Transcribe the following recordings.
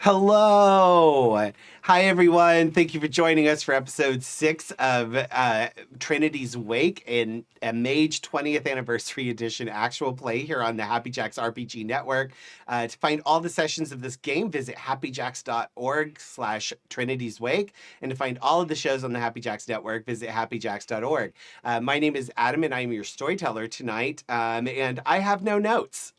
Hello. Hi, everyone. Thank you for joining us for episode 6 of Trinity's Wake in a Mage 20th Anniversary Edition actual play here on the Happy Jacks RPG Network. To find all the sessions of this game, visit happyjacks.org/Trinity's Wake. And to find all of the shows on the Happy Jacks Network, visit happyjacks.org. My name is Adam, and I'm your storyteller tonight. And I have no notes.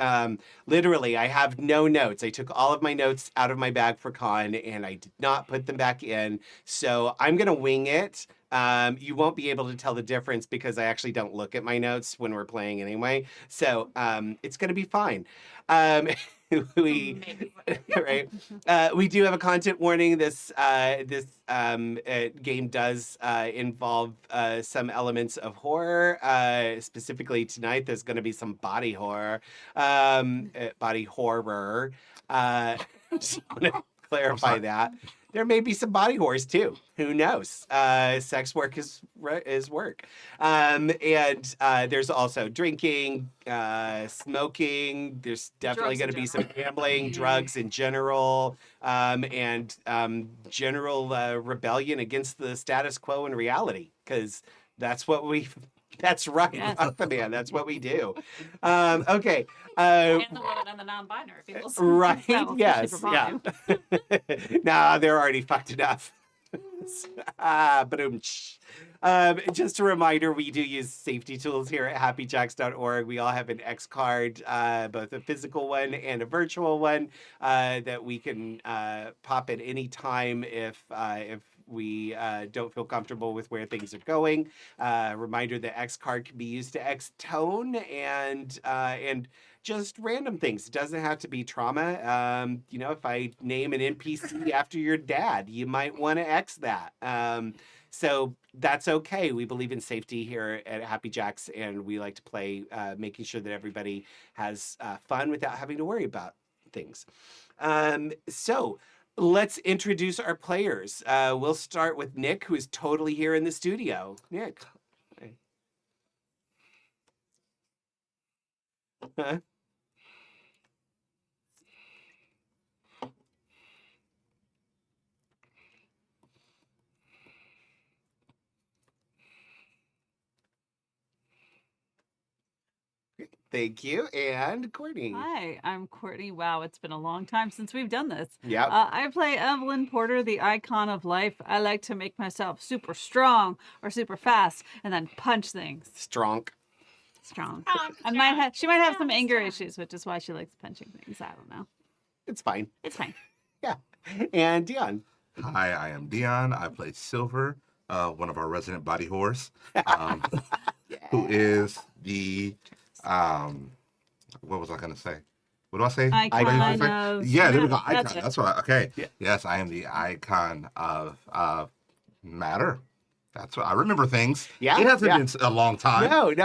Literally, I have no notes. I took all of my notes out of my bag for con, and I did not put them back in. So I'm going to wing it. You won't be able to tell the difference because I actually don't look at my notes when we're playing anyway. So it's going to be fine. We right. We do have a content warning. This game does involve some elements of horror. Specifically tonight, there's going to be some body horror. Body horror. Just want to clarify that. There may be some body horrors too. Who knows? Sex work is work. And there's also drinking, smoking. There's definitely going to be some gambling, drugs in general, and general rebellion against the status quo in reality, because that's what we. That's right, yes. Man. That's what we do. Okay. And the women and the non-binary people. Right. Well, yes. Yeah. Nah, they're already fucked enough. Just a reminder, we do use safety tools here at happyjacks.org. We all have an X card, both a physical one and a virtual one, that we can pop at any time if we don't feel comfortable with where things are going. Reminder that X card can be used to X tone and just random things. It doesn't have to be trauma. If I name an NPC after your dad, you might want to X that. So that's okay. We believe in safety here at Happy Jacks, and we like to play, making sure that everybody has fun without having to worry about things. So let's introduce our players. We'll start with Nick, who is totally here in the studio. Nick. Huh? Thank you. And Courtney. Hi, I'm Courtney. Wow, it's been a long time since we've done this. Yeah. I play Evelyn Porter, the icon of life. I like to make myself super strong or super fast and then punch things. Strong. She might have some anger issues, which is why she likes punching things. I don't know. It's fine. It's fine. Yeah. And Dion. Hi, I am Dion. I play Silver, one of our resident body whores, who is the what was I going to say? What do I say? Icon of... Yeah, there we go. Icon. That's That's right. Okay. Yeah. Yes, I am the icon of matter. That's what I remember things. Yeah. It hasn't been a long time. No. It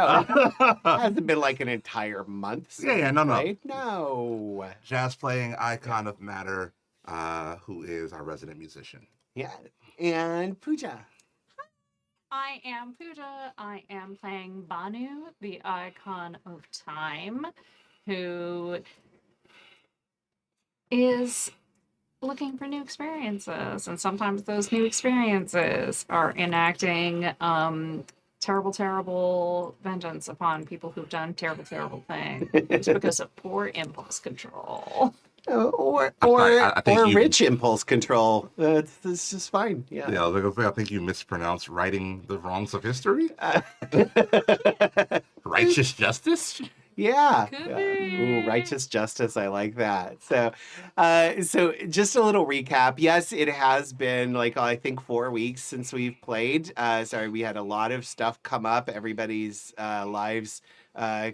hasn't been like an entire month. No. Right? No. Jazz playing icon of matter, who is our resident musician. Yeah. And Pooja. I am Pooja. I am playing Banu, the icon of time, who is looking for new experiences. And sometimes those new experiences are enacting terrible vengeance upon people who've done terrible things because of poor impulse control. Or rich impulse control. It's just fine. Yeah. Yeah, I think you mispronounced righting the wrongs of history. Righteous justice. Yeah. Ooh, righteous justice. I like that. So just a little recap. Yes, it has been I think 4 weeks since we've played. Sorry, we had a lot of stuff come up. Everybody's lives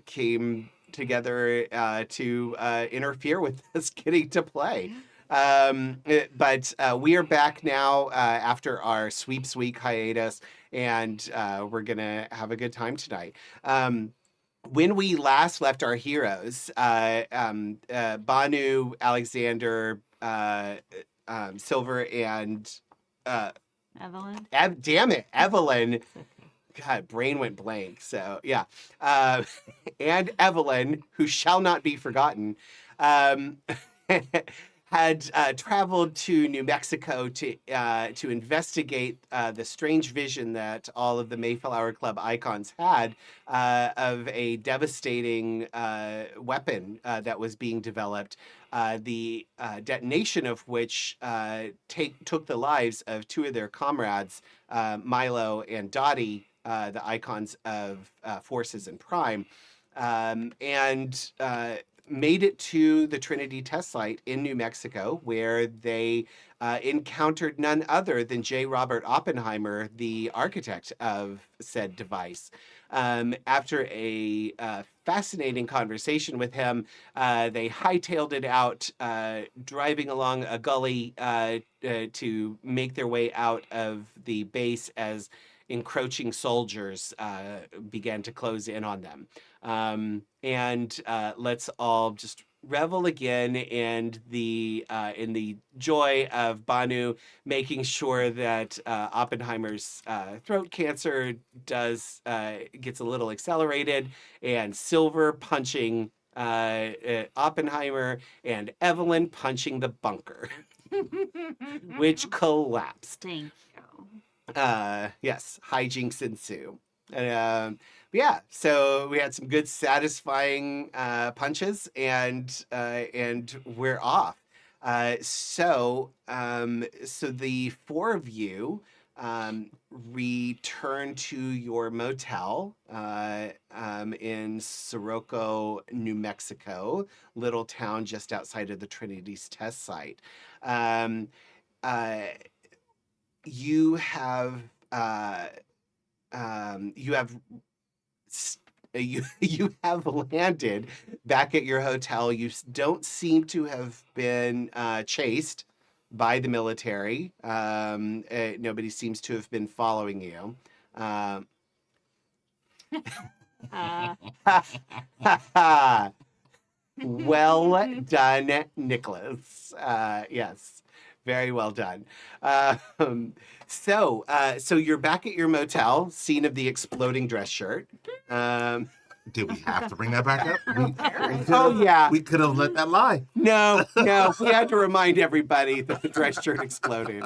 came together to interfere with us getting to play. But we are back now after our sweeps week hiatus, and we're gonna have a good time tonight. When we last left our heroes, Banu, Alexander, Silver, and Evelyn. Damn it, Evelyn. God, brain went blank. So yeah, and Evelyn, who shall not be forgotten, had traveled to New Mexico to investigate the strange vision that all of the Mayflower Club icons had of a devastating weapon that was being developed, the detonation of which took the lives of two of their comrades, Milo and Dottie, the icons of Forces and Prime, and made it to the Trinity test site in New Mexico, where they encountered none other than J. Robert Oppenheimer, the architect of said device. After a fascinating conversation with him, they hightailed it out, driving along a gully to make their way out of the base as encroaching soldiers began to close in on them. And let's all just revel again in the joy of Banu making sure that Oppenheimer's throat cancer gets a little accelerated, and Silver punching Oppenheimer, and Evelyn punching the bunker, which collapsed. Thank you. Yes, hijinks ensue. Yeah, so we had some good, satisfying punches, and we're off. So the four of you return to your motel in Sirocco, New Mexico, little town just outside of the Trinity's test site. You have you have landed back at your hotel. You don't seem to have been chased by the military. Nobody seems to have been following you. Well done, Nicholas. Yes, very well done. So you're back at your motel, scene of the exploding dress shirt. Did we have to bring that back up? Oh, yeah. We could have let that lie. No, we had to remind everybody that the dress shirt exploded.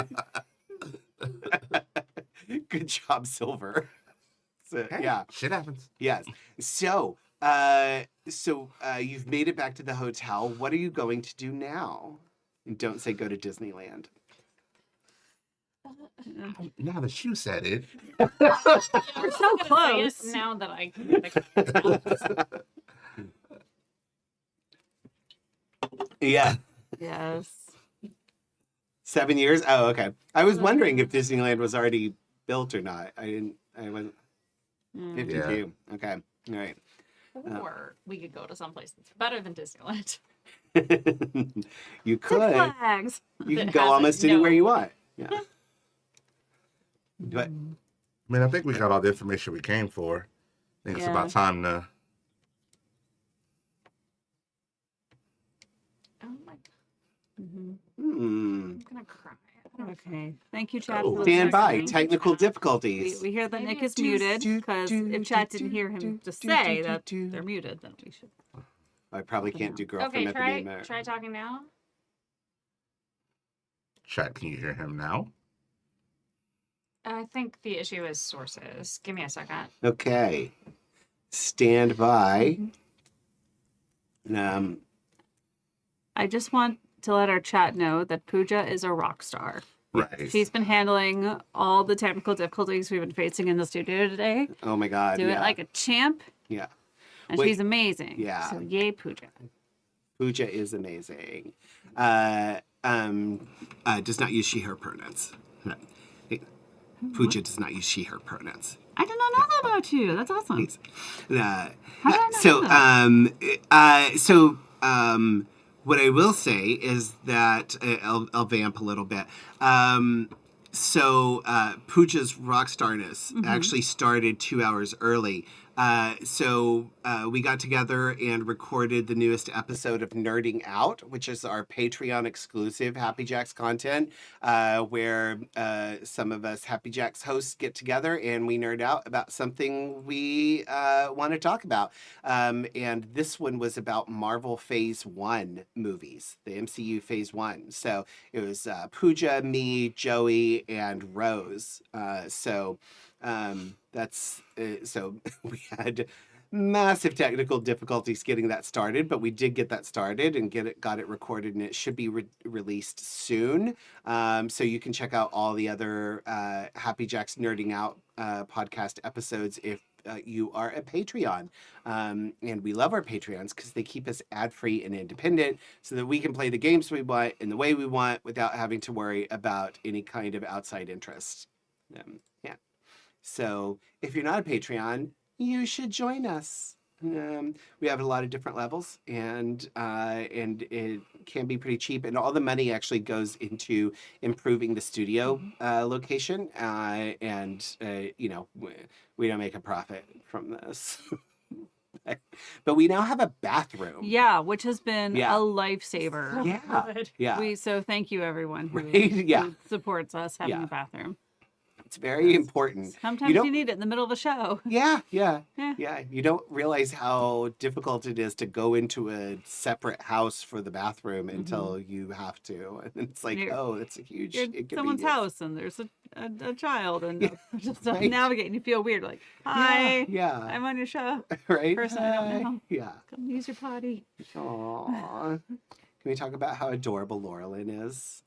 Good job, Silver. So, Hey, yeah. shit happens. Yes. So you've made it back to the hotel. What are you going to do now? And don't say go to Disneyland. Now that you said it. We're so close. Now that I Yeah. Yes. 7 years? Oh, okay. I was wondering if Disneyland was already built or not. I wasn't. 52. Okay. All right. or we could go to someplace that's better than Disneyland. You Six could. Flags. You can That go has almost no- anywhere you want. Yeah. But I mean, I think we got all the information we came for. I think it's Yeah. about time to. Oh my god, hmm. I'm gonna cry. Okay. Thank you, chat. Oh. for Stand by. listening. Technical difficulties. We hear that Maybe Nick is it's muted do, because do, if chat do, didn't hear him do, just do, say do, that do. they're muted, then we should. I probably can't do girl Okay, from Epidemic. try talking now. Chat, can you hear him now? I think the issue is sources. Give me a second. Okay. Stand by. I just want to let our chat know that Pooja is a rock star. Right. She's been handling all the technical difficulties we've been facing in the studio today. Oh my God. Do yeah. it like a champ, Yeah. and Wait, she's amazing. yeah. So yay, Pooja. Pooja is amazing. Does not use she, her pronouns. No. Pooja does not use she, her pronouns. I did not know that about you. That's awesome. Please. How did I not So, what I will say is that I'll vamp a little bit. Pooja's rock starness actually started 2 hours early. So we got together and recorded the newest episode of Nerding Out, which is our Patreon exclusive Happy Jacks content, where some of us Happy Jacks hosts get together and we nerd out about something we want to talk about. And this one was about Marvel Phase 1 movies, the MCU Phase 1. So it was Pooja, me, Joey, and Rose. That's so we had massive technical difficulties getting that started, but we did get that started and got it recorded, and it should be released soon. So you can check out all the other Happy Jacks Nerding Out podcast episodes if you are a Patreon. And we love our Patreons because they keep us ad-free and independent so that we can play the games we want in the way we want without having to worry about any kind of outside interest. Yeah. So if you're not a Patreon, you should join us. We have a lot of different levels, and it can be pretty cheap. And all the money actually goes into improving the studio location. You know, we don't make a profit from this. But we now have a bathroom. Yeah, which has been Yeah. a lifesaver. Yeah. Good. Yeah. So thank you everyone who, Right? Yeah. who supports us having Yeah. a bathroom. It's very important. Sometimes don't- you need it in the middle of a show. Yeah. Yeah. You don't realize how difficult it is to go into a separate house for the bathroom until you have to. And it's like, You're- it's a huge You're at someone's house and there's a child and just right. navigate and you feel weird like, hi, Yeah. I'm on your show. Right? person I don't know. Yeah. Come use your potty. Aww. Can we talk about how adorable Laurelyn is?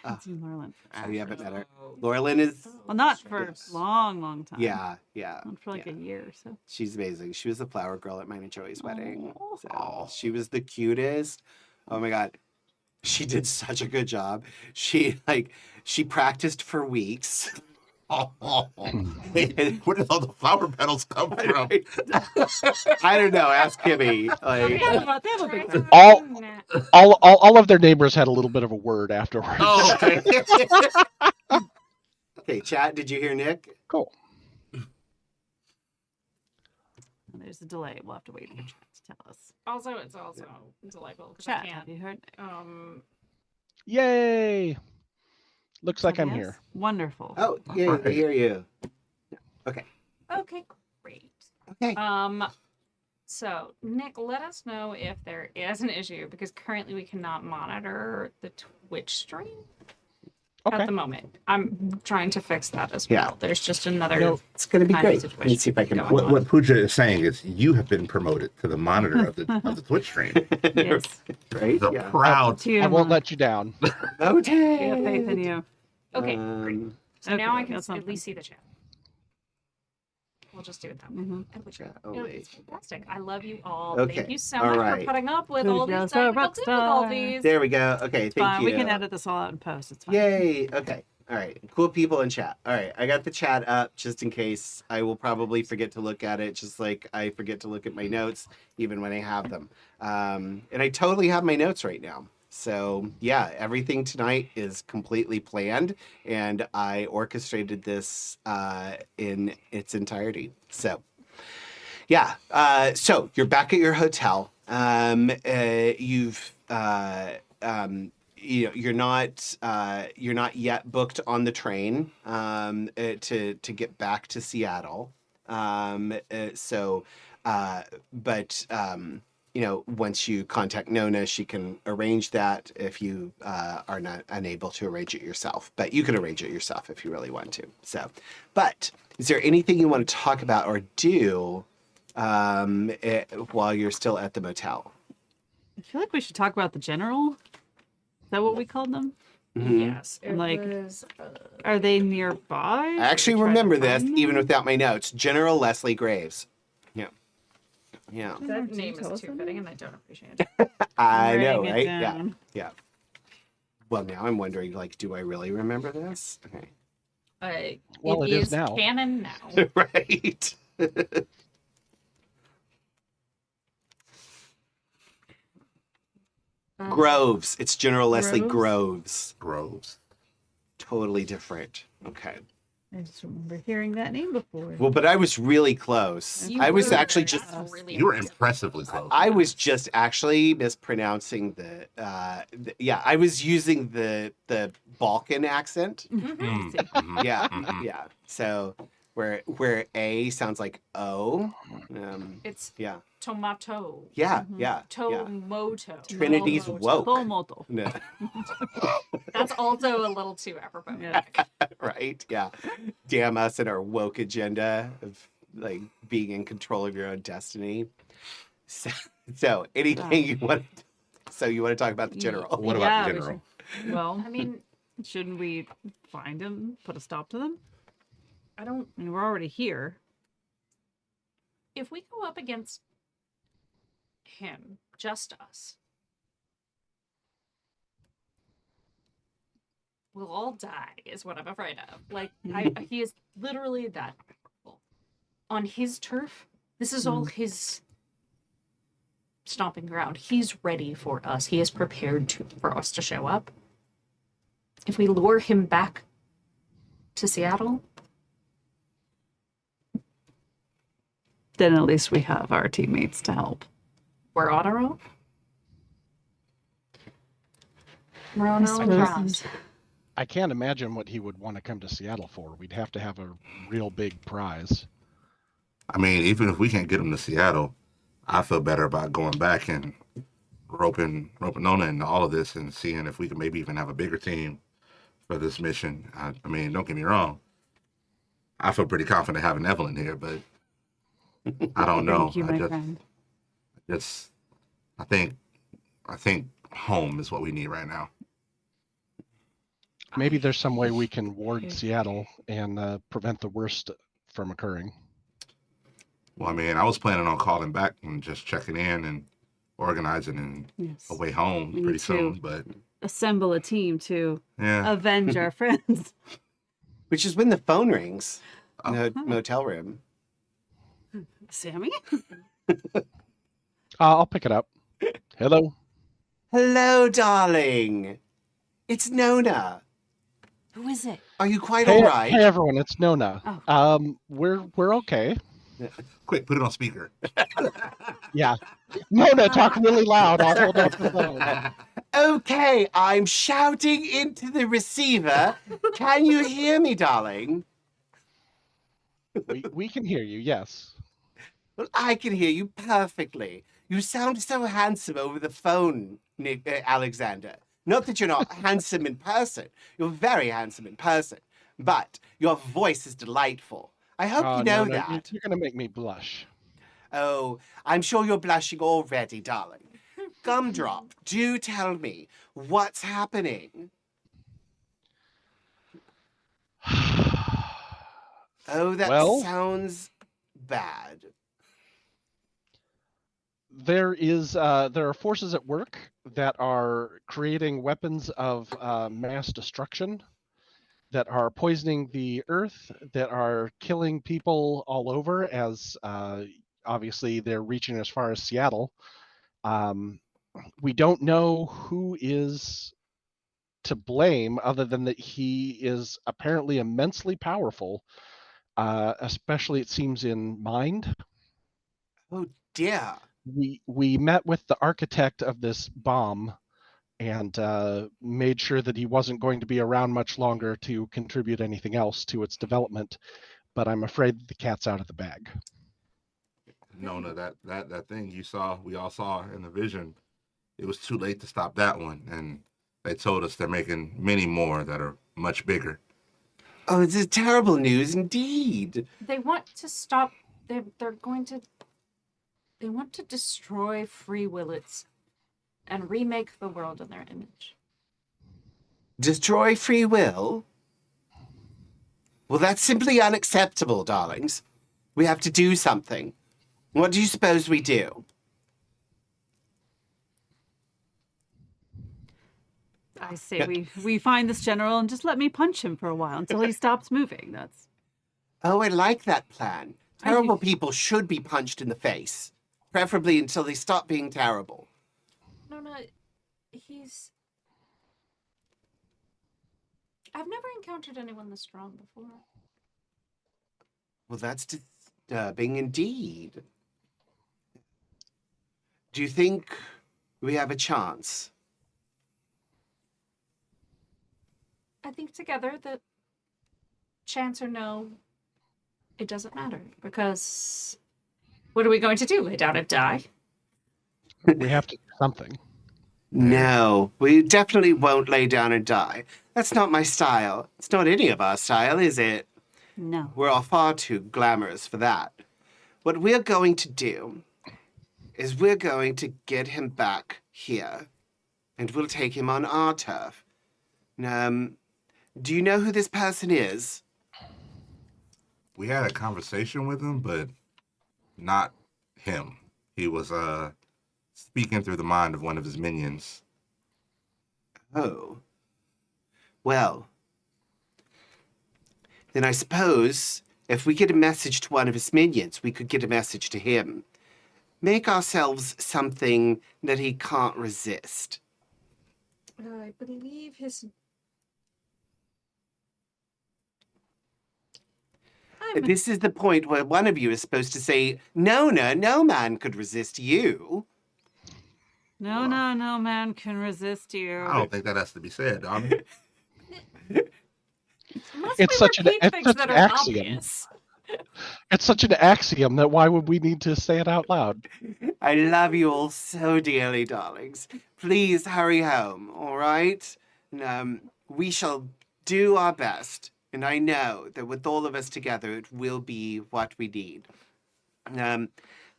I haven't seen Laurelyn Oh, you haven't met her? Oh. Laurelyn is... Well, not for Yes. a long time. Yeah. Not for like yeah. a year or so. She's amazing. She was the flower girl at mine and Joey's wedding. Aw. So she was the cutest. Oh my God. She did such a good job. She practiced for weeks. Wait, where did all the flower petals come from? I don't know. Ask Kimmy. They have a big fan. All of their neighbors had a little bit of a word afterwards. Oh, okay. Okay, chat. Did you hear Nick? Cool. There's a delay. We'll have to wait for chat to tell us. Also, it's also delightful because I Chat, can't. have you heard? Yay! Looks like I'm Yes? here. Wonderful. Oh, yeah, I hear you. Okay, great. Okay. So Nick, let us know if there is an issue because currently we cannot monitor the Twitch stream Okay. at the moment. I'm trying to fix that as Yeah. well. There's just another. No. It's going to be kind of great. situation Let me see if I can. going What, on. what Pooja is saying is you have been promoted to the monitor of the Twitch stream. Yes. Right? The Yeah. proud. To you, I won't Mom. let you down. We have faith in you. Okay, great. So now Okay, I can that's at something. least see the chat. We'll just do it that way. Mhm. Which Yeah, yeah, only. it's fantastic. I love you all. Okay, Thank you so all much right. for putting up with all these Pooja's a technical rock star. difficulties. There we go. Okay, thank Fine. you. We can edit this all out in post. It's fine. Yay. Okay. All right. Cool people in chat. All right. I got the chat up just in case. I will probably forget to look at it, just like I forget to look at my notes, even when I have them. And I totally have my notes right now. So, yeah, everything tonight is completely planned, and I orchestrated this in its entirety. So, yeah. So you're back at your hotel. You're not yet booked on the train to get back to Seattle. Once you contact Nona, she can arrange that if you are not unable to arrange it yourself. But you can arrange it yourself if you really want to. So, but is there anything you want to talk about or do while you're still at the motel? I feel like we should talk about the general. Is that what we called them? Mhm. Yes, it Like- was. Are they nearby? I actually Should we try to remember this find even them? without my notes. General Leslie Graves. Yeah. Yeah. That Did you name tell is us too that fitting, name? and I don't appreciate it. I know, Writing it right? Yeah. down. Yeah. Well, now I'm wondering, like, do I really remember this? Okay. Well, it is now. Canon now. Right. Groves. It's General Leslie Groves? Groves. Groves. Totally different. Okay. I just remember hearing that name before. Well, but I was really close. You I was were actually just really You were impressive. impressively close. I was just actually mispronouncing yeah, I was using the Balkan accent. Mm, See. mhm, Yeah, mhm. yeah. So where A sounds like O. It's Yeah. tomato. Yeah, Mhm. yeah, yeah. Tomoto. Trinity's Tomoto. woke. Tomoto. No, That's also a little too apropos. Yeah. right? Yeah. Damn us and our woke agenda of like being in control of your own destiny. So anything you want so you want to talk about the general? What about Yeah, the we general? Well, I mean, shouldn't we find him, put a stop to them? I don't. I mean, we're already here. If we go up against him, just us, we'll all die, is what I'm afraid of. Like, he is literally that powerful. On his turf, this is all his stomping ground. He's ready for us. He is prepared for us to show up. If we lure him back to Seattle, Then at least we have our teammates to help. we're on our own. We're on our own suppose. grounds. I can't imagine what he would want to come to Seattle for. We'd have to have a real big prize. I mean, even if we can't get him to Seattle, I feel better about going back and roping Nona into all of this and seeing if we can maybe even have a bigger team for this mission. I mean, don't get me wrong. I feel pretty confident having Evelyn here, but I don't know. Thank you, my friend. I think home is what we need right now. Maybe there's some way we can ward Seattle and prevent the worst from occurring. Well, I mean, I was planning on calling back and just checking in and organizing and Yes. a way home Me pretty too. soon, but Assemble a team to yeah. avenge our friends. Which is when the phone rings in Oh. the motel room. Sammy? I'll pick it up. Hello. Hello, darling. It's Nona. Who is it? Are you quite Hey, all right? hey everyone, it's Nona. Oh. We're okay. Quick, put it on speaker. Yeah. Nona, talk really loud. I'll hold up the phone. Okay, I'm shouting into the receiver. Can you hear me, darling? We can hear you, yes. Well, I can hear you perfectly. You sound so handsome over the phone, Alexander. Not that you're not handsome in person. You're very handsome in person. But your voice is delightful. I hope you know Nona, that. you're going to make me blush. Oh, I'm sure you're blushing already, darling. Gumdrop, do tell me what's happening. Oh, that Well, sounds bad. there are forces at work that are creating weapons of mass destruction, that are poisoning the earth, that are killing people all over, as obviously they're reaching as far as Seattle. We don't know who is to blame, other than that he is apparently immensely powerful, especially it seems in mind. Oh dear. We met with the architect of this bomb and made sure that he wasn't going to be around much longer to contribute anything else to its development. But I'm afraid the cat's out of the bag. Nona, that thing we all saw in the vision, it was too late to stop that one. And they told us they're making many more that are much bigger. Oh, this is terrible news indeed. They want to stop. They want to destroy free will itself and remake the world in their image. Destroy free will? Well, that's simply unacceptable, darlings. We have to do something. What do you suppose we do? I say we find this general and just let me punch him for a while until he stops moving. That's Oh, I like that plan. Terrible people should be punched in the face, preferably until they stop being terrible. No, I've never encountered anyone this strong before. Well, that's disturbing indeed. Do you think we have a chance? I think together that chance or no, it doesn't matter because what are we going to do? Lay down and die? We have to do something. No, we definitely won't lay down and die. That's not my style. It's not any of our style, is it? No. We're all far too glamorous for that. What we're going to do is we're going to get him back here, and we'll take him on our turf. Do you know who this person is? We had a conversation with him, but not him. He was speaking through the mind of one of his minions. Oh. Well, then I suppose if we get a message to one of his minions, we could get a message to him. Make ourselves something that he can't resist. I believe his. This is the point where one of you is supposed to say, Nona, no man could resist you. No, no, no man can resist you. I don't think that has to be said, Donnie. Unless It's we such an- repeat it's things such that an are axiom. obvious. It's such an axiom that why would we need to say it out loud? I love you all so dearly, darlings. Please hurry home, all right? We shall do our best, and I know that with all of us together, it will be what we need.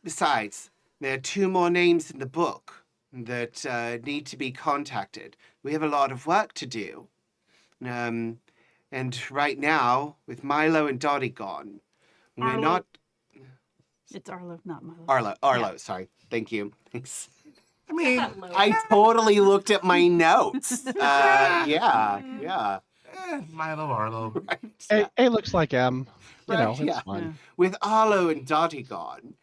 Besides, there are 2 more names in the book that need to be contacted. We have a lot of work to do. And right now, with Milo and Dottie gone, we're Arlo. not... It's Arlo, not Milo. Arlo, sorry. Thank you. Thanks. I mean, That low. I totally looked at my notes. Yeah. Milo Arlo. Right. A looks like M. You Right, know, it's yeah. fine. With Arlo and Dottie gone,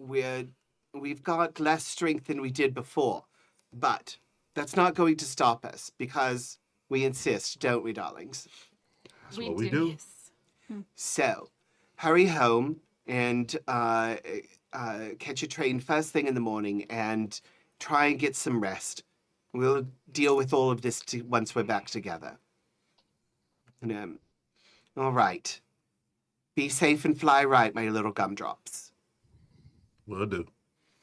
we've got less strength than we did before. But that's not going to stop us because we insist, don't we, darlings? That's what we do. Yes. So, hurry home and catch a train first thing in the morning and try and get some rest. We'll deal with all of this once we're back together. And, all right. Be safe and fly right, my little gumdrops. Will do.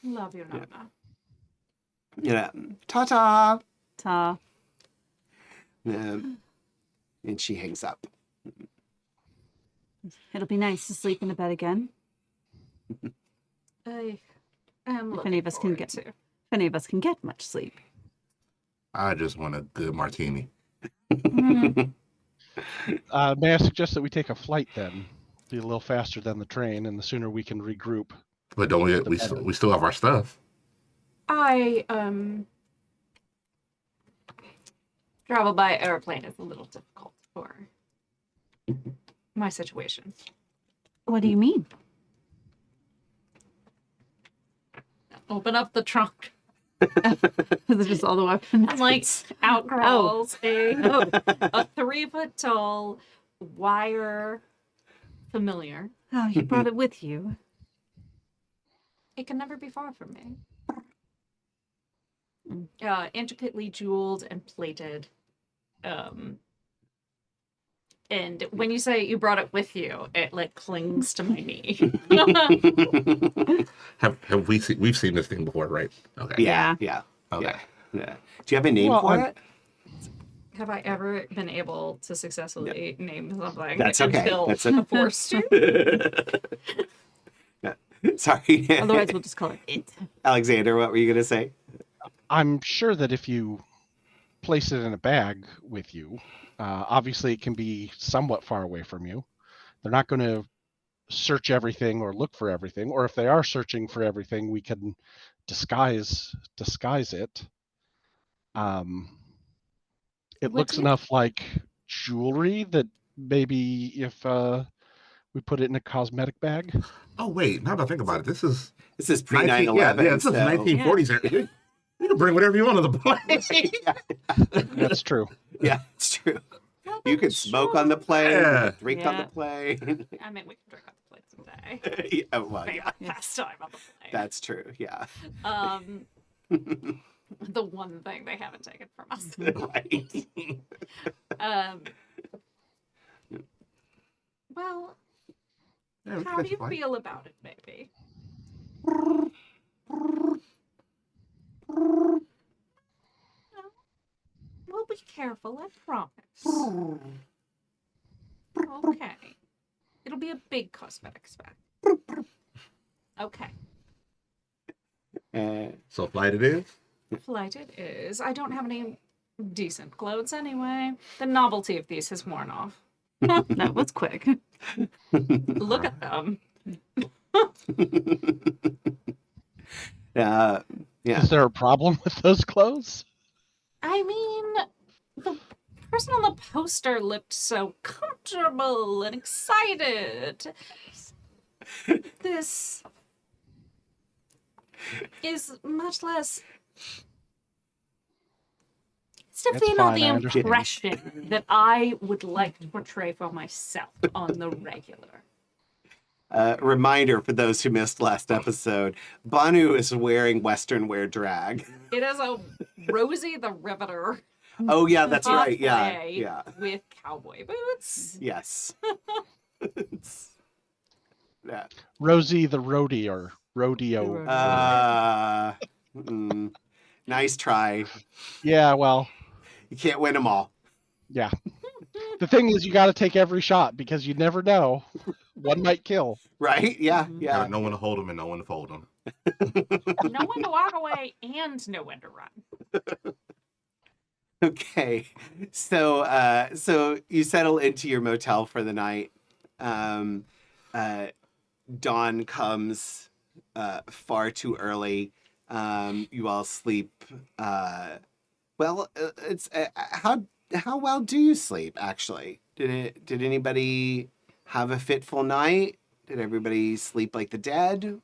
Love you, Nona. Yeah. Ta-ta! Ta. And she hangs up. It'll be nice to sleep in a bed again. I am If any of us can get much sleep. I just want a good martini. May I suggest that we take a flight then? Be a little faster than the train, and the sooner we can regroup. But don't we still have our stuff. I travel by airplane is a little difficult for my situation. What do you mean? Open up the trunk. Is it just all the weapons? And like out crawls a 3-foot tall wire familiar. Oh, you brought it with you. It can never be far from me. Intricately jeweled and plated. And when you say you brought it with you, it like clings to my knee. Have we've seen this thing before, right? Okay. Yeah. Okay. Yeah. Do you have a name Well, for it? Have I ever been able to successfully name something That's okay. until That's I'm forced to? Sorry. Otherwise, we'll just call it it. Alexander, what were you going to say? I'm sure that if you place it in a bag with you, obviously it can be somewhat far away from you. They're not going to search everything or look for everything, or if they are searching for everything, we can disguise it. It looks enough like jewelry that maybe if we put it in a cosmetic bag. Oh wait, now that I think about it, this is pre 9/11. Yeah, this is 1940s. Yeah. You can bring whatever you want to the plane. That's true. Yeah, it's true. Well, You could smoke on the plane. You Yeah. could drink on the Yeah. plane. I mean, we can drink on the plane someday. Yeah, well, yeah, Pastime on the plane. that's true. Yeah. The one thing they haven't taken from us. Right. Well, Yeah, we can how catch do a you flight. feel about it, baby? We'll be careful, I promise. Okay. It'll be a big cosmetic spec. Okay. So flight it is. Flight it is. I don't have any decent clothes anyway. The novelty of these has worn off. That was quick. Look at them. Yeah. Is there a problem with those clothes? I mean, the person on the poster looked so comfortable and excited. This is much less. It's definitely not fine, the I understand. impression that I would like to portray for myself on the regular. Reminder for those who missed last episode: Banu is wearing Western wear drag. It is a Rosie the Riveter Oh yeah, that's right. Yeah, cosplay yeah, with cowboy boots. yes. Yeah. Rosie the rodeo. Nice try. Yeah, well, You can't win them all. yeah. The thing is, you got to take every shot because you never know. One might kill. Right? Yeah, yeah. No one to hold them and no one to fold them. Know when to walk away and know when to run. Okay. So you settle into your motel for the night. Dawn comes far too early. You all sleep. It's how well do you sleep? Actually, did anybody have a fitful night? Did everybody sleep like the dead?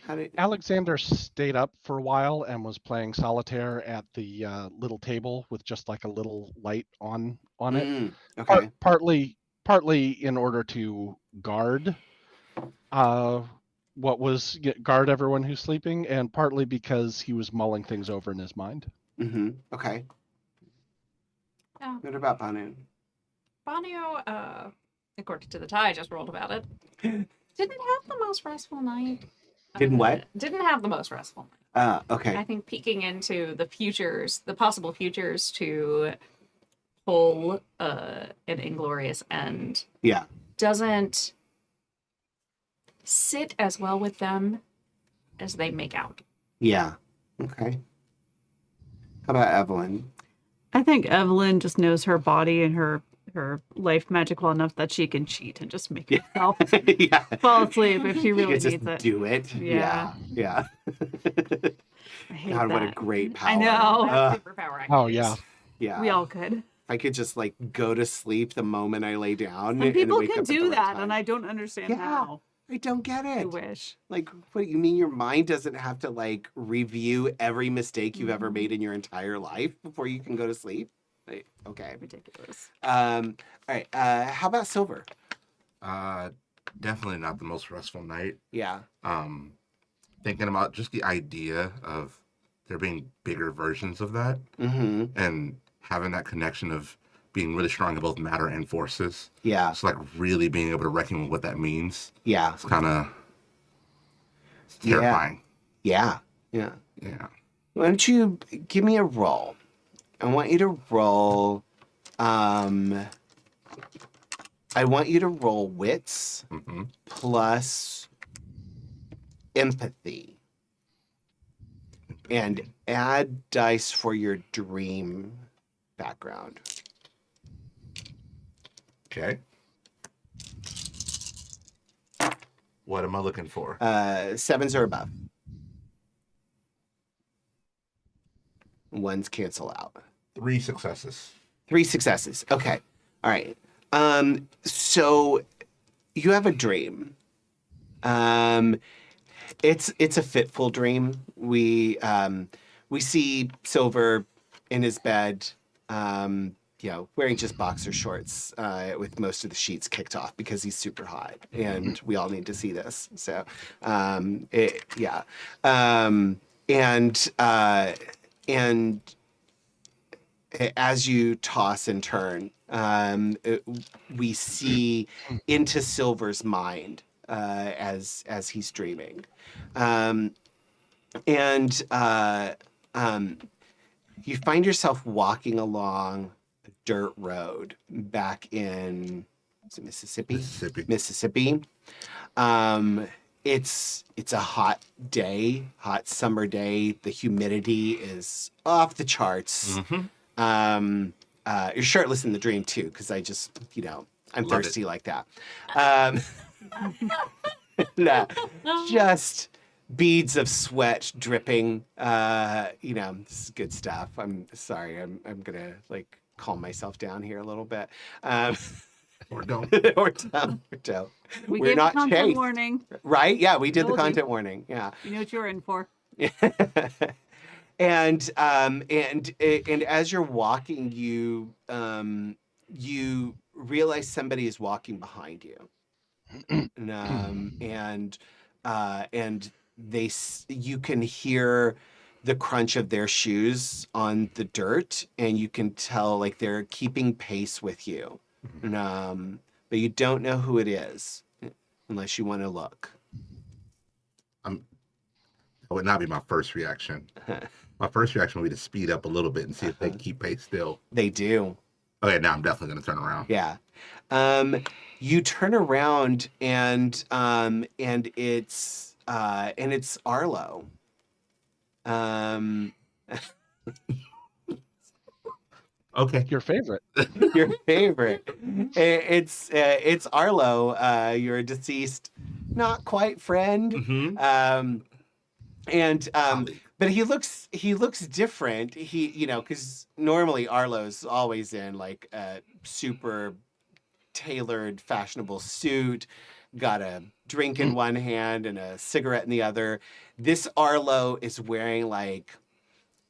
How did? Alexander stayed up for a while and was playing solitaire at the little table with just like a little light on it. Okay. Partly in order to guard guard everyone who's sleeping, and partly because he was mulling things over in his mind. Mm-hmm. Okay. Yeah. What about Banu? Banu, according to the tie I just rolled about it, didn't have the most restful night. Didn't what? Didn't have the most restful night. Okay. I think peeking into the possible futures to pull an inglorious end Yeah. doesn't sit as well with them as they make out. Yeah. Okay. How about Evelyn? I think Evelyn just knows her body and her life magic well enough that she can cheat and just make herself Yeah. fall asleep if she really You just needs it. do it. Yeah. Yeah. Yeah. I hate God, what a that. great power. I know. That's superpower. I Oh use. yeah. Yeah. We all could. If I could just like go to sleep the moment I lay down. And people wake can up at the do right that, time. and I don't understand Yeah. how. I don't get I it. wish. Like, what you mean your mind doesn't have to like review every mistake you've ever made in your entire life before you can go to sleep? Like, okay. Ridiculous. All right. How about Silver? Definitely not the most restful night. Yeah. Thinking about just the idea of there being bigger versions of that Mm-hmm. and having that connection of being really strong in both matter and forces. Yeah. It's like really being able to reckon with what that means. Yeah. It's kind of terrifying. Yeah. Yeah. Yeah. Why don't you give me a roll? I want you to roll. I want you to roll wits Mm-hmm. plus empathy, and add dice for your dream background. Okay. What am I looking for? 7s or above. 1s cancel out. 3 successes. 3 successes. Okay. All right. So you have a dream. It's a fitful dream. We see Silver in his bed, wearing just boxer shorts with most of the sheets kicked off because he's super hot, and we all need to see this. So, yeah, and as you toss and turn, we see into Silver's mind as he's dreaming, and you find yourself walking along a dirt road back in, is it Mississippi? Mississippi. It's a hot day, hot summer day. The humidity is off the charts. You're shirtless in the dream too, because I just, I'm Love thirsty like that. Nah, just beads of sweat dripping. This is good stuff. I'm sorry. I'm gonna like calm myself down here a little bit. Or don't. or don't. We We're gave not the content chased. warning. Right? Yeah, we did the Told you. content warning. Yeah. You know what you're in for. And as you're walking, you realize somebody is walking behind you, and you can hear the crunch of their shoes on the dirt, and you can tell like they're keeping pace with you, but you don't know who it is unless you want to look. That would not be my first reaction. My first reaction would be to speed up a little bit and see if they keep pace still. They do. Okay, now I'm definitely going to turn around. Yeah. You turn around and it's Arlo. Okay. Your favorite. Your favorite. It's Arlo, your deceased, not quite friend. Mm-hmm. But he looks different. Because normally Arlo's always in like a super tailored, fashionable suit, got a drink in one hand and a cigarette in the other. This Arlo is wearing like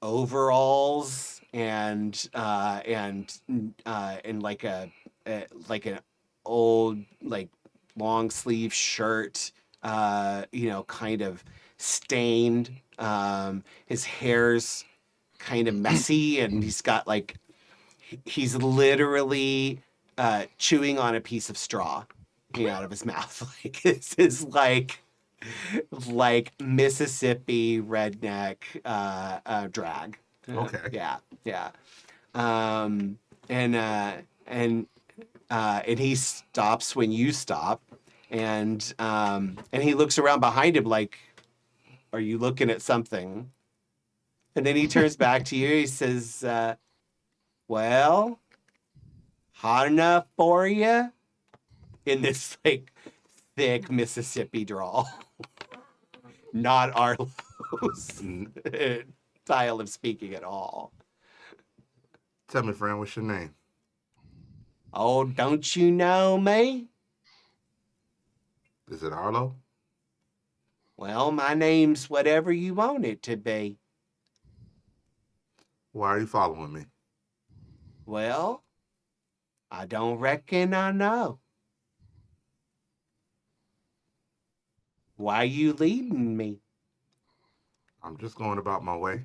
overalls and like an old like long sleeve shirt, kind of stained. His hair's kind of messy, and he's got like he's literally chewing on a piece of straw coming out of his mouth. Like this is like Mississippi redneck drag. Okay. Yeah. And he stops when you stop, and he looks around behind him like, "Are you looking at something?" And then he turns back to you. He says, "Well, hot enough for you?" In this like thick Mississippi drawl, not Arlo's style of speaking at all. Tell me, friend, what's your name? Oh, don't you know me? Is it Arlo? Well, my name's whatever you want it to be. Why are you following me? Well, I don't reckon I know. Why you leading me? I'm just going about my way.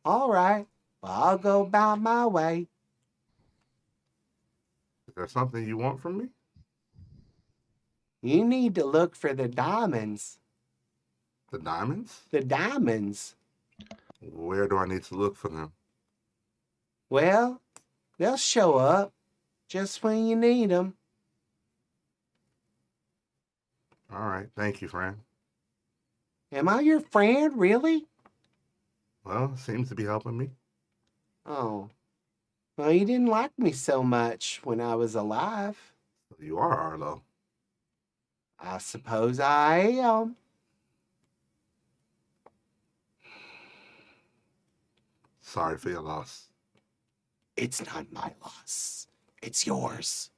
All right, well, I'll go about my way. Is there something you want from me? You need to look for the diamonds. The diamonds? The diamonds. Where do I need to look for them? Well, they'll show up just when you need them. All right. Thank you, friend. Am I your friend, really? Well, it seems to be helping me. Oh, well, you didn't like me so much when I was alive. You are Arlo. I suppose I am. Sorry for your loss. It's not my loss. It's yours.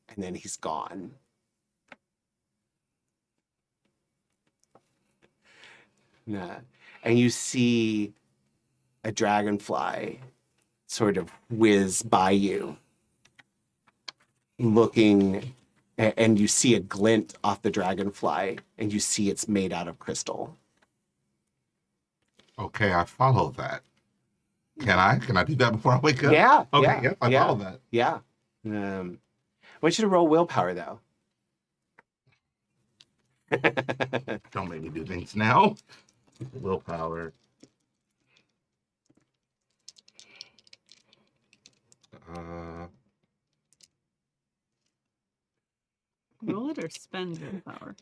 And then he's gone. Nah. And you see a dragonfly sort of whiz by you, looking, and you see a glint off the dragonfly, and you see it's made out of crystal. Okay, I follow that. Can I? Can I do that before I wake up? Yeah. Okay, yeah, yep, I yeah, follow that. Yeah. I want you to roll willpower, though. Don't make me do things now. Willpower. Roll it or spend willpower?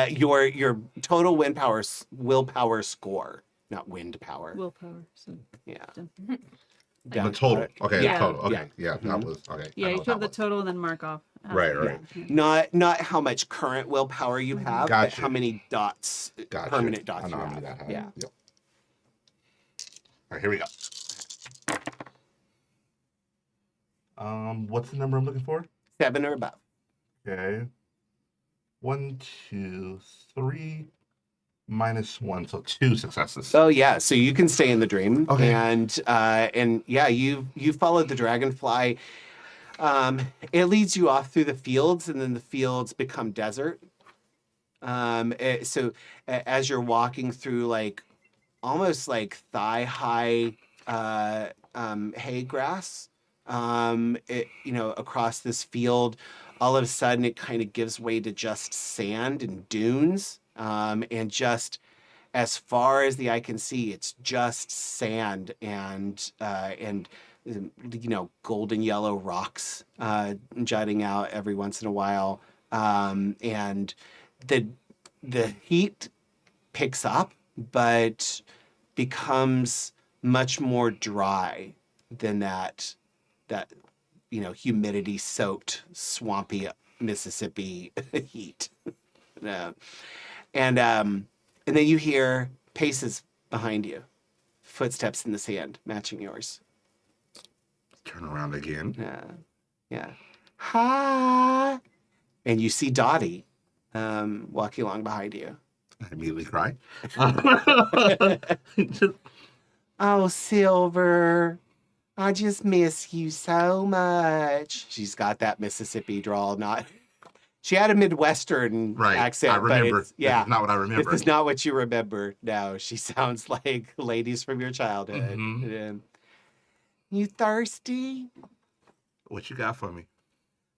Your total willpower score, not wind power. Willpower. So Yeah. The total. Okay, Yeah. the total. Okay, Yeah. that was okay. yeah, I know you what put that the was. total and then mark off. Right. Not how much current willpower you have, but Gotcha. how many dots, Gotcha. permanent dots I know you how have. many that had. Yeah. Yep. All right, here we go. What's the number I'm looking for? 7 or above. Okay. 1, 2, 3, -1, so 2 successes. Oh yeah, so you can stay in the dream, Okay. and yeah, you followed the dragonfly. It leads you off through the fields, and then the fields become desert. So as you're walking through, like almost like thigh high hay grass, across this field, all of a sudden it kind of gives way to just sand and dunes, and just as far as the eye can see, it's just sand and golden yellow rocks jutting out every once in a while, and the heat picks up, but becomes much more dry than that humidity soaked swampy Mississippi heat. And then you hear paces behind you, footsteps in the sand matching yours. Turn around again. Yeah. Hi. And you see Dottie walking along behind you. I immediately cry. Oh, Silver, I just miss you so much. She's got that Mississippi drawl. She had a Midwestern accent. I remember. But it's, yeah, this is not what I remember. This is not what you remember. No, she sounds like ladies from your childhood. Mhm. You thirsty? What you got for me?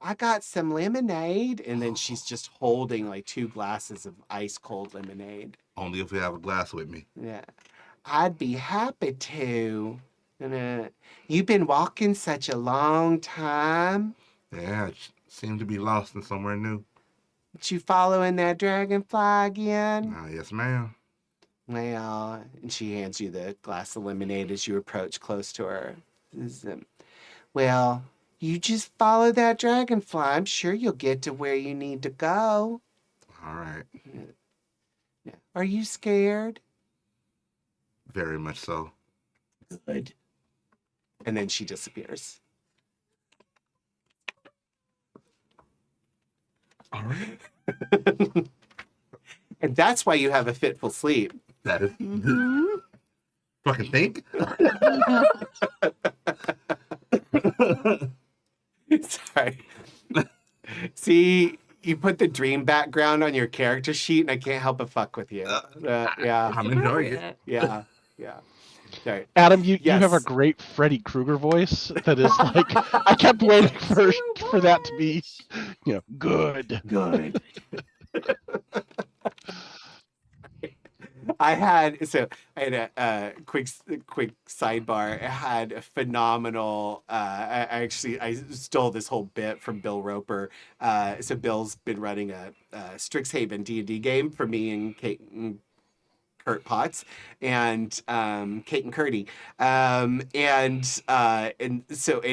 I got some lemonade. And then she's just holding like 2 glasses of ice cold lemonade. Only if you have a glass with me. Yeah. I'd be happy to. And, you've been walking such a long time. Yeah, it seemed to be lost in somewhere new. But you following that dragonfly again? Yes, ma'am. Well, and she hands you the glass of lemonade as you approach close to her. Well, you just follow that dragonfly. I'm sure you'll get to where you need to go. All right. Yeah. Are you scared? Very much so. Good. And then she disappears. All right. And that's why you have a fitful sleep. That is fucking think. Sorry. See, you put the dream background on your character sheet, and I can't help but fuck with you. Yeah, I'm enjoying it. yeah. Sorry. Adam, you have a Yes. great Freddy Krueger voice that is like I kept waiting for that to be, good. Good. I had a quick sidebar. I had a phenomenal. I stole this whole bit from Bill Roper. So Bill's been running a Strixhaven D&D game for me and Kate and Kurt Potts and Kate and Curdy, and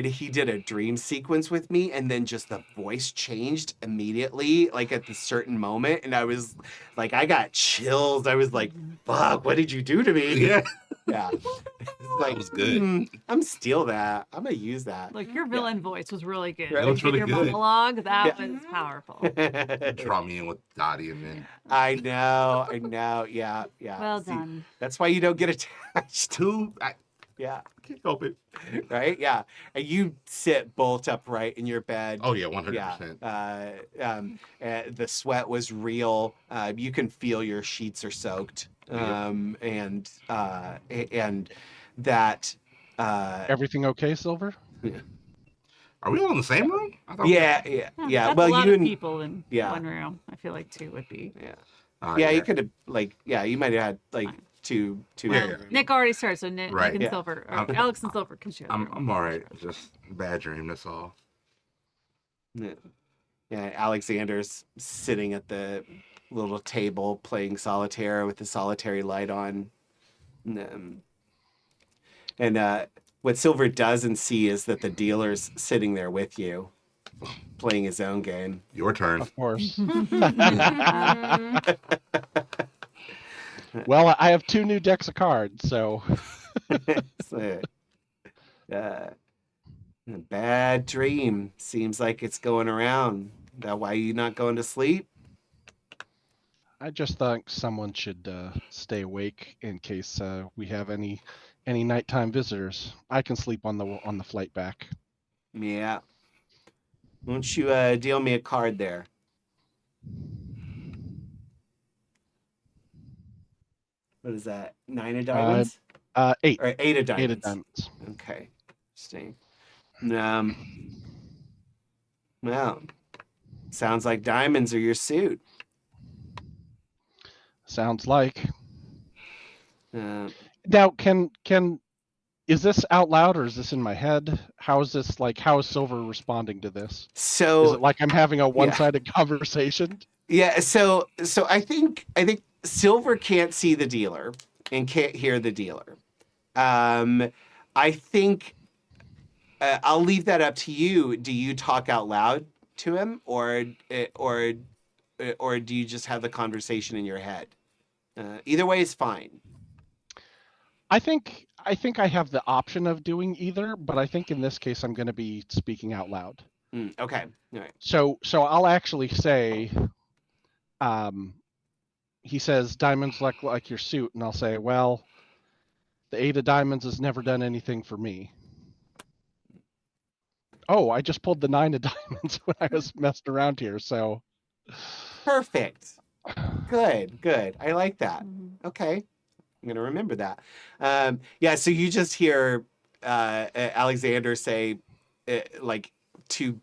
he did a dream sequence with me, and then just the voice changed immediately, like at the certain moment, and I was like, I got chills. I was like, "Fuck, what did you do to me?" Yeah. Yeah. Like, That was good. I'm steal that. I'm gonna use that. Like your villain voice was really good. That was really your good. monologue, that Yeah. was powerful. Draw me in with Dottie and then I know. Yeah. Well See, done. that's why you don't get attached. Yeah. Can't help it. Right? Yeah. And you sit bolt upright in your bed. Oh yeah, 100%. The sweat was real. You can feel your sheets are soaked. Yep. And that Everything okay, Silver? Are we all in the same room? I thought yeah. That's Well, a lot you of and people in yeah. one room. I feel like two would be. yeah. yeah. You could have you might have had like Fine. two Well, yeah. Nick already started, so Nick Right. and Yeah. Silver, or I'm- Alex and Silver can share the room. I'm all right. Just bad dream. That's all. Yeah, Alexander's sitting at the little table playing solitaire with the solitary light on. And what Silver doesn't see is that the dealer's sitting there with you, playing his own game. Your turn. Of course. Mm. Well, I have 2 new decks of cards, so So, a bad dream. Seems like it's going around. That why you not going to sleep? I just think someone should stay awake in case we have any nighttime visitors. I can sleep on the flight back. Yeah. Won't you deal me a card there? What is that? 9 of diamonds? 8. Or 8 of diamonds? 8 of diamonds. Okay. Interesting. Well, sounds like diamonds are your suit. Sounds like. Uh, Now, can is this out loud or is this in my head? How is this like? How is Silver responding to this? so Is it like I'm having a one-sided conversation? yeah, so I think Silver can't see the dealer and can't hear the dealer. I think I'll leave that up to you. Do you talk out loud to him, or do you just have the conversation in your head? Either way is fine. I think I have the option of doing either, but I think in this case I'm going to be speaking out loud. Okay, all right. So I'll actually say, he says diamonds look like your suit, and I'll say, well, the 8 of diamonds has never done anything for me. Oh, I just pulled the 9 of diamonds when I was messing around here. So Perfect. Good. I like that. Mhm. Okay. I'm going to remember that. So you just hear Alexander say, like, to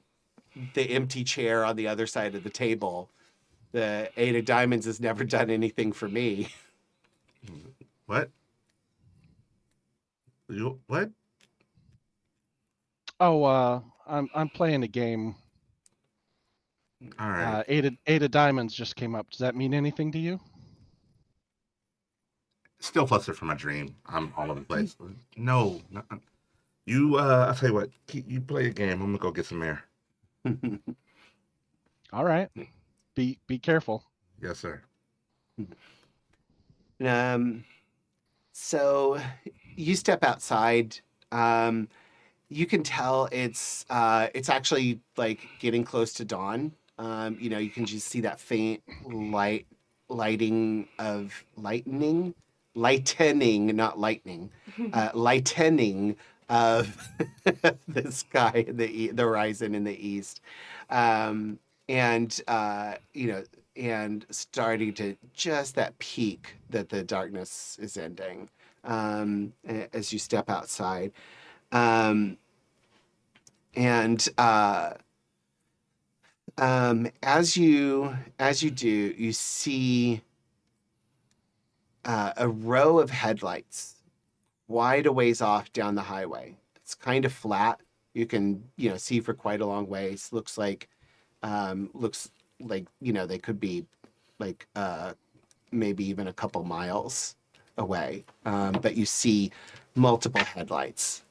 the empty chair on the other side of the table, the 8 of diamonds has never done anything for me. What? What? oh, I'm playing a game. All right. 8 of diamonds just came up. Does that mean anything to you? Still flustered from my dream. I'm all over the place. No. You. I'll tell you what. You play a game. I'm gonna go get some air. All right. Be careful. Yes, sir. So you step outside. You can tell it's actually like getting close to dawn. You can just see that faint lightening, not lightning, lightening of the sky, the horizon in the east, and starting to just that peak that the darkness is ending as you step outside. As you do, you see a row of headlights wide a ways off down the highway. It's kind of flat. You can see for quite a long ways. Looks like they could be like maybe even a couple miles away. But you see multiple headlights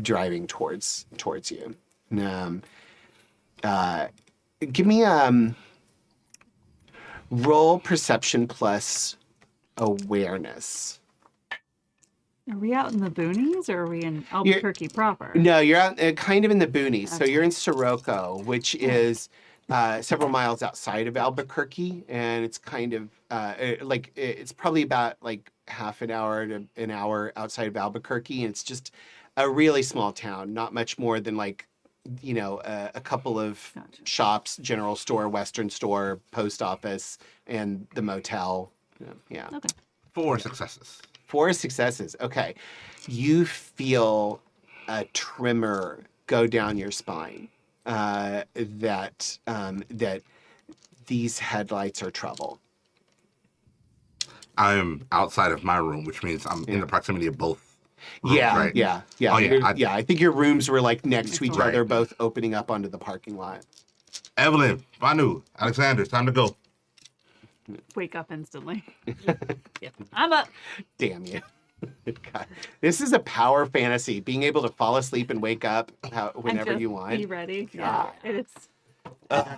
driving towards you. Give me roll perception plus awareness. Are we out in the boonies or are we in Albuquerque proper? No, you're out kind of in the boonies. So Okay. you're in Sirocco, which is several miles outside of Albuquerque, and it's kind of it's probably about like half an hour to an hour outside of Albuquerque, and it's just a really small town, not much more than like, you know, a couple of Gotcha. shops, general store, Western store, post office, and the motel. Yeah. Okay. 4 successes. 4 successes. Okay. You feel a tremor go down your spine. That these headlights are trouble. I'm outside of my room, which means I'm in the proximity of both rooms, Yeah, right? yeah. Oh, yeah, Yeah, I think your rooms were like next to each Right. other, both opening up onto the parking lot. Evelyn, Banu, Alexander, it's time to go. Wake up instantly. Yep. I'm up. Damn you. God. This is a power fantasy. Being able to fall asleep and wake up whenever And you just want. Be ready. Yeah. It's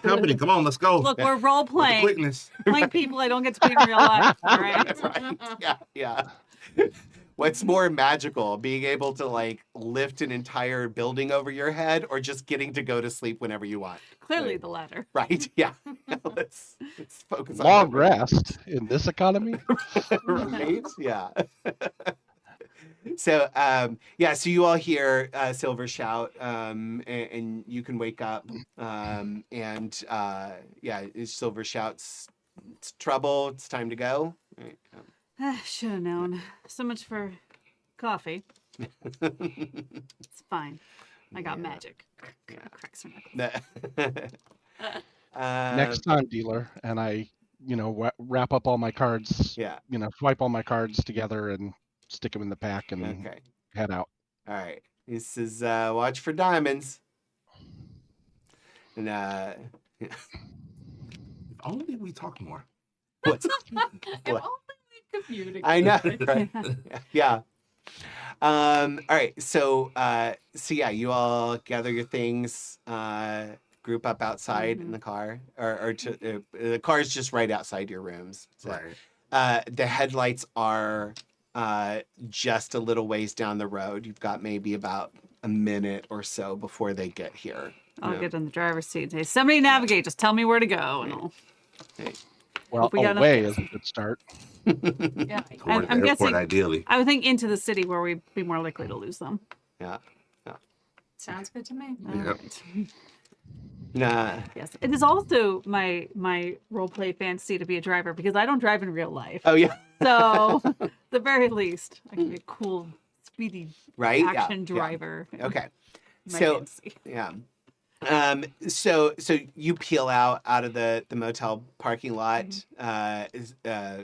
Company, come on, let's go. look, we're role With the playing. quickness. Playing people I don't get to be in real life. All right. Right. Yeah, yeah. What's more magical, being able to like lift an entire building over your head, or just getting to go to sleep whenever you want? Clearly the latter. Right? Yeah. let's focus on Long that. rest in this economy. Right? Yeah. So so you all hear Silver shout, and you can wake up, Silver shouts, "It's trouble! It's time to go." Right. Should have known. So much for coffee. It's fine. I got magic. Cracks my knuckles. Next time, dealer, and I, wrap up all my cards. Yeah. Swipe all my cards together and stick them in the pack and Okay. head out. All right. This is watch for diamonds. And If only we talked more. what's If what? only we communicate. I know, right? Yeah. All right. So yeah, you all gather your things, group up outside in the car, or the car's just right outside your rooms. So, Right. the headlights are just a little ways down the road. You've got maybe about a minute or so before they get here. I'll Yeah. get in the driver's seat and say, somebody navigate, just tell me where to go. And I'll... Well, we got enough away gas. is a good start. Yeah. Toward I'm the airport, guessing- ideally. I would think into the city where we'd be more likely to lose them. Yeah. Sounds good to me. All Yep. right. Nah. Yes. It is also my role play fantasy to be a driver because I don't drive in real life. Oh yeah. So, at the very least, I can be a cool, speedy Right. Yeah, action yeah. driver. Okay. My So fantasy. yeah. So you peel out of the motel parking lot,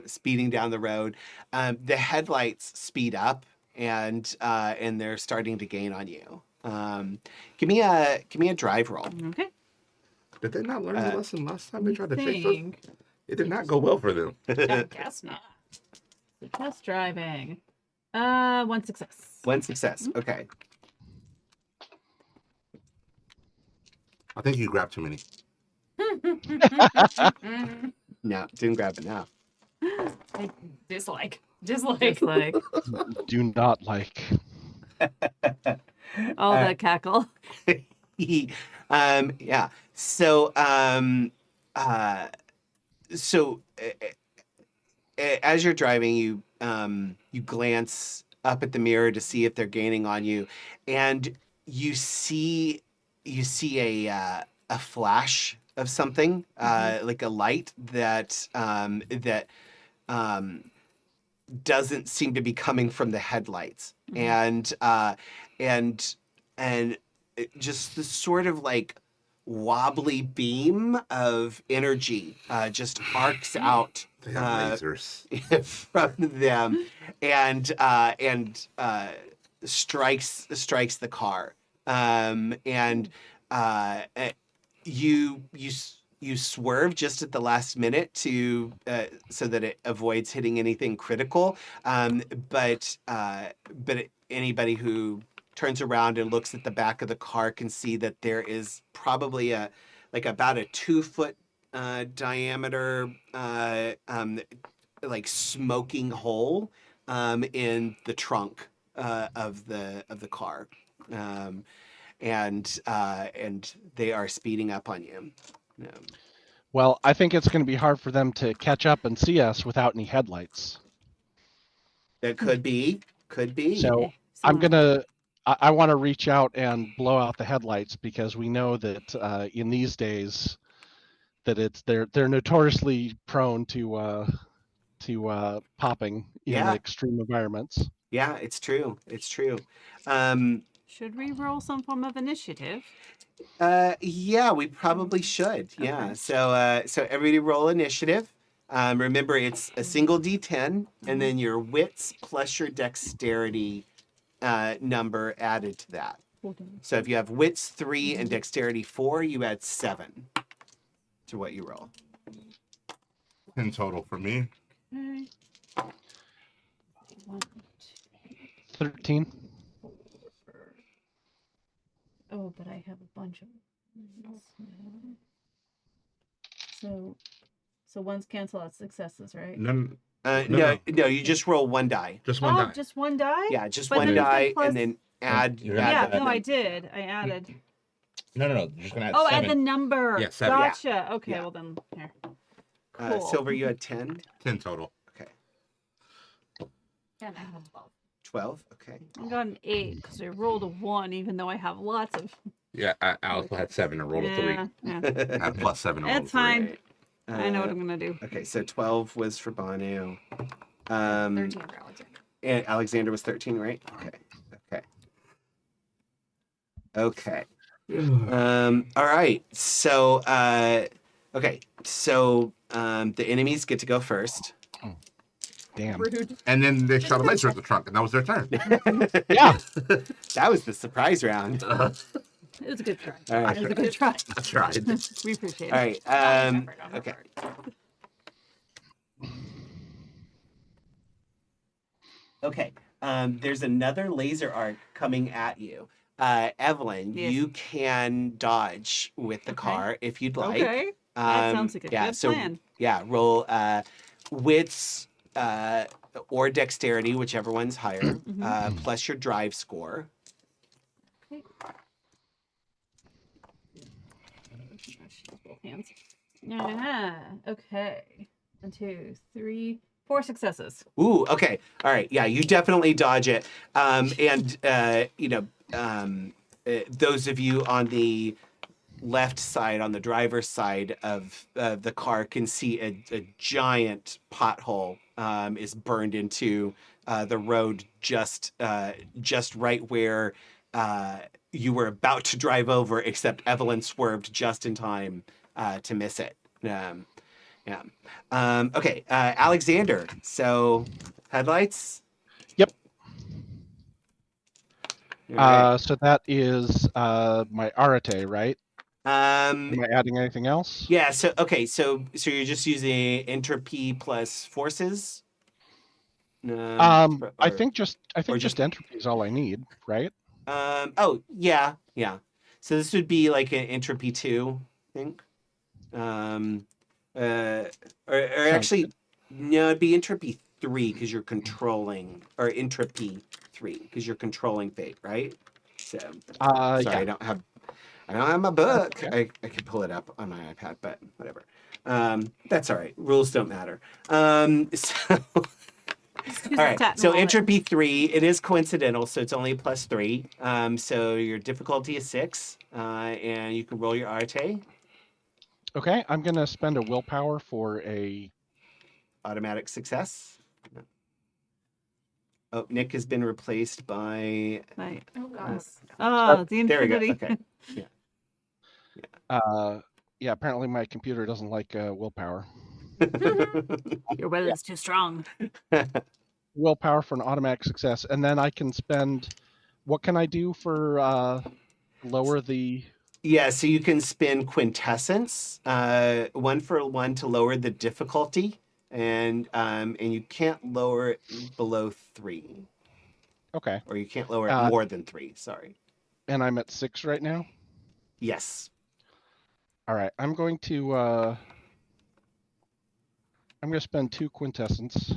speeding down the road. The headlights speed up and they're starting to gain on you. Give me a drive roll. Okay. Did they not learn the lesson last time they tried to chase us? Think. It did not go well for them. I guess not. Test driving. 1 success. 1 success. Okay. I think you grabbed too many. No, didn't grab enough. Dislike. Just like, Do not like. oh, that cackle. Yeah. So as you're driving, you glance up at the mirror to see if they're gaining on you, and you see a flash of something, like a light that doesn't seem to be coming from the headlights, and just this sort of like wobbly beam of energy just arcs out They have lasers. from them and strikes the car, and you swerve just at the last minute to so that it avoids hitting anything critical, but anybody who turns around and looks at the back of the car can see that there is probably about a 2-foot diameter like smoking hole in the trunk of the car, and they are speeding up on you. Well, I think it's going to be hard for them to catch up and see us without any headlights. That could be. Could be. So Okay, I'm so- gonna. I want to reach out and blow out the headlights because we know that in these days that they're notoriously prone to popping in Yeah. extreme environments. Yeah, it's true. It's true. Should we roll some form of initiative? Yeah, we probably should. Yeah. Okay. So everybody roll initiative. Remember, it's a single D10, and then your wits plus your dexterity number added to that. So if you have wits 3 and dexterity 4, you add 7 to what you roll. 10 total for me. Okay. 1, 13. 2, 4. Oh, but I have a bunch of. So ones cancel out successes, right? None, No, you just roll 1 die. just one die. Just one die? Yeah, just But one then you said die, plus- and then add. You're Yeah, gonna add no, the- I did. I added. No, you're just gonna add Oh, 7. add the number. Yeah, 7. Gotcha. Okay, Yeah. well then, here. Cool. Silver, you had 10. 10 total. Okay. And I have 12. 12. Okay. I got an 8 because I rolled a 1, even though I have lots of. Yeah, I also had 7 and rolled a 3. Yeah, yeah. I had plus 7 and rolled a It's 3. fine. I know what Uh, I'm gonna do. Okay, so 12 was for Banu. 13 for Alexander. And Alexander was 13, right? Okay. Okay. All right. So okay. So the enemies get to go first. Damn. Rude. And then they shot a laser at the trunk, and that was their turn. Yeah. That was the surprise round. All It was a good try. right. It was a good try. That's right. We appreciate it. All right. Okay. Okay. There's another laser arc coming at you. Evelyn, Yes. you can dodge with the Okay. car if you'd like. Okay. That sounds like a yeah, good so, plan. Yeah, roll wits or dexterity, whichever one's higher, Mhm. plus your drive score. Okay. Both hands. Okay. 1, 2, 3, 4 successes. Ooh, okay. All right. Yeah, you definitely dodge it. Those of you on the left side, on the driver's side of the car, can see a giant pothole is burned into the road just right where you were about to drive over, except Evelyn swerved just in time to miss it. Yeah. Okay, Alexander. So, headlights. Yep. All right. So that is my arate, right? Am I adding anything else? Yeah. So okay. So you're just using entropy plus forces. I think just just- entropy is all I need, right? Oh yeah. So this would be like an entropy 2, I think. Or actually, no, it'd be entropy 3 because you're controlling, or entropy 3 because you're controlling fate, right? So sorry, Yeah. I don't have my book. Okay. I could pull it up on my iPad, but whatever. That's all right. Rules don't matter. So. All right. So entropy 3, it is coincidental, so it's only plus 3. So your difficulty is 6, and you can roll your arate. Okay, I'm gonna spend a willpower for a. Automatic success. Oh, Nick has been replaced by. Right. Oh, God. Oh, the There we go. infinity. Okay. Yeah, apparently my computer doesn't like willpower. Your will is too strong. Willpower for an automatic success, and then I can spend. What can I do for lower the? Yeah, so you can spin quintessence, 1 for 1 to lower the difficulty, and you can't lower it below 3, Okay, or you can't lower it more than 3. Sorry. and I'm at 6 right now. Yes. All right, I'm going to spend 2 quintessence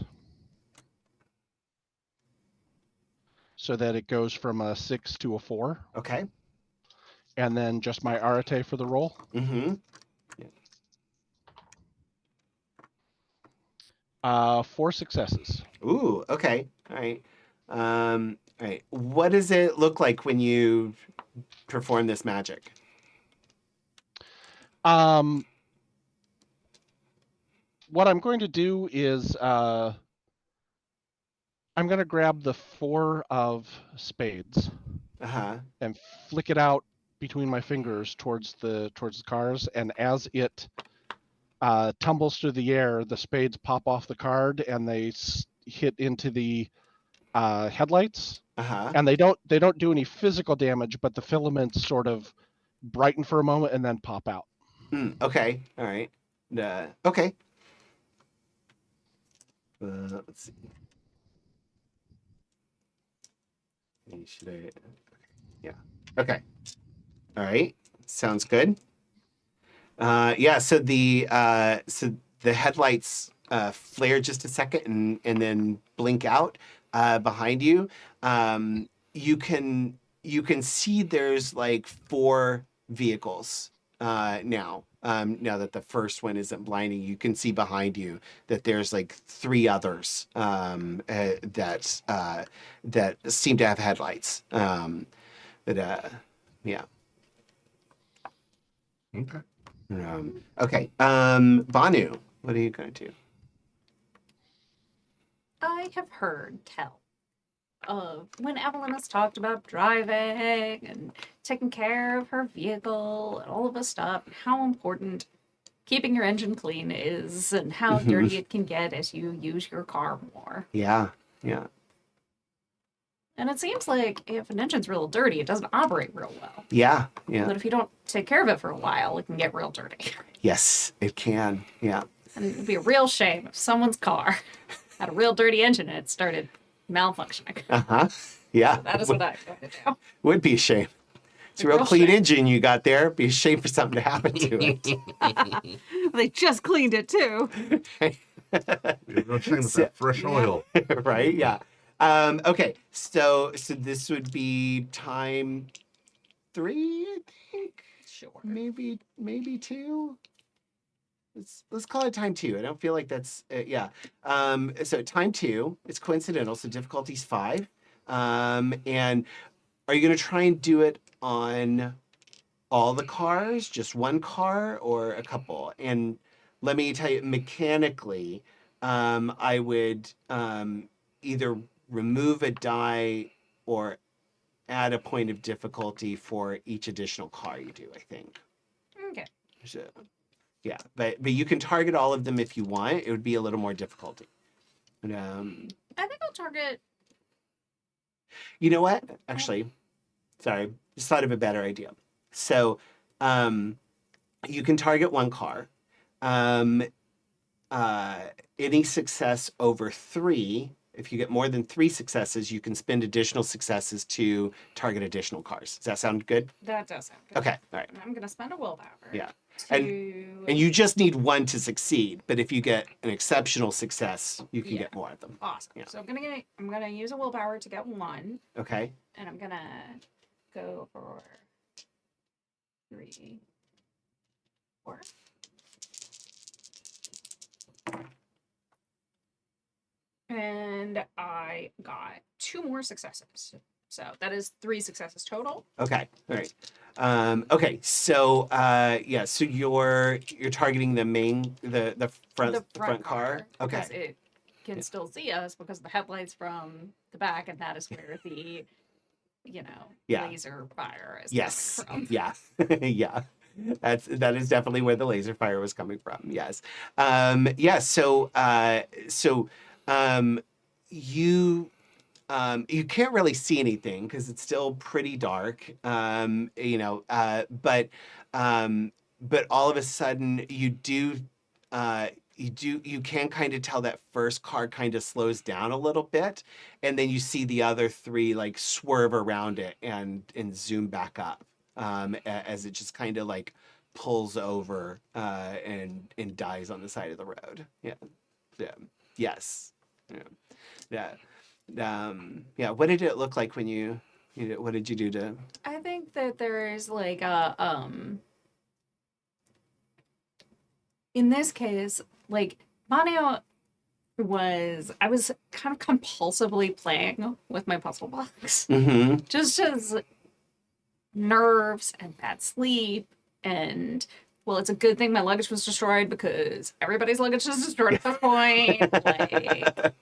so that it goes from a 6 to a 4, Okay. and then just my arate for the roll. Mm-hmm. 4 successes. Ooh. Okay. All right. All right. What does it look like when you perform this magic? What I'm going to do is I'm going to grab the 4 of spades Uh-huh. and flick it out between my fingers towards the cars, and as it tumbles through the air, the spades pop off the card and they hit into the headlights. Uh-huh. And they don't do any physical damage, but the filaments sort of brighten for a moment and then pop out. Okay. All right. Okay. Let's see. Should I? Yeah. Okay. All right. Sounds good. Yeah. So the headlights flare just a second and then blink out behind you. You can see there's like 4 vehicles now. Now that the first one isn't blinding, you can see behind you that there's like 3 others that seem to have headlights. Yeah. Okay. Okay. Banu, what are you going to do? I have heard tell of when Evelyn has talked about driving and taking care of her vehicle and all of this stuff, and how important keeping your engine clean is and how dirty it can get as you use your car more. Yeah. Yeah. And it seems like if an engine's real dirty, it doesn't operate real well. Yeah. Yeah. But if you don't take care of it for a while, it can get real dirty. Yes, it can. Yeah. And it would be a real shame if someone's car had a real dirty engine and it started malfunctioning. Uh-huh. Yeah. That is what I'm going to do. Would be a shame. It's a real clean engine you got there. Be a shame for something to happen to it. They just cleaned it too. Real shame with that fresh oil. Right? Yeah. Okay. So this would be time 3, I think. Sure. Maybe 2. Let's call it time 2. I don't feel like that's yeah. So time 2. It's coincidental. So difficulty's 5. And are you going to try and do it on all the cars, just one car, or a couple? And let me tell you, mechanically, I would either remove a die or add a point of difficulty for each additional car you do, I think. Okay. So, yeah, but you can target all of them if you want. It would be a little more difficulty. But, I think I'll target. you know what? Actually, sorry, just thought of a better idea. So, you can target one car. Any success over 3, if you get more than 3 successes, you can spend additional successes to target additional cars. Does that sound good? That does sound good. Okay, all right. And I'm going to spend a willpower. Yeah. To... And you just need 1 to succeed, but if you get an exceptional success, you can get more of them. Awesome. Yeah. So I'm gonna use a willpower to get 1, Okay. and I'm gonna go for 3, 4. And I got 2 more successes. So that is 3 successes total. Okay. All right. Okay. So yeah. So you're targeting the main the front car. Okay. Because it can still see us because of the headlights from the back, and that is where the laser fire is Yes. coming from. Yeah. Yeah. That is definitely where the laser fire was coming from. Yes. Yeah. So you can't really see anything because it's still pretty dark. But all of a sudden you can kind of tell that first car kind of slows down a little bit, and then you see the other 3 like swerve around it and zoom back up as it just kind of like pulls over and dies on the side of the road. Yeah. Yes. Yeah. Yeah. What did it look like when what did you do to? I think that there is like a in this case, like Manio was I was kind of compulsively playing with my puzzle box. Mm-hmm. Just as nerves and bad sleep and well, it's a good thing my luggage was destroyed because everybody's luggage is destroyed at this point. Like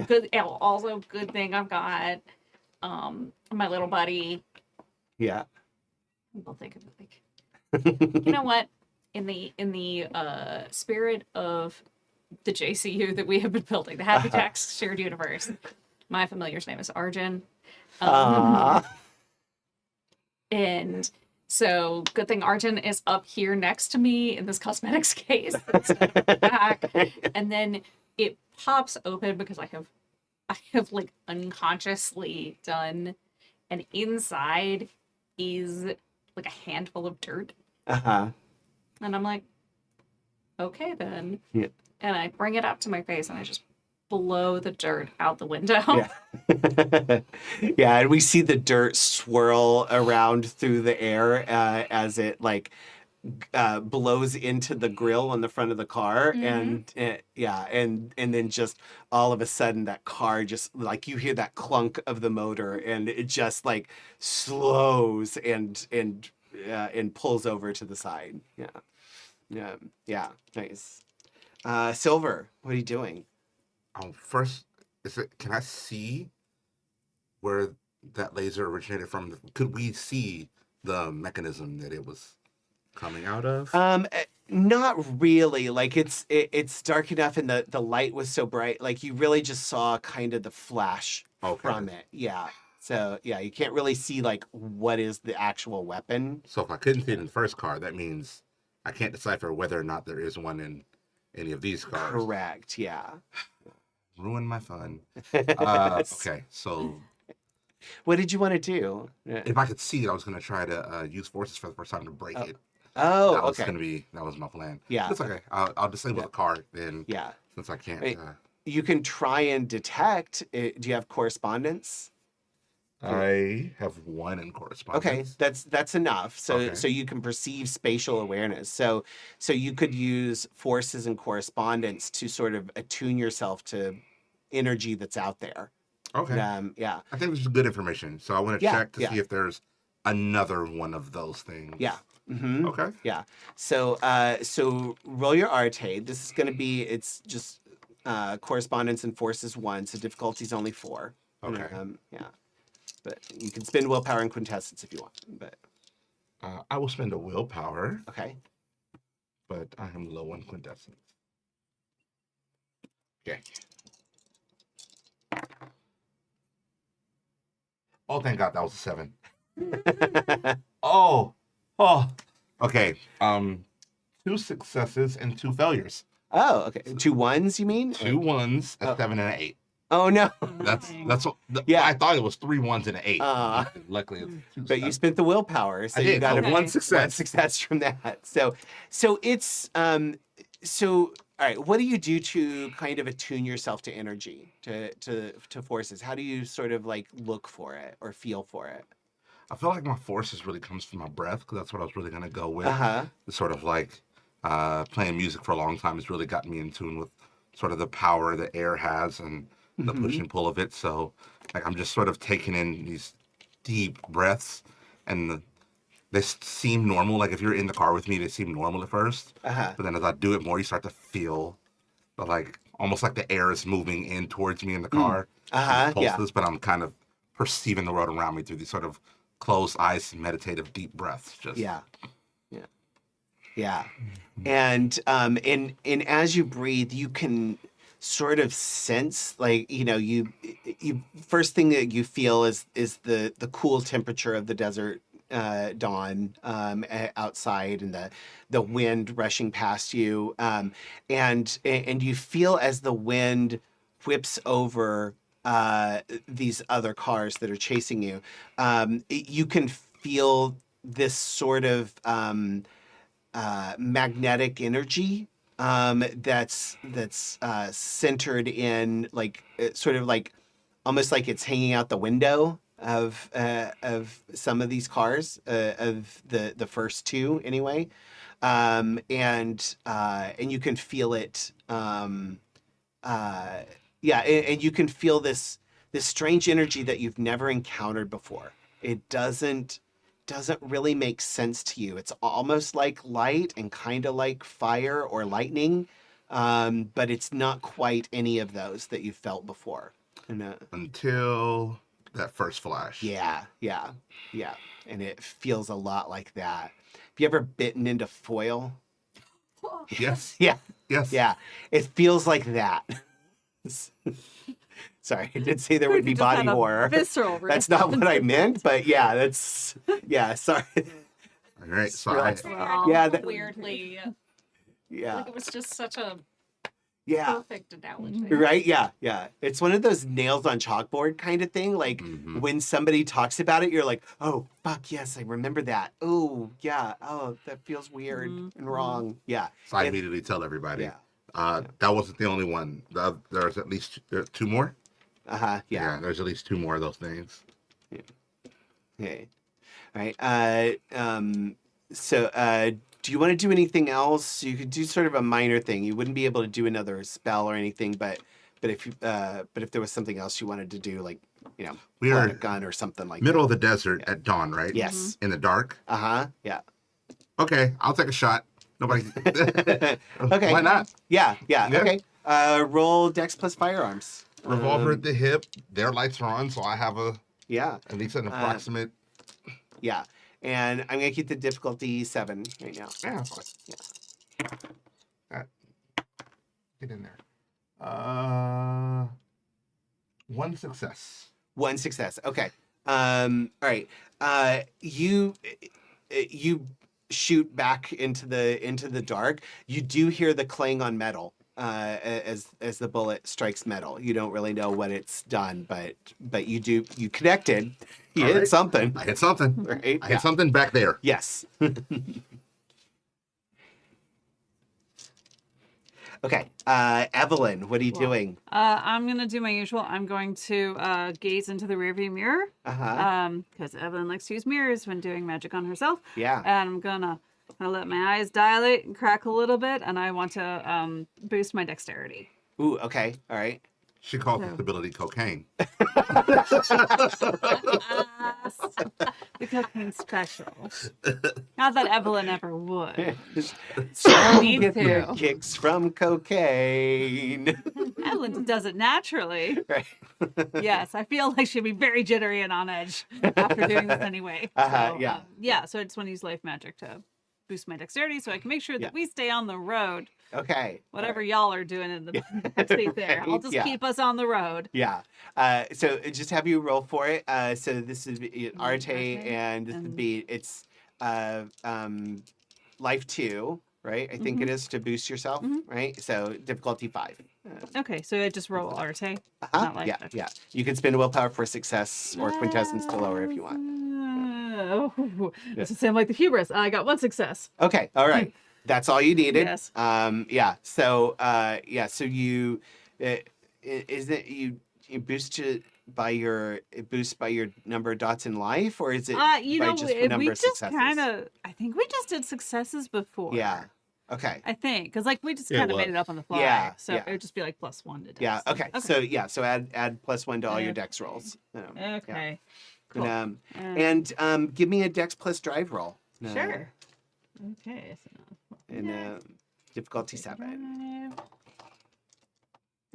good also good thing I've got my little buddy. Yeah. We'll think of like you know what? In the spirit of the JCU that we have been building, the Happy Jacks shared universe, my familiar's name is Arjun. And so good thing Arjun is up here next to me in this cosmetics case instead of back. And then it pops open because I have like unconsciously done, and inside is like a handful of dirt. Uh-huh. And I'm like, okay then. Yeah. And I bring it up to my face and I just blow the dirt out the window. Yeah. Yeah, and we see the dirt swirl around through the air as it like blows into the grill on the front of the car, and and then just all of a sudden that car just like you hear that clunk of the motor, and it just like slows and pulls over to the side. Yeah, nice. Silver, what are you doing? First, can I see where that laser originated from? Could we see the mechanism that it was coming out of? Not really. Like it's dark enough and the light was so bright. Like you really just saw kind of the flash from it. Yeah. So yeah, you can't really see like what is the actual weapon. So if I couldn't see it in the first car, that means I can't decipher whether or not there is one in any of these cars. Correct. Yeah. Ruin my fun. Okay, so what did you want to do? If I could see it, I was going to try to use forces for the first time to break it. Oh, that was okay. That was my plan. Yeah. It's okay. I'll disable the car then. Yeah. Since I can't. You can try and detect. Do you have correspondence? I have one in correspondence. Okay, that's enough. So you can perceive spatial awareness. So you could use forces and correspondence to sort of attune yourself to energy that's out there. Okay. Yeah. I think this is good information. So I want to check to see if there's another one of those things. Yeah. Mm-hmm. Okay. Yeah. So roll your arcade. This is going to be just correspondence and forces 1. So difficulty's only 4. Okay. Yeah. But you can spend willpower and quintessence if you want. But I will spend a willpower. Okay. But I am low on quintessence. Okay. Oh, thank God, that was a 7. Oh. Okay. 2 successes and 2 failures. Oh, okay. 2 1s, you mean? 2 1s, a 7 and an 8. Oh no. That's what. Yeah, I thought it was 3 1s and an 8. Luckily, it's 2. But you spent the willpower, so you got one success. One success from that. So it's so all right. What do you do to kind of attune yourself to energy, to forces? How do you sort of like look for it or feel for it? I feel like my forces really comes from my breath, because that's what I was really gonna go with. It's sort of like playing music for a long time has really gotten me in tune with sort of the power the air has and the push and pull of it. So like I'm just sort of taking in these deep breaths, and they seem normal. Like if you're in the car with me, they seem normal at first. But then as I do it more, you start to feel like almost like the air is moving in towards me in the car. Pulses, but I'm kind of perceiving the world around me through these sort of closed eyes, meditative, deep breaths. Just And as you breathe, you can sort of sense, like, you first thing that you feel is the cool temperature of the desert dawn outside, and the wind rushing past you, and you feel as the wind whips over these other cars that are chasing you. You can feel this sort of magnetic energy that's centered in sort of like almost like it's hanging out the window of some of these cars, of the first 2 anyway, and you can feel it yeah, and you can feel this strange energy that you've never encountered before. It doesn't really make sense to you. It's almost like light and kind of like fire or lightning, but it's not quite any of those that you've felt before. And, Until that first flash. yeah, and it feels a lot like that. Have you ever bitten into foil? Yes. Yeah, Yes. yeah, it feels like that. Sorry, I did say there would be Just had body a horror. Visceral That's not what I meant, but yeah, that's sorry. All right. So Relax. Well, Yeah, that- weirdly, Yeah, like it was just such a yeah, perfect analogy. right. Yeah. It's one of those nails on chalkboard kind of thing. Like Mhm. when somebody talks about it, you're like, oh fuck yes, I remember that. Oh yeah. Oh, that feels weird and wrong. Yeah. So I And- immediately tell everybody. Yeah. That wasn't the only one. There's at least two more. Yeah. There's at least two more of those things. Okay. All right. So, do you want to do anything else? You could do sort of a minor thing. You wouldn't be able to do another spell or anything, but if there was something else you wanted to do, like, you know, We pull are out a gun or something like Middle that. of the desert at dawn, right? Yes. In the dark. Yeah. Okay, I'll take a shot. Nobody. Okay. Why not? Yeah. Yeah. Okay. Roll Dex plus firearms. Revolver at the hip. Their lights are on, so I have Yeah. at least an approximate. Yeah. And I'm gonna keep the difficulty 7 right now. Yeah, fine. Get in there. One success. One success. Okay. All right. You shoot back into the dark. You do hear the clang on metal as the bullet strikes metal. You don't really know what it's done, but you connected. You All hit right. something. I hit something. Right? I hit something back there. Yes. Okay. Evelyn, what are you doing? I'm gonna do my usual. I'm going to gaze into the rearview mirror. Because Evelyn likes to use mirrors when doing magic on herself. Yeah. And I'm gonna let my eyes dilate and crack a little bit, and I want to boost my dexterity. Ooh, okay. All right. She calls So- this ability cocaine. The cooking special. Not that Evelyn ever would. So Need get to. your kicks from cocaine. Evelyn does it naturally. Right. Yes, I feel like she'd be very jittery and on edge after doing this anyway. So, Yeah. yeah, so I just want to use life magic to boost my dexterity so I can make sure that Yeah. we stay on the road. Okay. Whatever y'all are doing in the backseat there. I'll just Yeah. keep us on the road. Yeah. So just have you roll for it. So this is Arte, Arte, and this would be life 2, right? I think it is to boost yourself, right? So difficulty 5. Okay, so I just roll Arte. Not life Yeah. magic. Yeah. You can spend willpower for success or quintessence to lower if you want. Oh, this would sound like the hubris. I got one success. Okay. All right. That's all you needed. Yes. Yeah. So So you is it you boost it by your number of dots in life, or is it You by know, just the number we of just successes? kind of. I think we just did successes before. Yeah. Okay. I think because like we just It kind of made was. it up on the fly. Yeah, So yeah. it would just be like +1 to dex. Yeah. Okay. So add +1 to all your Yeah. dex rolls. Yeah. Okay. Cool. And give me a dex plus drive roll. Sure. Okay. So And difficulty 7.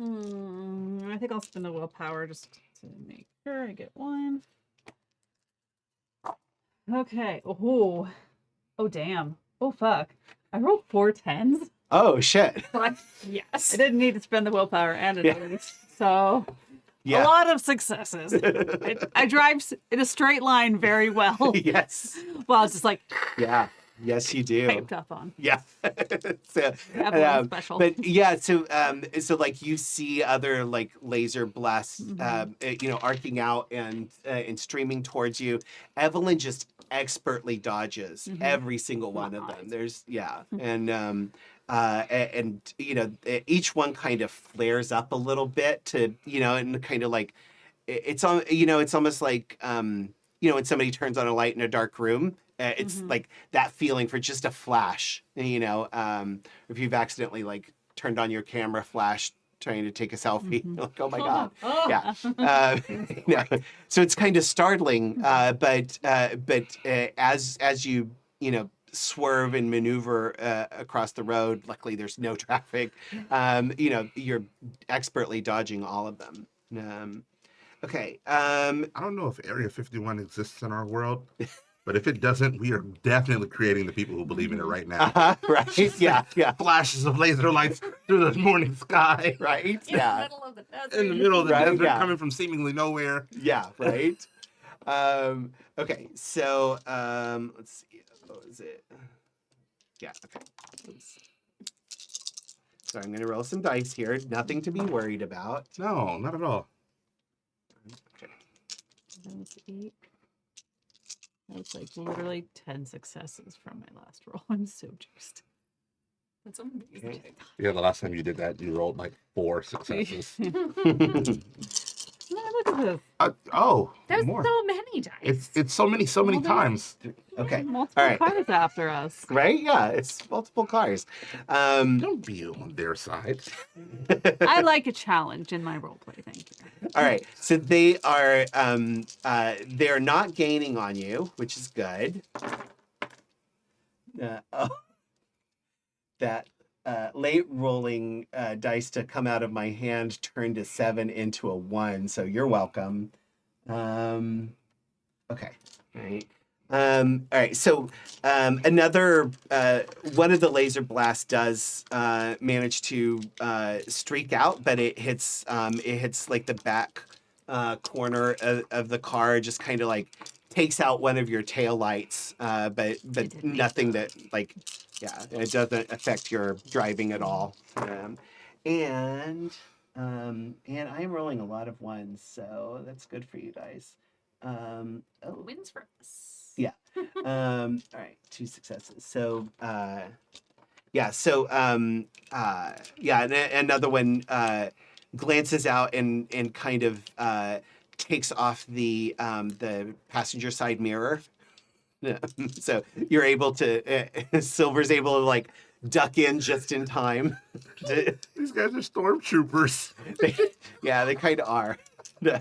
I think I'll spend the willpower just to make sure I get 1. Okay. Oh. Oh damn. Oh fuck. I rolled 4 10s. Oh shit. Yes. I didn't need to spend the willpower and Yeah. abilities. So Yeah. a lot of successes. I drive in a straight line very well. Yes. Well, it's just like Yeah. Yes, you do. hyped up on. Yeah. So, Evelyn special. but yeah, so like you see other like laser blasts, arcing out and streaming towards you. Evelyn just expertly dodges every single one of them. There's and each one kind of flares up a little bit to and kind of like it's on it's almost like when somebody turns on a light in a dark room. It's like that feeling for just a flash, if you've accidentally like turned on your camera flash trying to take a selfie. Mhm. Like, oh my god. Oh. Yeah. You know, so it's kind of startling, but as you swerve and maneuver across the road, luckily there's no traffic. You're expertly dodging all of them. Okay. I don't know if Area 51 exists in our world, but if it doesn't, we are definitely creating the people who believe in it right now. Right. Yeah. Yeah. Flashes of laser lights through the morning sky, Right. In Yeah. the middle of the desert. in the middle of the Right, desert, yeah. coming from seemingly nowhere. Yeah. Right. Okay. So let's see. What was it? Yeah. Okay. So I'm gonna roll some dice here. Nothing to be worried about. No, not at all. Okay. That's 8. That's like literally 10 successes from my last roll. I'm so juiced. That's amazing. Okay. Yeah, the last time you did that, you rolled like 4 successes. No, look at this. Oh, There's more. so many dice. It's so many Well, times. Okay. Multiple All right. cars after us. Right? Yeah. It's multiple cars. Don't be on their side. I like a challenge in my roleplay. Thank you. All right. So they're not gaining on you, which is good. That late rolling dice to come out of my hand turned a 7 into a 1, so you're welcome. Okay. All right. All right. So another one of the laser blasts does manage to streak out, but it hits like the back corner of the car, just kind of like takes out one of your tail lights, but nothing that like, yeah, it doesn't affect your driving at all. And I am rolling a lot of ones, so that's good for you guys. Wins for us. Yeah. All right, 2 successes. So yeah. So yeah, and another one glances out and kind of takes off the passenger side mirror. Yeah. So you're able to Silver's able to like duck in just in time. These guys are stormtroopers. Yeah, they kind of are. Yeah.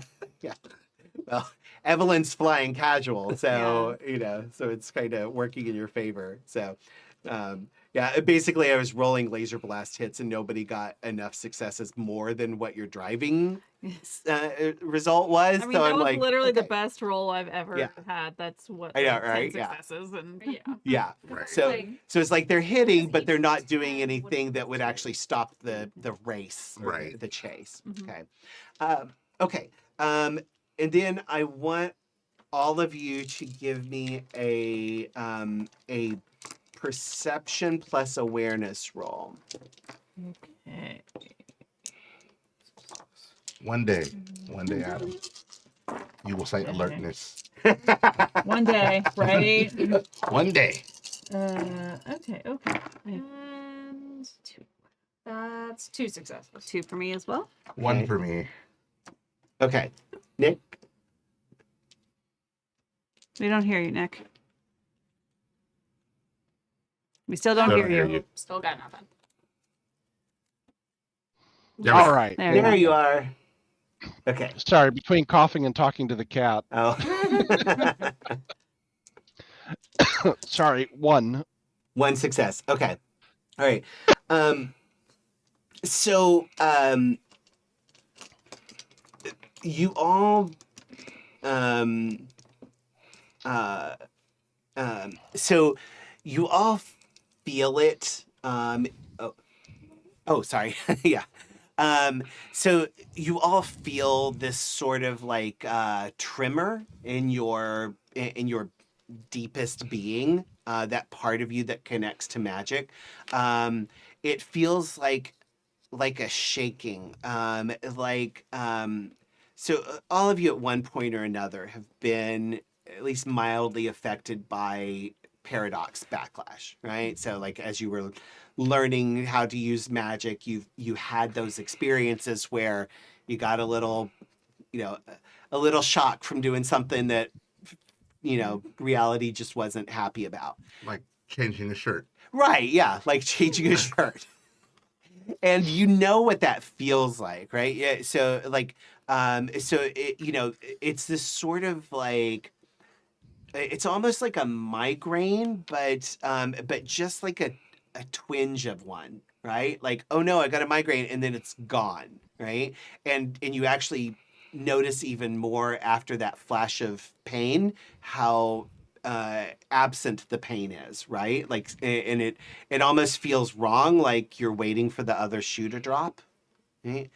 Well, Evelyn's flying casual, so so it's kind of working in your favor. So, yeah, basically, I was rolling laser blast hits, and nobody got enough successes more than what your driving result was. I mean, so that I'm was like, literally the okay. best roll I've ever Yeah. had. That's what I know, like, 10 right? Yeah. successes and Yeah. Right. So, Like, so it's like they're hitting, but they're not each doing time anything would- that would actually stop the race, or Right. the chase. Mhm. Okay. Okay. And then I want all of you to give me a perception plus awareness roll. Okay. One day, Adam, you will say Okay. alertness. One day, right? One day. Okay. And 2. That's 2 successes. 2 for me as well. One Okay. for me. Okay. Nick? We don't hear you, Nick. We still don't Still hear don't you. hear you. Still got nothing. There we All go. right. There There you you are. Okay. Sorry, between coughing and talking to the cat. Oh. Sorry, 1. 1 success. Okay. All right. So you all so you all feel it. Sorry. Yeah. So you all feel this sort of like tremor in your deepest being, that part of you that connects to magic. It feels like a shaking, so all of you at one point or another have been at least mildly affected by paradox backlash, right? So like as you were learning how to use magic, you had those experiences where you got a little shock from doing something that reality just wasn't happy about. Like changing a shirt. Right, yeah, like changing a shirt. And you know what that feels like, right? Yeah. So like, it's this sort of like, it's almost like a migraine, but just like a twinge of one, right? Like, oh no, I got a migraine, and then it's gone, right? And you actually notice even more after that flash of pain how absent the pain is, right? Like, and it almost feels wrong, like you're waiting for the other shoe to drop, right?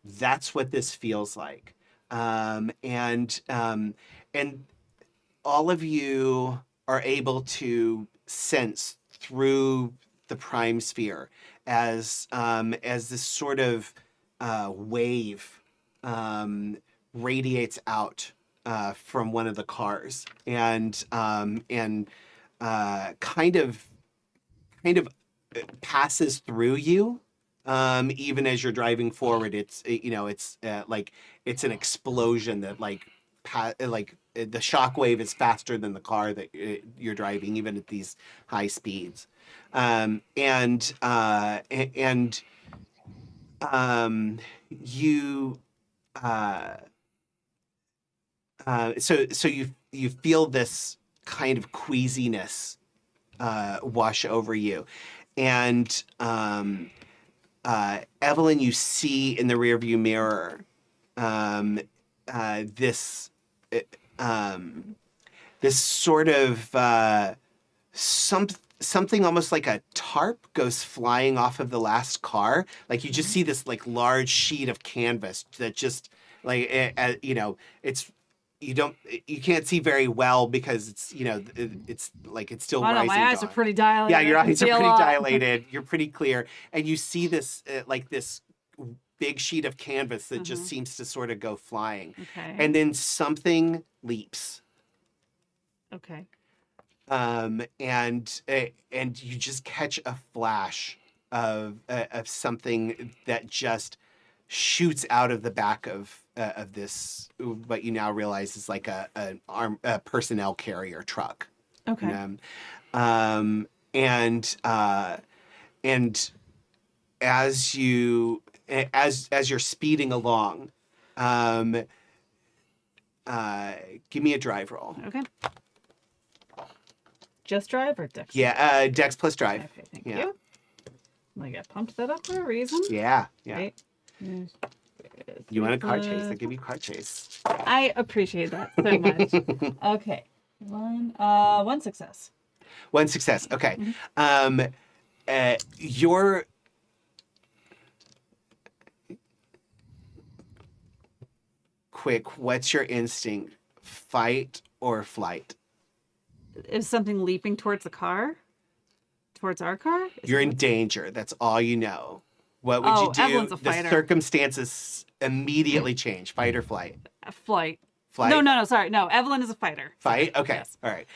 That's what this feels like, and all of you are able to sense through the prime sphere as this sort of wave radiates out from one of the cars and kind of passes through you. Even as you're driving forward, it's like it's an explosion that the shockwave is faster than the car that you're driving, even at these high speeds. You uh, so you feel this kind of queasiness wash over you, and Evelyn, you see in the rearview mirror this this sort of something almost like a tarp goes flying off of the last car. Like you just see this like large sheet of canvas that just like it's you can't see very well because it's like it's still I know, rising my eyes are dawn. pretty dilated. Yeah, your I can eyes are see a pretty lot. dilated. You're pretty clear, and you see this this big sheet of canvas that just seems to sort of go flying, Okay. and then something leaps. Okay. And you just catch a flash of something that just shoots out of the back of this, what you now realize is like a personnel carrier truck. Okay. And as you're speeding along, give me a drive roll. Okay. Just drive or Dex? Yeah, Dex plus drive. Okay, thank Yeah. you. I got pumped that up for a reason. Yeah, yeah. Right. You want a car chase? I give you car chase. I appreciate that so much. Okay. One success. One success. Okay. Your quick. What's your instinct? Fight or flight? Is something leaping towards the car? Towards our car? You're in danger. That's all you know. What would you do? Evelyn's a The fighter. circumstances immediately change. Fight or flight? Flight. Flight. No, sorry. No, Evelyn is a fighter. Fight. Okay. Yes. All right.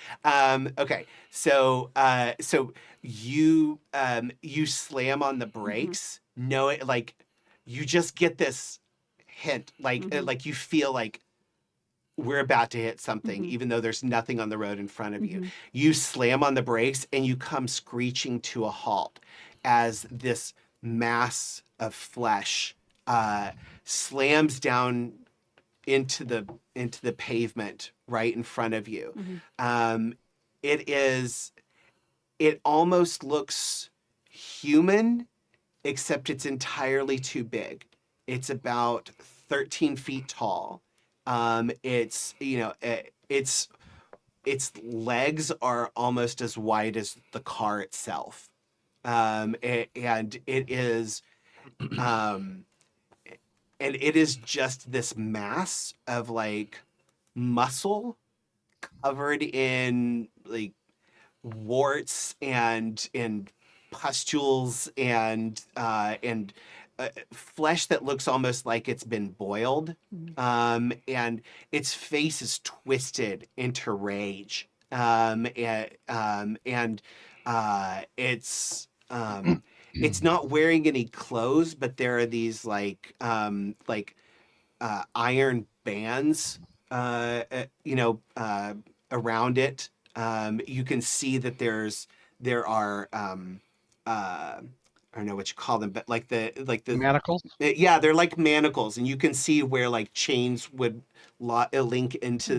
Okay. So you slam on the brakes. No, like you just get this hint, like you feel like we're about to hit something, even though there's nothing on the road in front of you. You slam on the brakes and you come screeching to a halt as this mass of flesh slams down into the pavement right in front of you. It almost looks human, except it's entirely too big. It's about 13 feet tall. Its legs are almost as wide as the car itself. And it is just this mass of like muscle covered in like warts and pustules and flesh that looks almost like it's been boiled. And its face is twisted into rage. It's not wearing any clothes, but there are these iron bands, around it. You can see that there are I don't know what you call them, but like the Manacles. yeah, they're like manacles, and you can see where like chains would link into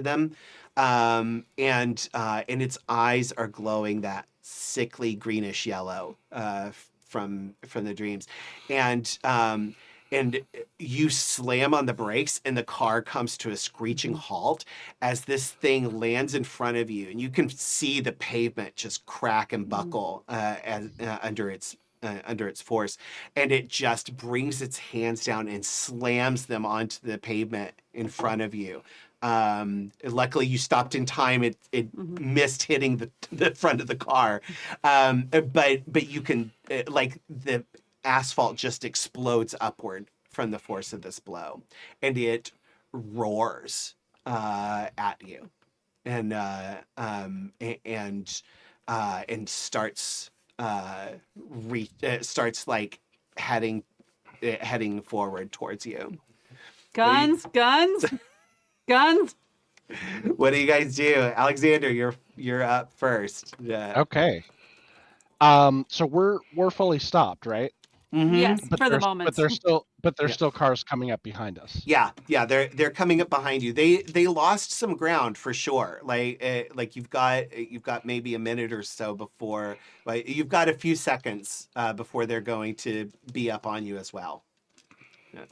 them, and its eyes are glowing that sickly greenish yellow from the dreams, and and you slam on the brakes, and the car comes to a screeching halt as this thing lands in front of you, and you can see the pavement just crack and buckle under its force, and it just brings its hands down and slams them onto the pavement in front of you. Luckily you stopped in time. It missed hitting the front of the car, but you can like the asphalt just explodes upward from the force of this blow, and it roars at you, and starts starts like heading forward towards you. Guns. What do you guys do? Alexander, you're up first. Yeah. Okay. So we're fully stopped, right? Yes, But for the there's moment. there's Yeah. still cars coming up behind us. Yeah, they're coming up behind you. They lost some ground for sure. Like you've got maybe a minute or so before, like you've got a few seconds before they're going to be up on you as well. Yeah.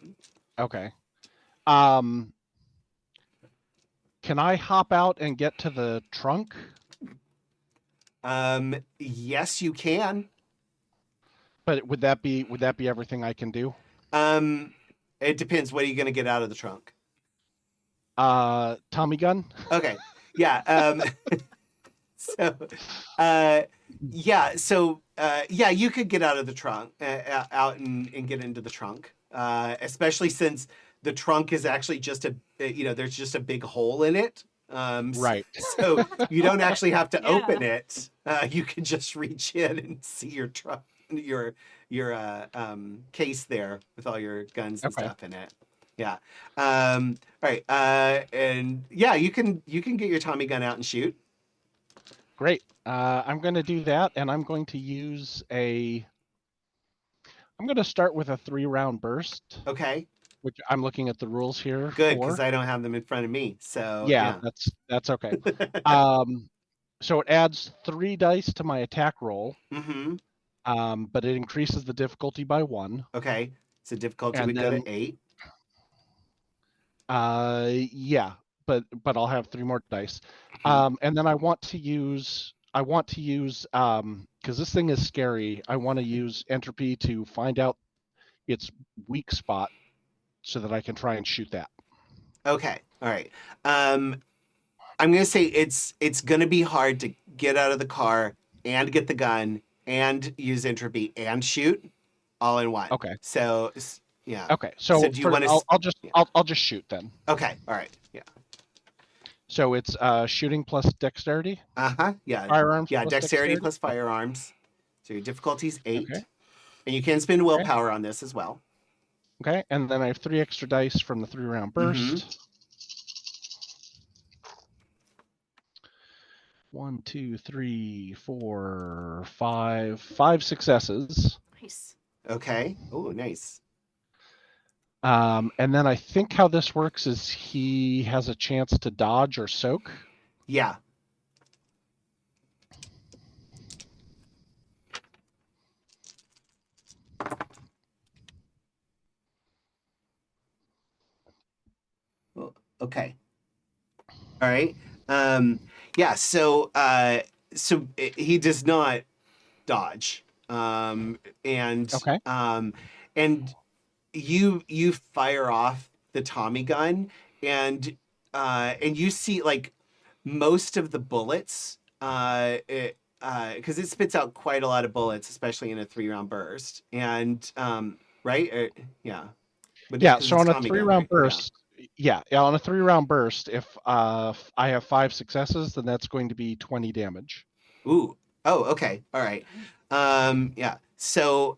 Okay. Can I hop out and get to the trunk? Yes, you can. But would that be everything I can do? It depends. What are you going to get out of the trunk? Tommy gun? Okay. Yeah. So, yeah, you could get out of the trunk, out and get into the trunk, especially since the trunk is actually just there's just a big hole in it. Right. So you don't actually have to Yeah. open it. You can just reach in and see your trunk, your case there with all your guns and Okay. stuff in it. Yeah. All right. And yeah, you can get your Tommy gun out and shoot. Great. I'm going to do that, and I'm going to start with a 3-round burst, Okay. which I'm looking at the rules here Good, because for. I don't have them in front of me. So Yeah, yeah. that's okay. So it adds 3 dice to my attack roll, Mm-hmm. but it increases the difficulty by 1. Okay. So difficulty And would go then, to 8. yeah, but I'll have 3 more dice. And then I want to use because this thing is scary. I want to use entropy to find out its weak spot so that I can try and shoot that. Okay. All right. I'm gonna say it's gonna be hard to get out of the car and get the gun and use entropy and shoot all in one. Okay. So yeah. Okay. So, So do you want to? I'll just shoot then. Okay. All right. Yeah. So it's shooting plus dexterity. Yeah. Firearms. Yeah. Plus Dexterity plus firearms. So your difficulty's 8, Okay. and you can spend willpower on this as well. Okay, and then I have 3 extra dice from the 3-round burst. 1, 2, 3, 4, 5. 5 successes. Nice. Okay. Oh, nice. And then I think how this works is he has a chance to dodge or soak. Yeah. Okay. All right. Yeah. So he does not dodge. And Okay. and you fire off the Tommy gun, and you see like most of the bullets, because it spits out quite a lot of bullets, especially in a 3-round burst. And right, yeah. But Yeah. 'cause So it's on a Tommy gun, 3-round right? burst, yeah, on a 3-round burst, if I have 5 successes, then that's going to be 20 damage. Yeah. Ooh. Oh. Okay. All right. Yeah. So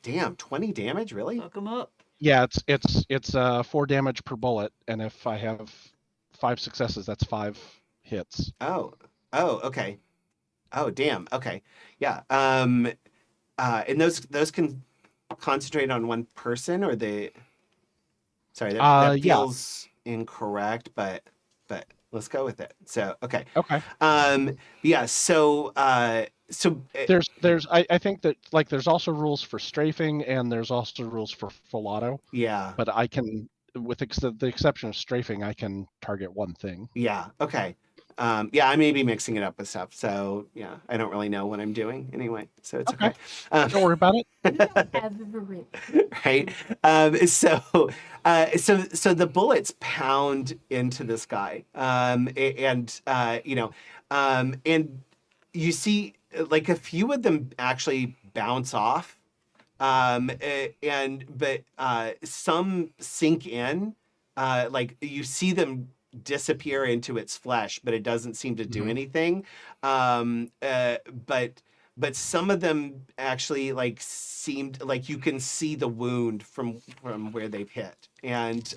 damn, 20 damage, really? Fuck 'em up. Yeah, it's 4 damage per bullet, and if I have 5 successes, that's 5 hits. Oh. Okay. Oh, damn. Okay. Yeah. And those can concentrate on one person, or they. Sorry, that Yeah. feels incorrect, but let's go with it. So okay. Okay. Yeah. So I think that like there's also rules for strafing and there's also rules for full auto, yeah. but I can, with the exception of strafing, I can target one thing. Yeah. Okay. Yeah, I may be mixing it up with stuff. So yeah, I don't really know what I'm doing anyway. So it's okay. Don't worry about it. Everything. Right. So the bullets pound into this guy. And you see like a few of them actually bounce off. But some sink in. Like you see them disappear into its flesh, but it doesn't seem to do anything. Um, uh, but some of them actually like seemed like you can see the wound from where they've hit, and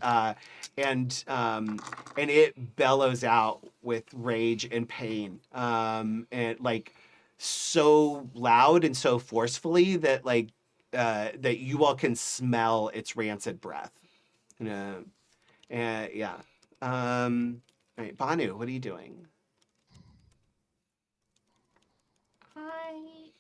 it bellows out with rage and pain, and like so loud and so forcefully that like that you all can smell its rancid breath. Yeah. All right, Banu, what are you doing? I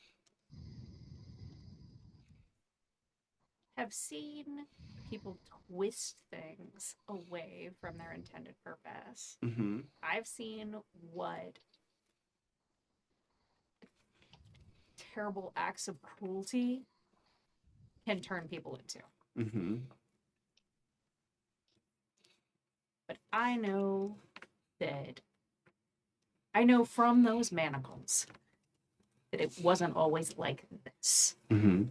have seen people twist things away from their intended purpose. Mm-hmm. I've seen what terrible acts of cruelty can turn people into. Mm-hmm. But I know from those manacles that it wasn't always like this. Mm-hmm.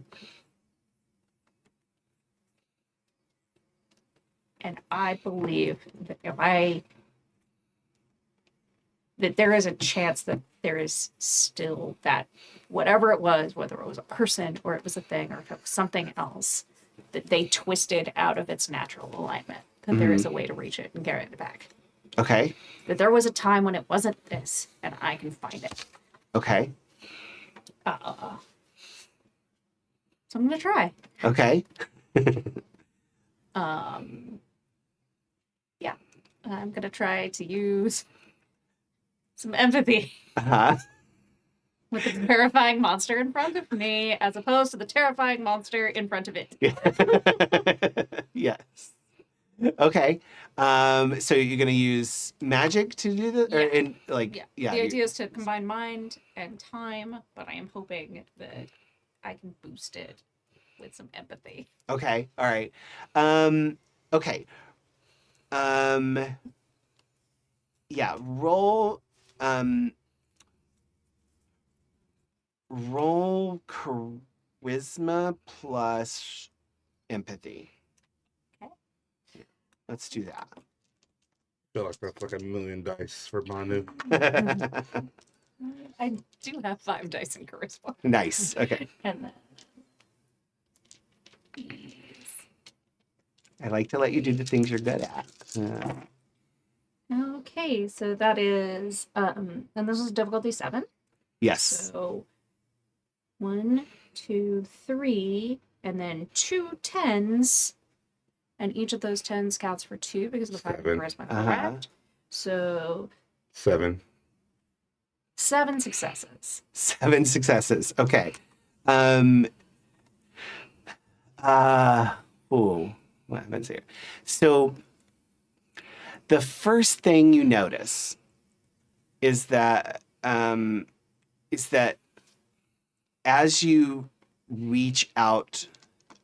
And I believe that that there is a chance that there is still that whatever it was, whether it was a person or it was a thing or if it was something else, that they twisted out of its natural alignment. That there is a way to reach it and get it back. Okay. That there was a time when it wasn't this, and I can find it. Okay. So I'm gonna try. Okay. Yeah, I'm gonna try to use some empathy Uh-huh. with the terrifying monster in front of me, as opposed to the terrifying monster in front of it. Yes. Okay. So you're gonna use magic to do this, or Yeah. The idea is to combine mind and time, but I am hoping that I can boost it with some empathy. Okay. All right. Okay. Yeah. Roll charisma plus empathy. Okay. Let's do that. I feel like that's like a million dice for Manu. I do have 5 dice in charisma. Nice. Okay. And then these. I like to let you do the things you're good at. Okay, so that is and this is difficulty 7. Yes. So 1, 2, 3, and then 2 10s. And each of those 10s counts for 2 because of the 5 7. charisma, correct? So 7. 7 successes. 7 successes. Okay. What happens here? So the first thing you notice is that as you reach out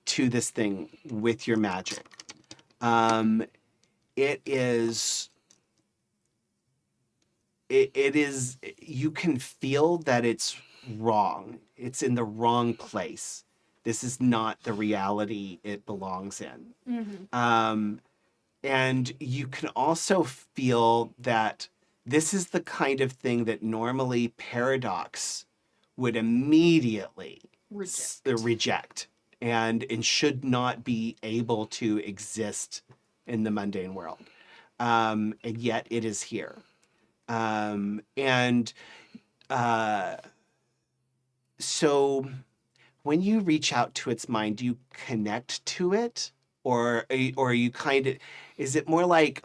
to this thing with your magic, it is you can feel that it's wrong. It's in the wrong place. This is not the reality it belongs in. Mm-hmm. And you can also feel that this is the kind of thing that normally Paradox would immediately reject and should not be able to exist in the mundane world. And yet it is here. So when you reach out to its mind, do you connect to it, or are you kind of? Is it more like,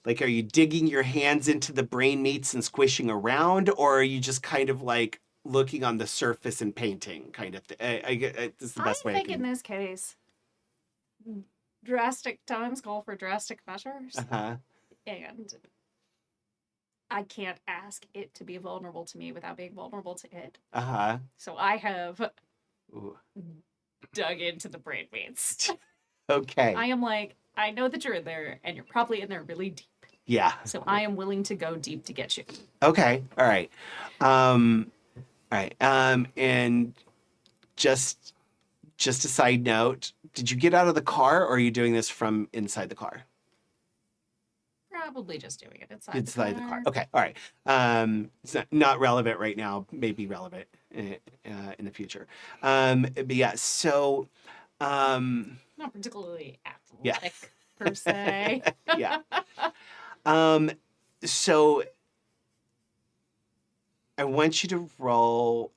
are you digging your hands into the brain meats and squishing around, or are you just kind of like looking on the surface and painting kind of thing? This is the best way I think in can. this case, drastic times call for drastic measures, Uh-huh. and I can't ask it to be vulnerable to me without being vulnerable to it. Uh-huh. So I have Ooh. dug into the brain meats. Okay. I am like, I know that you're in there, and you're probably in there really deep. Yeah. So I am willing to go deep to get you. Okay. All right. All right. And just a side note, did you get out of the car, or are you doing this from inside the car? Probably just doing it Inside the car. Okay. All right. It's not relevant right now. Maybe relevant in the future. But yeah. So, Not particularly yeah. athletic per se. Yeah. So I want you to roll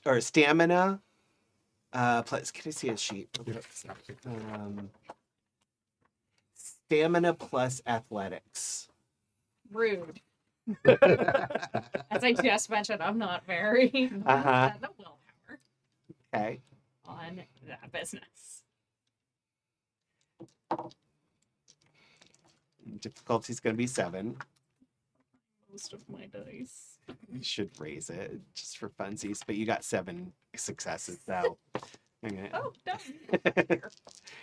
or stamina. Plus, can I see a sheet? Stamina plus athletics. Rude. As I just mentioned, I'm not very Uh-huh. the willpower Okay. on that business. Difficulty's going to be 7. Most of my dice. You should raise it just for funsies, but you got 7 successes, so okay. Oh, no.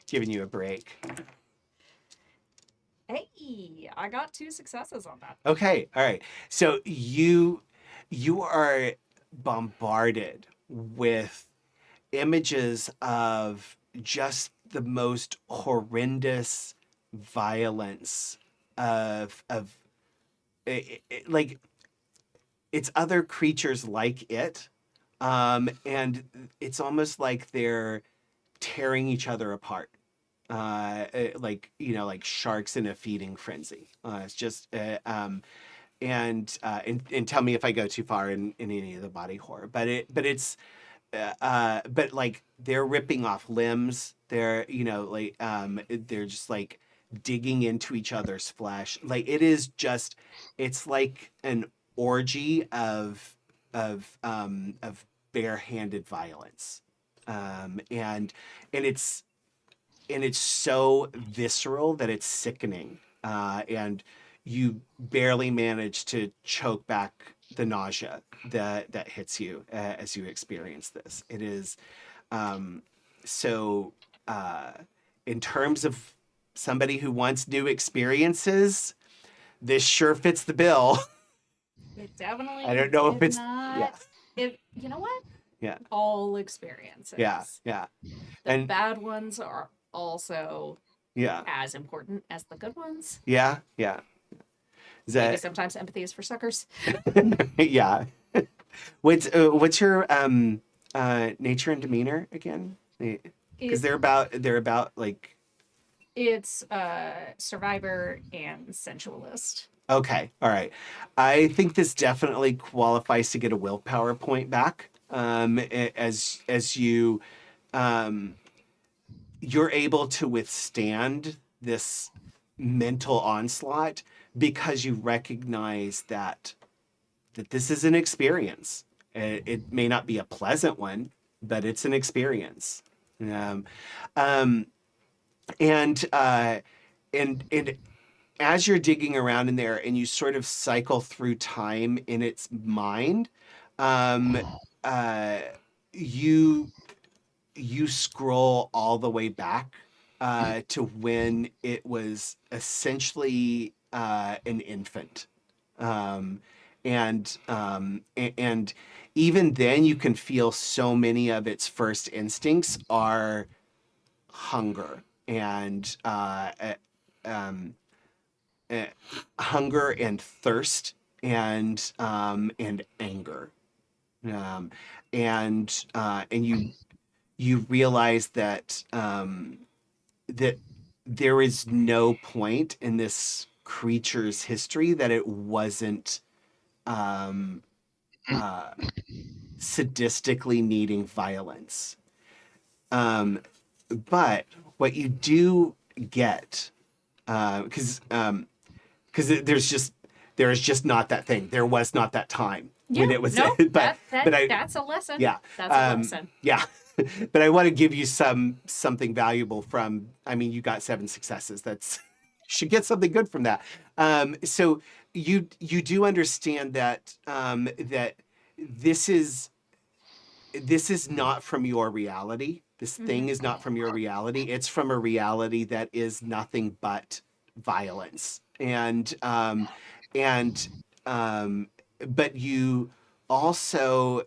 Giving you a break. Hey, I got 2 successes on that. Okay, all right. So you are bombarded with images of just the most horrendous violence of like it's other creatures like it, and it's almost like they're tearing each other apart, like like sharks in a feeding frenzy. It's just and tell me if I go too far in any of the body horror, but but like they're ripping off limbs. They're like they're just like digging into each other's flesh. Like it's like an orgy of barehanded violence, and it's so visceral that it's sickening, and you barely manage to choke back the nausea that hits you as you experience this. It is so in terms of somebody who wants new experiences, this sure fits the bill. It definitely I don't know if did it's not. You know what? Yeah. All experiences. Yeah. The And bad ones are also yeah. as important as the good ones. Yeah. Is Maybe that sometimes empathy is for suckers. yeah. What's your nature and demeanor again? Because they're about like It's survivor and sensualist. okay, all right. I think this definitely qualifies to get a willpower point back. As you you're able to withstand this mental onslaught because you recognize that this is an experience. It may not be a pleasant one, but it's an experience. Um, um, and as you're digging around in there and you sort of cycle through time in its mind, um, uh, you scroll all the way back to when it was essentially an infant, um, and even then you can feel so many of its first instincts are hunger and hunger and thirst and anger, and you realize that that there is no point in this creature's history that it wasn't sadistically needing violence. But what you do get, because there is just not that thing. There was not that time when it was. No, but that's a lesson. yeah, That's a lesson. yeah. But I want to give you something valuable from. I mean, you got 7 successes. That's you should get something good from that. So you do understand that that this is not from your reality. This thing is not from your reality. It's from a reality that is nothing but violence. But you also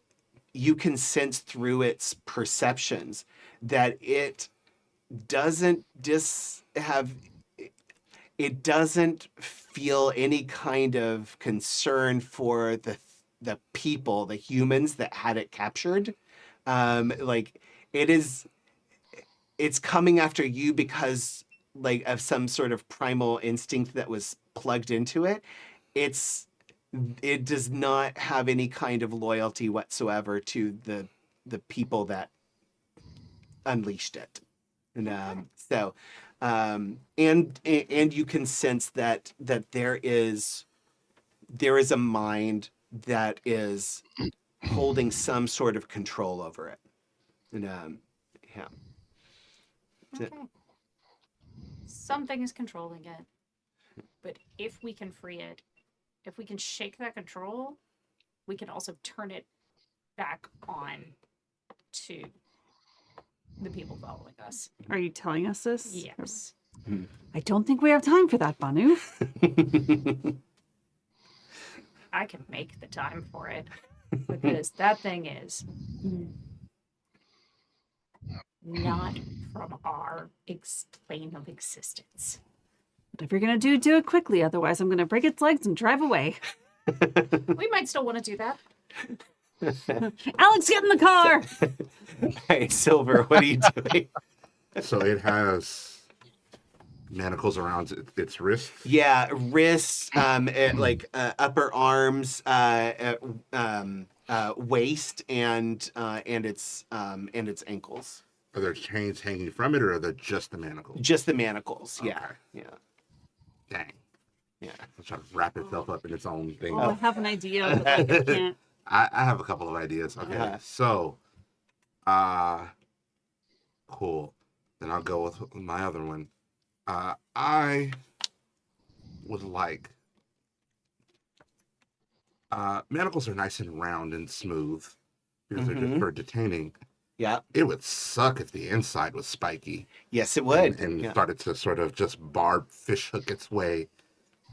you can sense through its perceptions that it doesn't it doesn't feel any kind of concern for the people, the humans that had it captured. Like it's coming after you because like of some sort of primal instinct that was plugged into it. It does not have any kind of loyalty whatsoever to the people that unleashed it. And and you can sense that there is a mind that is holding some sort of control over it. And yeah. Okay. Something is controlling it. But if we can free it, if we can shake that control, we can also turn it back on to the people following us. Are you telling us this? Yes. I don't think we have time for that, Banu. I can make the time for it. Because that thing is not from our plane of existence. Whatever you're going to do it quickly. Otherwise, I'm going to break its legs and drive away. We might still want to do that. Alex, get in the car! Hey, Silver, what are you doing? So it has manacles around its wrists. Yeah, wrists, upper arms, waist, and its ankles. Are there chains hanging from it, or are they just the manacles? Just the manacles. Yeah, Okay. yeah, Dang. yeah. It's trying to wrap itself up in its own thing. Oh, I have an idea, but I can't. I have a couple of ideas. Okay, Uh-huh. so, cool. Then I'll go with my other one. I would like manacles are nice and round and smooth because they're just for detaining. Yeah. It would suck if the inside was spiky Yes, it would. and Yeah. started to sort of just fish hook its way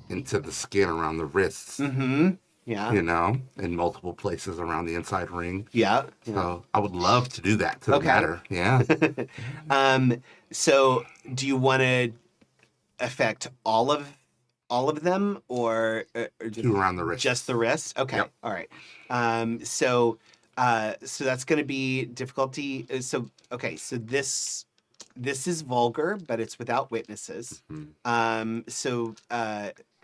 into the skin around the wrists. Mm-hmm. Yeah. You know, in multiple places around the inside ring. Yeah. So I would love to do that to the Okay. matter. Yeah. So do you want to affect all of them or just, Two around the wrist. just the wrist? Okay. Yep. All right. So that's going to be difficulty. So this is vulgar, but it's without witnesses. So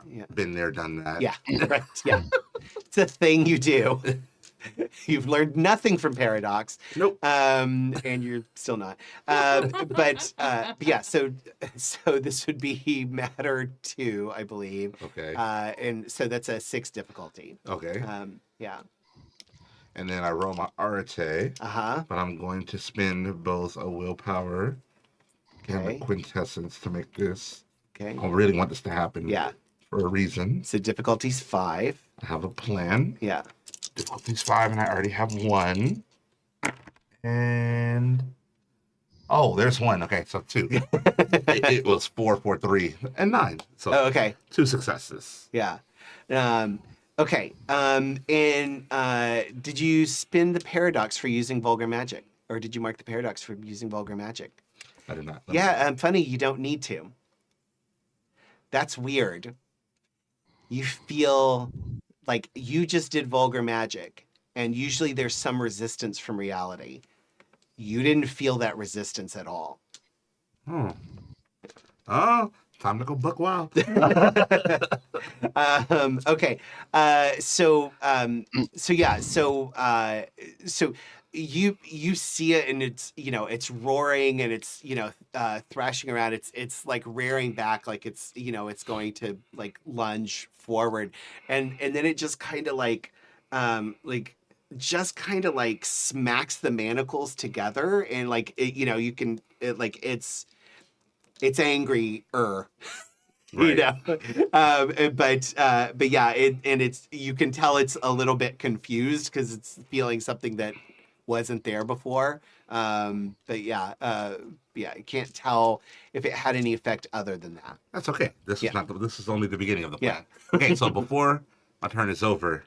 yeah. Been there, done that. Yeah. Right. Yeah. It's a thing you do. You've learned nothing from Paradox. Nope. And you're still not. But yeah, so this would be matter 2, I believe. Okay. And so that's a 6 difficulty. Okay. Yeah. And then I roll my Arete, Uh-huh. but I'm going to spend both a willpower and a Okay. quintessence to make this. Okay. I really want this to happen. Yeah. For a reason. So difficulty's 5. I have a plan. Yeah. Difficulty's 5, and I already have 1. And oh, there's 1. Okay, so 2. it was 4, 4, 3, and 9. So Oh, okay. 2 successes. Yeah. Okay. And did you spin the paradox for using vulgar magic? Or did you mark the paradox for using vulgar magic? I did not. Yeah, funny, you don't need to. That's weird. You feel like you just did vulgar magic, and usually there's some resistance from reality. You didn't feel that resistance at all. Oh, Time to go buck wild. Okay. So you see it, and it's it's roaring, and it's thrashing around. It's like rearing back, like it's it's going to like lunge forward, and then it just kind of like smacks the manacles together, and like you can it's angry Right. but yeah, it's you can tell it's a little bit confused because it's feeling something that wasn't there before. But yeah, I can't tell if it had any effect other than that. That's okay. This Yeah. is not. This is only the beginning of the Yeah. plan. Okay, so before my turn is over,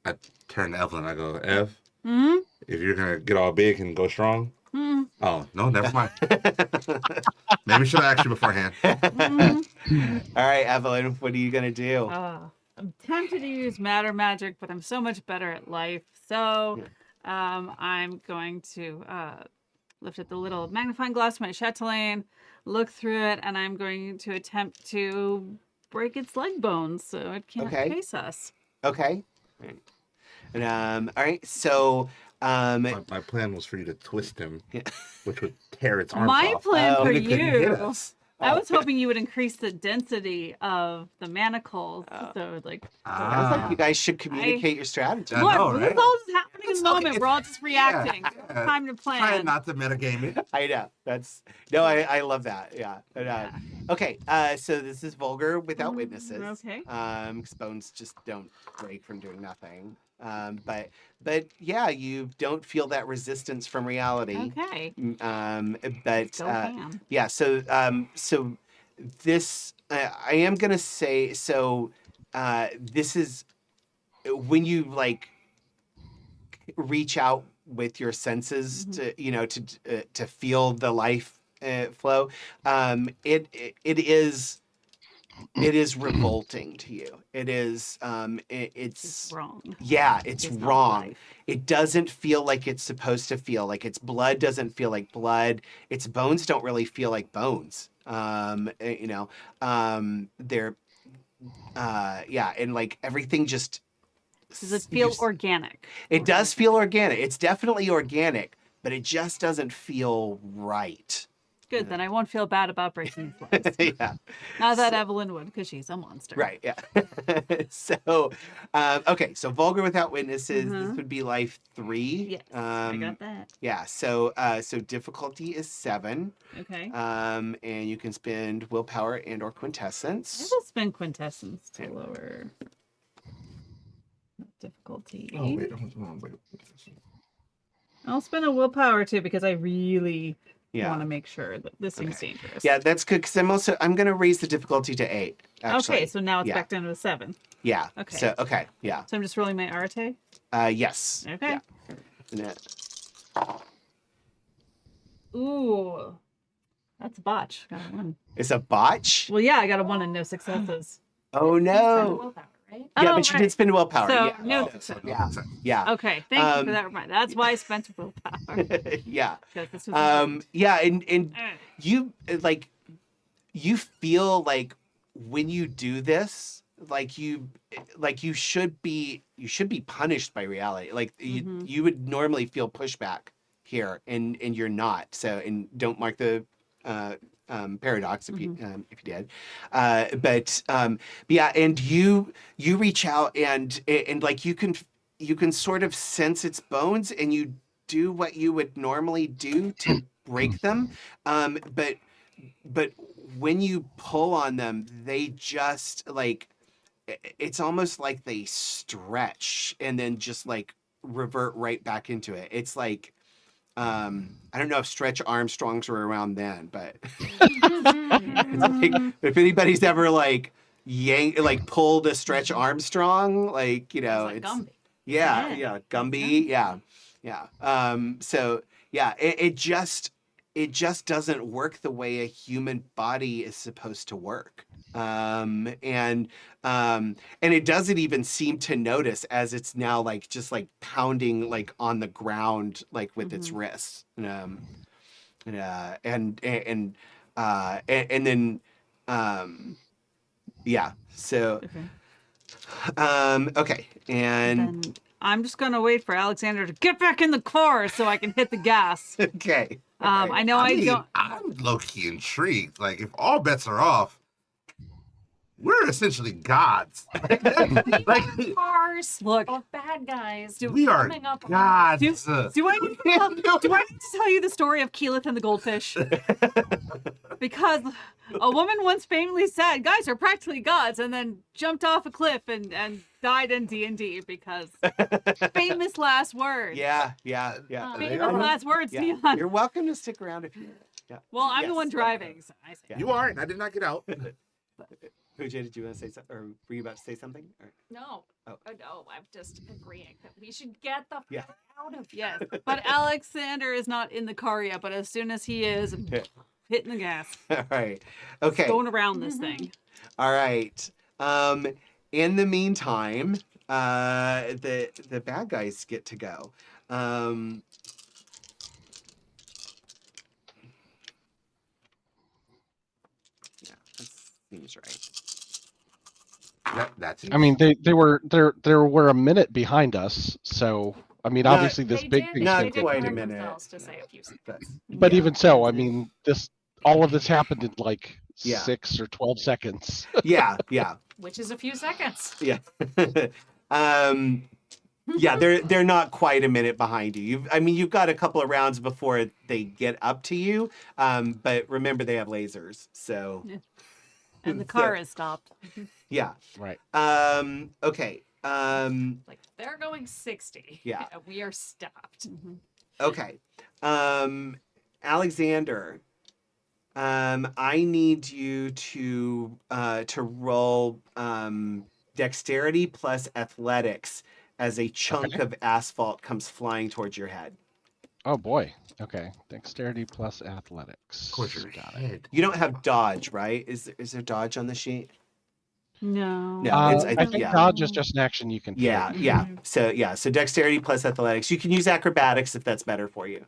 I turn to Evelyn. I go, Ev, Hmm? if you're gonna get all big and go strong. Hmm? Oh no, never mind. Maybe should have asked you beforehand. Hmm? All right, Evelyn, what are you gonna do? I'm tempted to use matter magic, but I'm so much better at life. So I'm going to lift up the little magnifying glass of my chatelaine, look through it, and I'm going to attempt to break its leg bones so it can't Okay. face us. Okay. And all right, so My plan was for you to twist him, Yeah. which would tear its arms My off. plan Oh, for And it couldn't hit you. us. I was hoping you would increase the density of the manacles. Oh. So like Sounds like you guys should communicate your strategy. I Look, know, this right? is all that's happening in It's the moment. okay. We're all just reacting. Yeah. Time to plan. Trying not to metagame it. I know. That's no, I love that. Yeah. But, Yeah. okay. So this is vulgar without witnesses. Okay. 'Cause bones just don't break from doing nothing. But yeah, you don't feel that resistance from reality. Okay. But Go ham. yeah. So this I am gonna say so. This is when you like reach out with your senses to feel the life flow. It is revolting to you. It is It's wrong. yeah, it's It's not wrong. life. It doesn't feel like it's supposed to feel. Like its blood doesn't feel like blood. Its bones don't really feel like bones. They're yeah, and like everything just Does it feel just- organic? it does feel organic. It's definitely organic, but it just doesn't feel right. Good. Then I won't feel bad about breaking his legs. Yeah. Not that Evelyn would, because she's a monster. Right. Yeah. So, okay. So vulgar without witnesses. This Mhm. would be life 3. Yes, I got that. Yeah. So, difficulty is 7. Okay. And you can spend willpower and or I quintessence. will spend quintessence to lower difficulty. Oh, wait, hold on, wait. I'll spend a willpower too because I really Yeah. want to make sure that this seems Okay. dangerous. Yeah, that's good because I'm gonna raise the difficulty to 8. Actually. Okay, so now it's Yeah. back down to a 7. Yeah. Okay. So okay. Yeah. So I'm just rolling my Arte. Yes. Okay. Yeah. Ooh, that's a botch. Got a 1. It's a botch. Well, yeah, I got a 1 and no successes. Oh no. Willpower, right? Yeah, Oh, but you right. did spend willpower. So, Yeah. no Oh, success. Yeah. Yeah. Okay, thank you for Um, that reminder. That's why I spent willpower. Yeah. Because this was Yeah, and Eh. you you feel like when you do this, like you should be punished by reality. Like Mhm. you would normally feel pushback here, and you're not. So and don't mark the paradox if you did. But yeah, and you reach out and like you can sort of sense its bones, and you do what you would normally do to break them. But when you pull on them, they just like it's almost like they stretch and then just like revert right back into it. It's like I don't know if Stretch Armstrongs were around then, but it's like, if anybody's ever like pulled a Stretch Armstrong, like It's like Gumby. yeah, Yeah. Gumby, yeah. So yeah, it just doesn't work the way a human body is supposed to work. And it doesn't even seem to notice as it's now like just like pounding like on the ground like with its wrists. And then Yeah. So, Okay. okay. And Then I'm just gonna wait for Alexander to get back in the car so I can hit the gas. okay. I know I I mean, don't. I'm low-key intrigued. Like, if all bets are off, we're essentially gods. like, Cars Look, of bad guys. we are coming up on gods. do I need to tell you the story of Keyleth and the goldfish? Because a woman once famously said, "Guys are practically gods," and then jumped off a cliff and died in D&D because famous last words. Yeah. They Famous are. last words, Yeah. Dion. You're welcome to stick around if you. Yeah. Well, I'm the Yes. one driving, so I say. Yeah. You aren't. I did not get out. Pooja, did you want to say something, or were you about to say something? Or... No. Oh. No, I'm just agreeing that we should get the Yeah. fuck out of Yes, but Alexander is not in the car yet. But as soon as he is, I'm hitting the gas, All right. Okay. going around this thing. All right. In the meantime, the bad guys get to go. Yeah, that seems right. That's I mean, they were a minute behind us, so I mean, Not- obviously this They big did- thing's Not they been did quite a correct minute. themselves to say a few seconds. But Yeah. even so, I mean, all of this happened in like Yeah. 6 or 12 seconds. Yeah. Which is a few seconds. Yeah. Yeah, they're not quite a minute behind you. You've got a couple of rounds before they get up to you. But remember they have lasers, so And the car is stopped. yeah. Right. Okay. Like they're going 60. Yeah. And we are stopped. Okay. Alexander, I need you to roll dexterity plus athletics as a chunk Okay. of asphalt comes flying towards your head. Oh boy. Okay. Dexterity plus athletics. towards your Got it. head. You don't have dodge, right? Is there dodge on the sheet? No. No, it's I think yeah. dodge is just an action you can take. Yeah. So dexterity plus athletics. You can use acrobatics if that's better for you.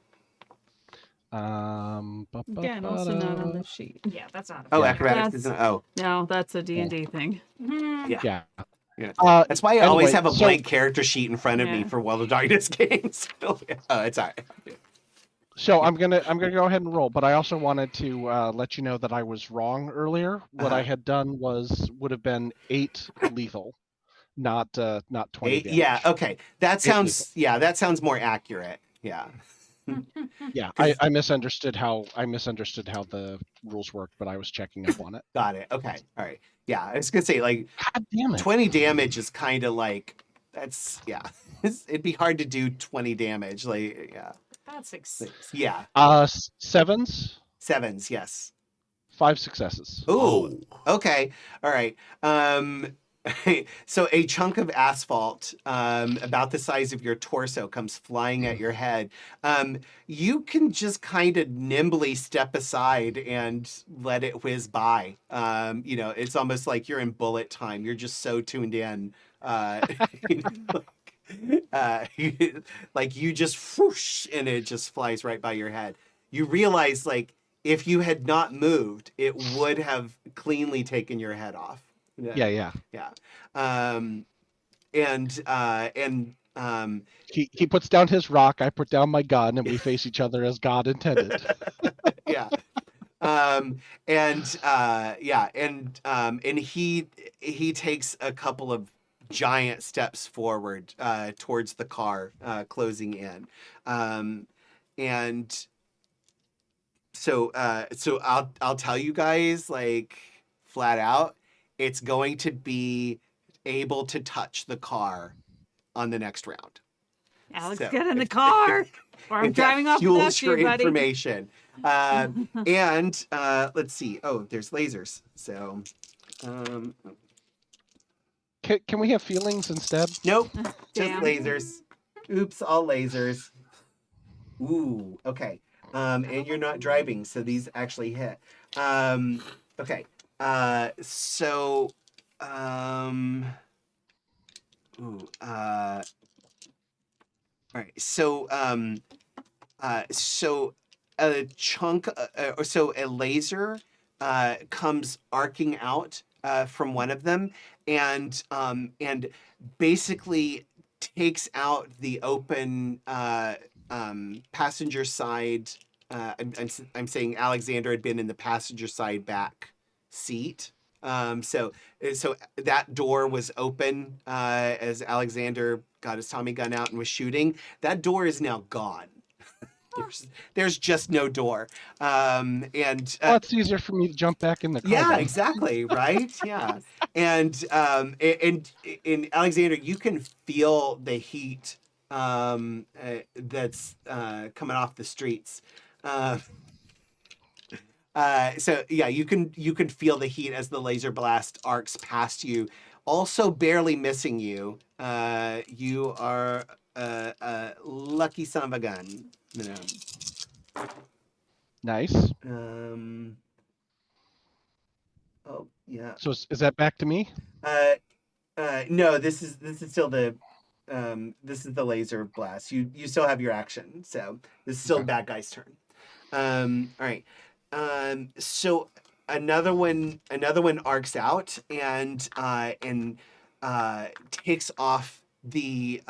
Again, also not on the sheet. Yeah, that's not. Oh, Yeah. acrobatics isn't. Oh, No, that's a D&D thing. yeah. Yeah. That's why I always anyway, have a so- blank character sheet in front of me Yeah. for World of Darkness games. Oh, it's all right. So I'm gonna go ahead and roll, but I also wanted to let you know that I was wrong earlier. What I had done would have been 8 lethal, not 20 damage. Yeah. Okay. That lethal. sounds more accurate. Yeah. Yeah, I misunderstood how the rules work, but I was checking up on it. Got it. Okay. All right. Yeah. I was gonna say like God damn it! 20 damage is kind of like that's it'd be hard to do 20 damage. Like yeah. That's Yeah. Sevens, 7s. Yes. 5 successes. Ooh. Okay. All right. So a chunk of asphalt about the size of your torso comes flying at your head. You can just kind of nimbly step aside and let it whiz by. It's almost like you're in bullet time. You're just so tuned in. Like you just whoosh and it just flies right by your head. You realize like if you had not moved, it would have cleanly taken your head off. Yeah. He puts down his rock, I put down my gun, and we face each other as God intended. Yeah. And he takes a couple of giant steps forward towards the car, closing in. And so I'll tell you guys like flat out, it's going to be able to touch the car on the next round. Alex, So, get in the car, or I'm if that driving off fuels without your you, buddy. information. And let's see. Oh, there's lasers. So, Can we have feelings instead? nope, just Damn. lasers. Oops, all lasers. Ooh, okay. And you're not driving, so these actually hit. Okay. So, all right. So a chunk, so a laser comes arcing out from one of them, and basically takes out the open passenger side. I'm saying Alexander had been in the passenger side back seat. So that door was open as Alexander got his Tommy gun out and was shooting. That door is now gone. There's just no door. And Well, it's easier for me to jump back in the car. yeah, then. exactly, right? Yeah. And Alexander, you can feel the heat that's coming off the streets. Uh, so yeah, you can feel the heat as the laser blast arcs past you, also barely missing you. You are a lucky son of a gun. You know. Nice. Oh yeah. So is that back to me? No, this is still the this is the laser blast. You still have your action, so this is still the bad guy's turn. All right. So another one arcs out and takes off the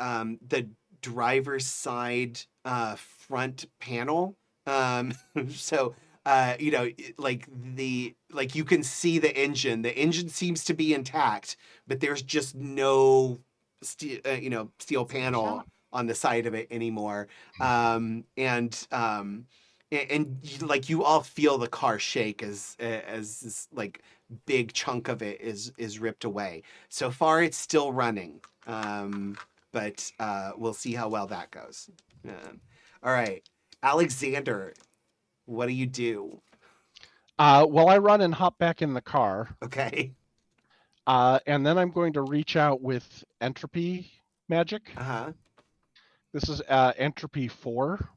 driver's side front panel. So like you can see the engine. The engine seems to be intact, but there's just no steel panel Shot. on the side of it anymore. And you all feel the car shake as this like big chunk of it is ripped away. So far, it's still running, but we'll see how well that goes. All right, Alexander, what do you do? Well, I run and hop back in the car, Okay. and then I'm going to reach out with entropy magic. Uh-huh. This is entropy 4.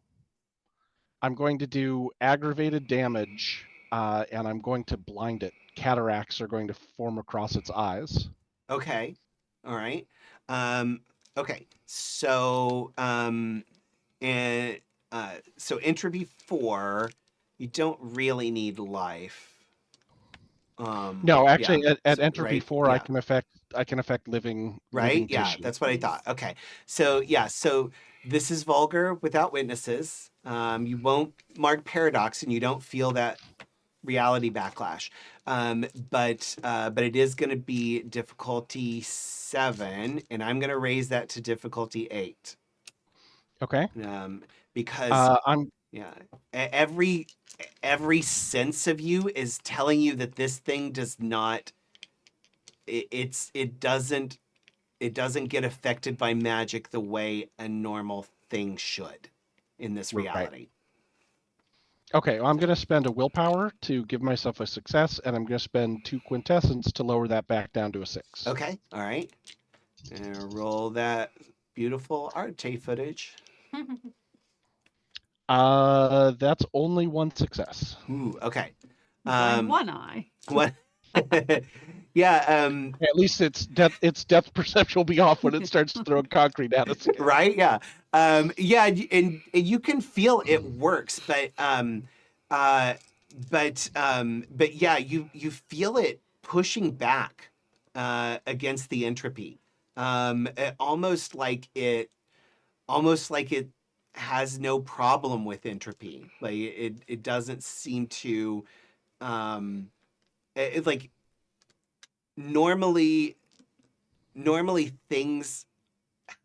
I'm going to do aggravated damage, and I'm going to blind it. Cataracts are going to form across its eyes. Okay. All right. Okay. So entropy 4, you don't really need life. No, actually, Yeah. at So, entropy right? 4, Yeah. I can affect living Right? Yeah, tissue. that's what I thought. Okay. So, yeah, so this is vulgar without witnesses. You won't mark paradox and you don't feel that reality backlash. But it is going to be difficulty 7, and I'm going to raise that to difficulty 8. Okay. Because I'm yeah, every sense of you is telling you that this thing does not it doesn't get affected by magic the way a normal thing should in this Right. reality. Okay. Well, I'm going to spend a willpower to give myself a success, and I'm going to spend 2 quintessence to lower that back down to a 6. Okay, all right. And roll that beautiful Arte footage. That's only 1 success. Ooh, okay. Blind one eye. What? Yeah. At least its depth perception will be off when it starts throwing concrete at us again. Right. Yeah. Yeah. And you can feel it works, but yeah, you feel it pushing back against the entropy, almost like it has no problem with entropy. Like it doesn't seem to like normally things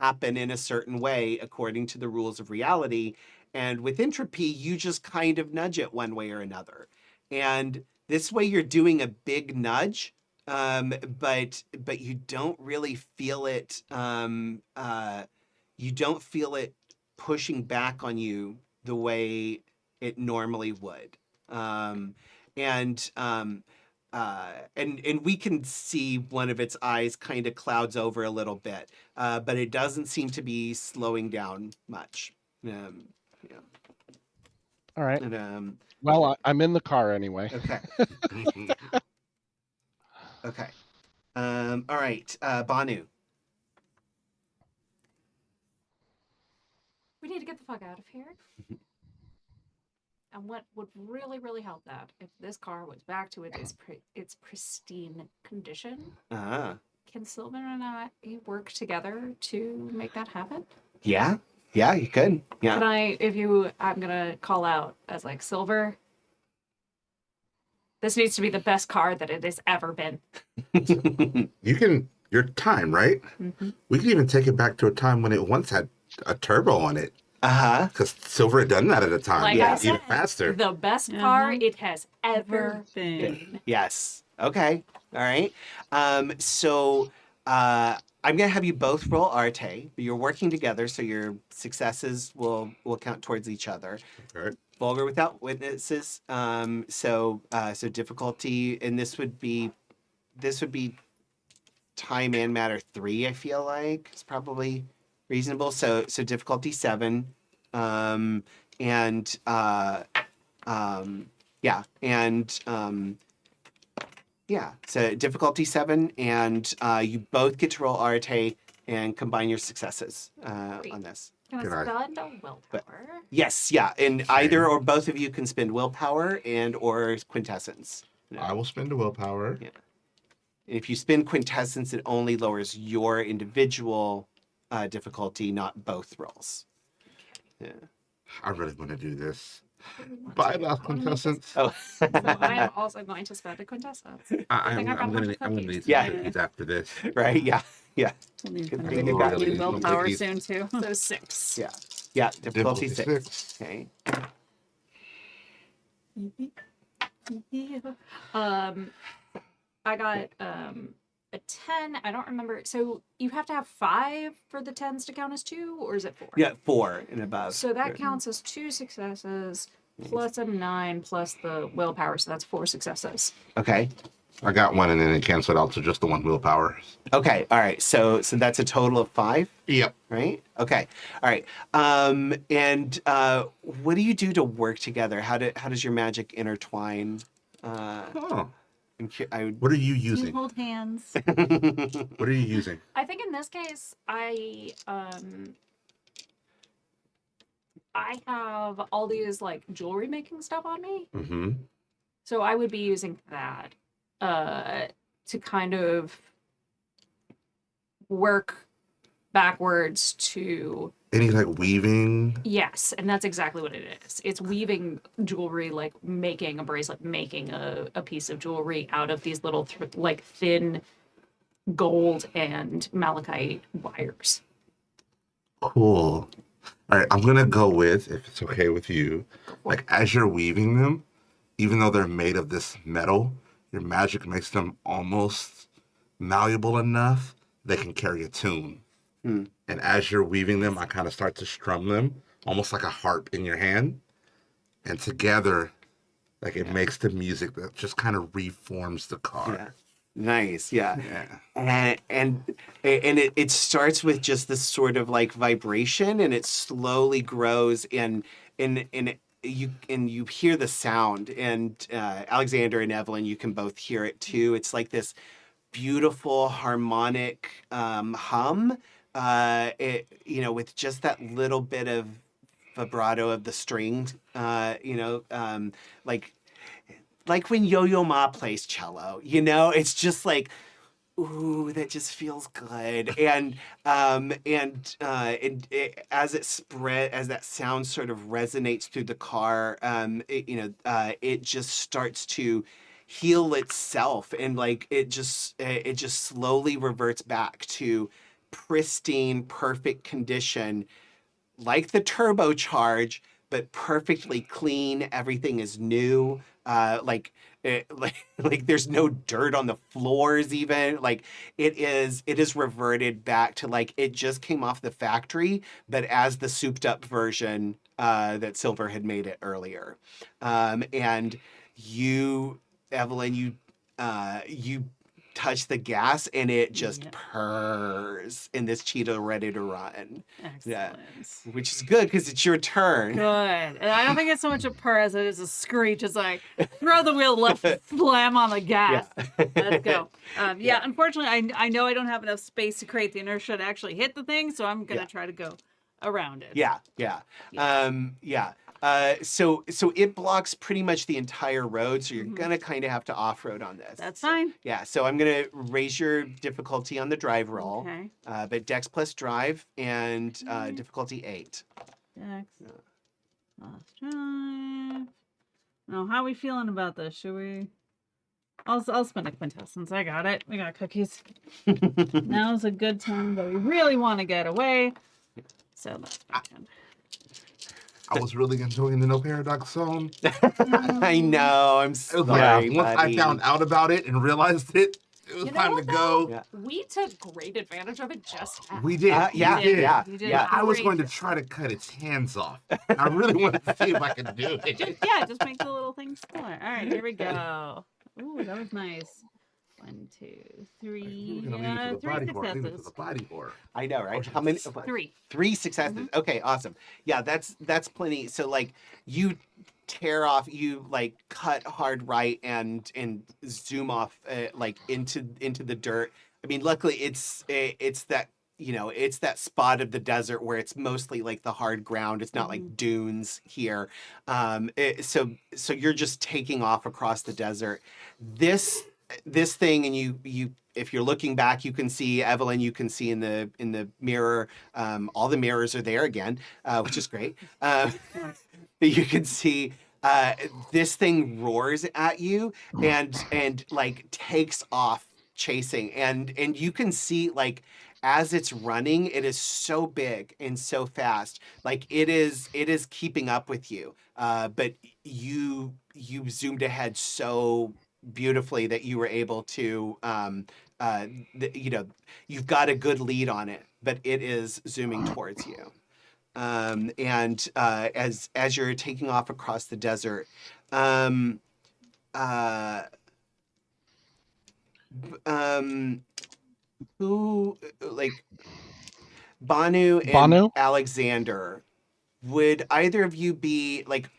happen in a certain way according to the rules of reality, and with entropy you just kind of nudge it one way or another, and this way you're doing a big nudge, but you don't really feel it, you don't feel it pushing back on you the way it normally would. And we can see one of its eyes kind of clouds over a little bit, but it doesn't seem to be slowing down much. Yeah. All right. And, Well, I'm in the car anyway. okay. Okay. All right. Banu. We need to get the fuck out of here. And what would really, really help that if this car was back to its pristine condition. Uh-huh. Can Silver and I work together to make that happen? Yeah. Yeah, you could. Yeah. Can I, I'm gonna call out as like Silver. This needs to be the best car that it has ever been. You can, your time, right? Mm-hmm. We can even take it back to a time when it once had a turbo on it. Uh-huh. Because Silver had done that at a time. Like Yeah. I said, Even faster. the best car Mhm. it has ever been. Yes. Okay. All right. So I'm gonna have you both roll Arte. You're working together, so your successes will count towards each other. Okay. Vulgar without witnesses. So difficulty, and this would be time and matter 3. I feel like it's probably reasonable. So difficulty 7, and yeah, and yeah. So difficulty 7, and you both get to roll Arte and combine your successes on this. Can I Can I- spend a willpower? Yes, yeah, and either or both of you can spend willpower and or quintessence. I will spend a willpower. Yeah. If you spend quintessence, it only lowers your individual difficulty, not both rolls. Yeah. I really want to do this. Bye, last quintessence. Oh. So I am also going to spend a quintessence. I'm think I got a going bunch to of need cookies. some Yeah. cookies after this. Right. Yeah. Yeah. We'll need Good to thing need you got to these willpower cookies. soon too. So 6. Yeah. Yeah. Difficulty Difficulty 6. Okay. I got a 10. I don't remember. So you have to have 5 for the 10s to count as 2, or is it 4? Yeah. 4 and above. So that counts as 2 successes plus a 9 plus the willpower. So that's 4 successes. Okay. I got one and then it canceled out to just the one willpower. Okay. All right. So that's a total of 5. Yep. Right. Okay. All right. And what do you do to work together? How does your magic intertwine? Oh. I would. What are you You using? hold hands. What are you using? I think in this case, I have all these like jewelry making stuff on me. Mm-hmm. So I would be using that to kind of work backwards to Any like weaving? yes, and that's exactly what it is. It's weaving jewelry, like making a bracelet, making a piece of jewelry out of these little like thin gold and malachite wires. Cool. All right, I'm gonna go with, if it's okay with you, like as you're weaving them, even though they're made of this metal, your magic makes them almost malleable enough they can carry a tune. Hmm. And as you're weaving them, I kind of start to strum them, almost like a harp in your hand. And together, like it makes the music that just kind of reforms the car. Yeah. Nice. Yeah. Yeah. And it starts with just this sort of like vibration, and it slowly grows, and you hear the sound, and Alexander and Evelyn, you can both hear it too. It's like this beautiful harmonic hum, with just that little bit of vibrato of the strings, like when Yo-Yo Ma plays cello, it's just like, ooh, that just feels good. And as that sound sort of resonates through the car, it just starts to heal itself, and like it just slowly reverts back to pristine, perfect condition, like the turbocharge, but perfectly clean. Everything is new. Like there's no dirt on the floors even. Like it is reverted back to like it just came off the factory, but as the souped up version that Silver had made it earlier. And you, Evelyn, you touch the gas and it just purrs, and this cheetah ready to run. Excellent. Which is good because it's your turn. Good. And I don't think it's so much a purr as it is a screech. It's like, throw the wheel left, slam on the gas. Let's go. Unfortunately, I know I don't have enough space to create the inertia to actually hit the thing, so I'm going to try to go around it. Yeah. So it blocks pretty much the entire road, so you're Mhm. gonna kind of have to off-road on this. That's So, fine. yeah, so I'm gonna raise your difficulty on the drive roll, Okay. but Dex plus drive and Mhm. difficulty 8. Dex. Plus drive. Now, how are we feeling about this? Should we? I'll spend a quintessence. I got it. We got cookies. Now's a good time, but we really want to get away. So let's begin. I was really enjoying the No Paradox Zone. I know. I'm It was sorry, like, once I buddy. found out about it and realized it, it was You know time to what, go. Yeah. We took great advantage of it just now. We did. Yeah, we did. yeah, You did yeah. I was great. going to try to cut its hands off. I really wanted to see if I could do it. Just make the little things smaller. All right, here we go. Ooh, that was nice. 1, 2, We were 3. gonna leave it to the 3 body horror. Leave it to successes. the body horror. I know, right? Okay. How many? 3. 3 successes. Okay, awesome. Yeah, that's plenty. So like you tear off, you like cut hard right and zoom off like into the dirt. I mean, luckily it's that it's that spot of the desert where it's mostly like the hard ground. It's not like dunes here. So you're just taking off across the desert. This thing, and you if you're looking back, you can see Evelyn. You can see in the mirror. All the mirrors are there again, which is great. You can see this thing roars at you and like takes off chasing, and you can see like as it's running, it is so big and so fast, like it is keeping up with you, but you zoomed ahead so beautifully that you were able to you've got a good lead on it, but it is zooming towards you. And as you're taking off across the desert, um, uh, who like Banu and Banu? Alexander, would either of you be like,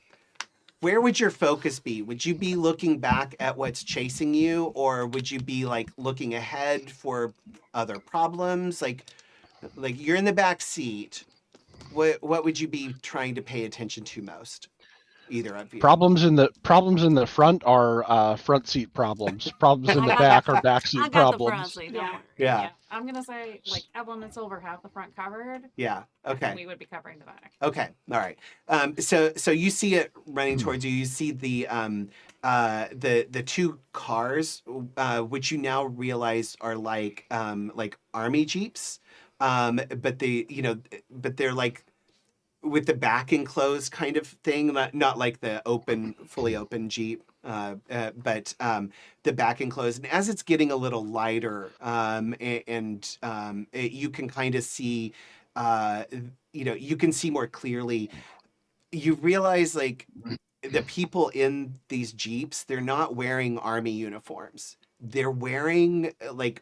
where would your focus be? Would you be looking back at what's chasing you, or would you be like looking ahead for other problems? Like you're in the back seat. What would you be trying to pay attention to most? Either of you. Problems in the front are front seat problems. Problems in the I got back the are back I seat got the front problems. seat. Don't Yeah. worry. Yeah. I'm gonna say like Evelyn and Silver have the front covered. Yeah. Okay. And we would be covering the back. Okay. All right. So you see it running towards you. You see the 2 cars, which you now realize are like army jeeps. But they're like with the back enclosed kind of thing, not like the fully open Jeep, but the back enclosed. And as it's getting a little lighter, you can kind of see, you can see more clearly. You realize like the people in these Jeeps, they're not wearing army uniforms. They're wearing like,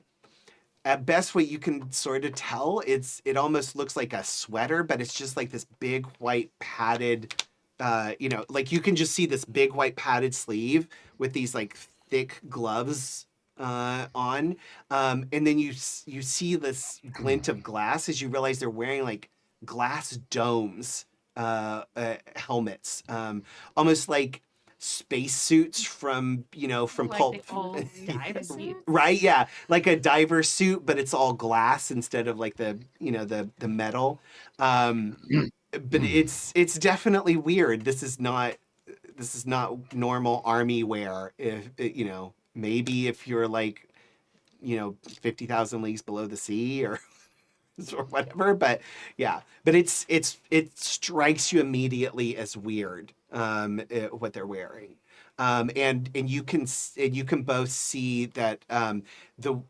at best what you can sort of tell, it almost looks like a sweater, but it's just like this big white padded, like you can just see this big white padded sleeve with these like thick gloves on, and then you see this glint of glass as you realize they're wearing like glass domes, helmets, almost like space suits from Like Pulp. the old dive suits. Right, yeah, like a diver suit, but it's all glass instead of like the metal. But it's definitely weird. This is not normal army wear. If maybe if you're like 50,000 leagues below the sea or or whatever, but yeah, but it strikes you immediately as weird, what they're wearing, and you can both see that the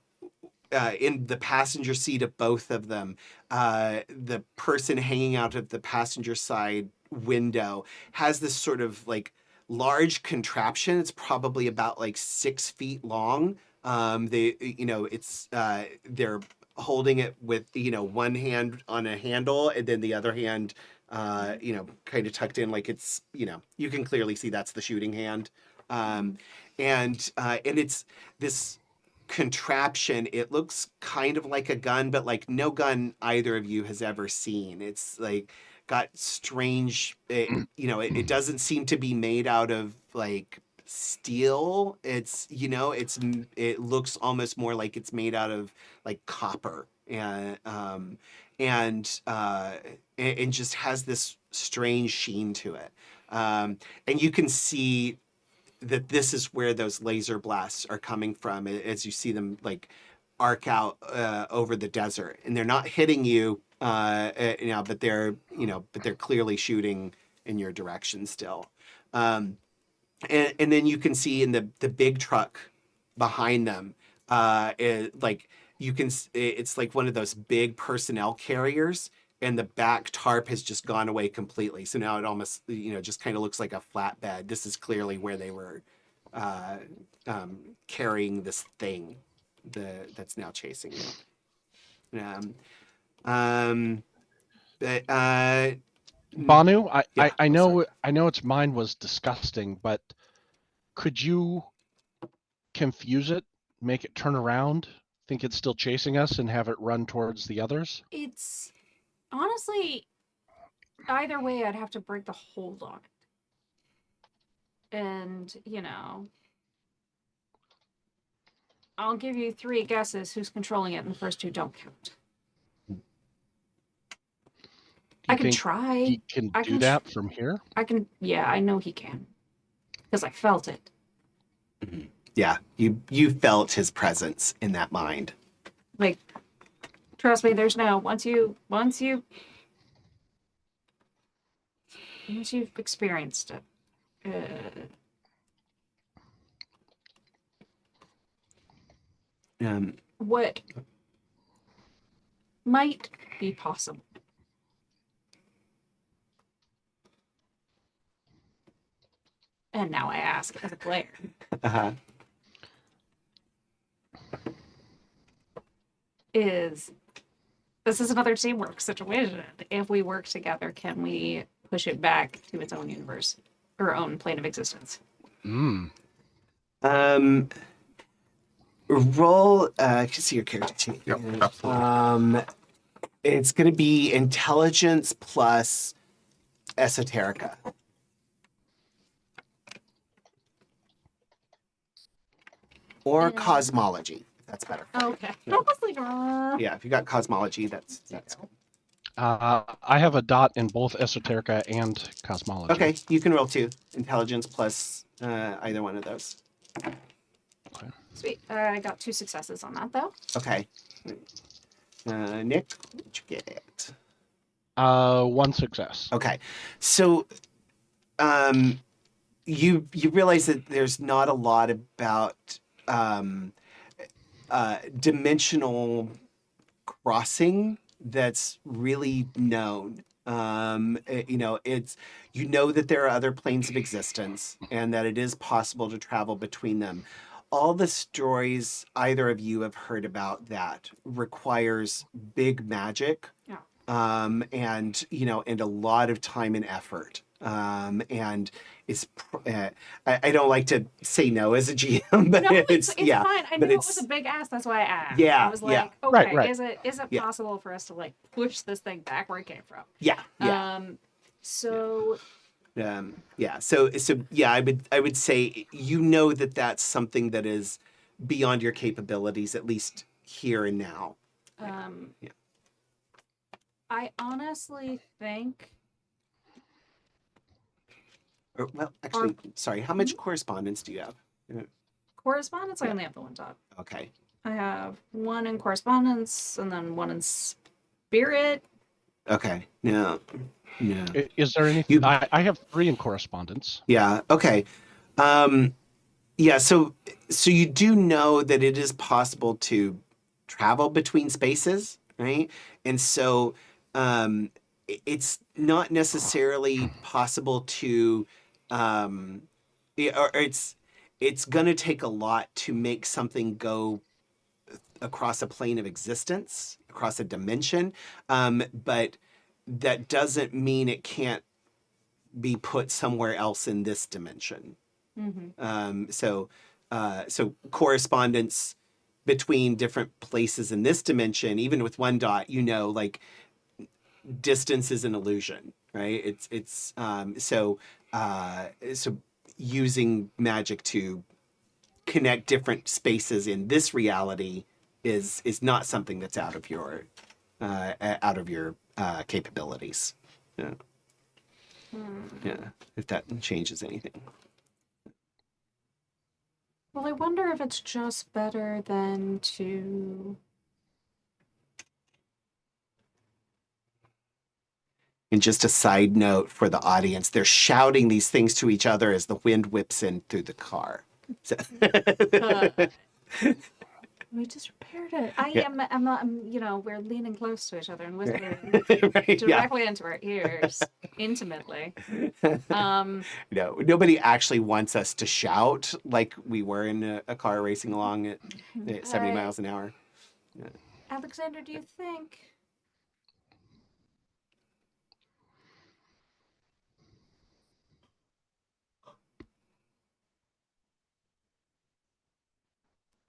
in the passenger seat of both of them, the person hanging out of the passenger side window has this sort of like large contraption. It's probably about like 6 feet long. They're holding it with one hand on a handle and then the other hand kind of tucked in, like it's you can clearly see that's the shooting hand, and it's this contraption. It looks kind of like a gun, but like no gun either of you has ever seen. It's like got strange, it doesn't seem to be made out of like steel. It looks almost more like it's made out of like copper, and just has this strange sheen to it. And you can see that this is where those laser blasts are coming from as you see them like arc out over the desert, and they're not hitting you, but they're clearly shooting in your direction still. And then you can see in the big truck behind them, it's like one of those big personnel carriers, and the back tarp has just gone away completely. So now it almost, just kind of looks like a flatbed. This is clearly where they were carrying this thing that's now chasing you. But Banu, Yeah, I I'm know its mind was disgusting, but could you confuse it, make it turn around, think it's still chasing us, and have it run towards the others? It's honestly either way, I'd have to break the hold on it. And, I'll give you 3 guesses who's controlling it, and the first 2 don't count. I can try. He can do that from here? Yeah, I know he can. Because I felt it. Yeah, you felt his presence in that mind. Like, trust me, there's no once you've experienced it. What might be possible? And now I ask as a player. Uh-huh. This is another teamwork situation. If we work together, can we push it back to its own universe or own plane of existence? Roll. I can see your character sheet. Yep, absolutely. It's going to be intelligence plus esoterica. Or cosmology, if that's better. Oh, okay. I was like, Yeah, if you got cosmology, that's good. I have a dot in both esoterica and cosmology. Okay, you can roll 2. Intelligence plus either one of those. Okay. Sweet. I got 2 successes on that, though. Okay. Nick, what'd you get? 1 success. Okay. So you realize that there's not a lot about dimensional crossing that's really known. It's that there are other planes of existence and that it is possible to travel between them. All the stories either of you have heard about that requires big magic, and a lot of time and effort. And it's I don't like to say no as a GM, but it's yeah, fine. I but knew it was a big ask. That's why I asked. Yeah, I was like, yeah. okay, Right. is it Yeah. possible for us to like push this thing back where it came from? yeah. So I would say that that's something that is beyond your capabilities, at least here and now. I honestly think Sorry, how much correspondence do you have? correspondence. I only have the 1 dot. Okay. I have 1 in correspondence and then 1 in spirit. Okay. No. Is there anything? I have 3 in correspondence. Yeah. Okay. Yeah. So you do know that it is possible to travel between spaces, right? And so it's not necessarily possible to, it's going to take a lot to make something go across a plane of existence, across a dimension, but that doesn't mean it can't be put somewhere else in this dimension. So correspondence between different places in this dimension, even with 1 dot, distance is an illusion, right? So using magic to connect different spaces in this reality is not something that's out of your capabilities. Yeah. Yeah, if that changes anything. Well, I wonder if it's just better than to. And just a side note for the audience, they're shouting these things to each other as the wind whips in through the car. So. We just repaired it. I'm not, we're leaning close to each other and whispering Right, directly into our ears, intimately. No, nobody actually wants us to shout like we were in a car racing along at 70 miles an hour. Yeah. Alexander, do you think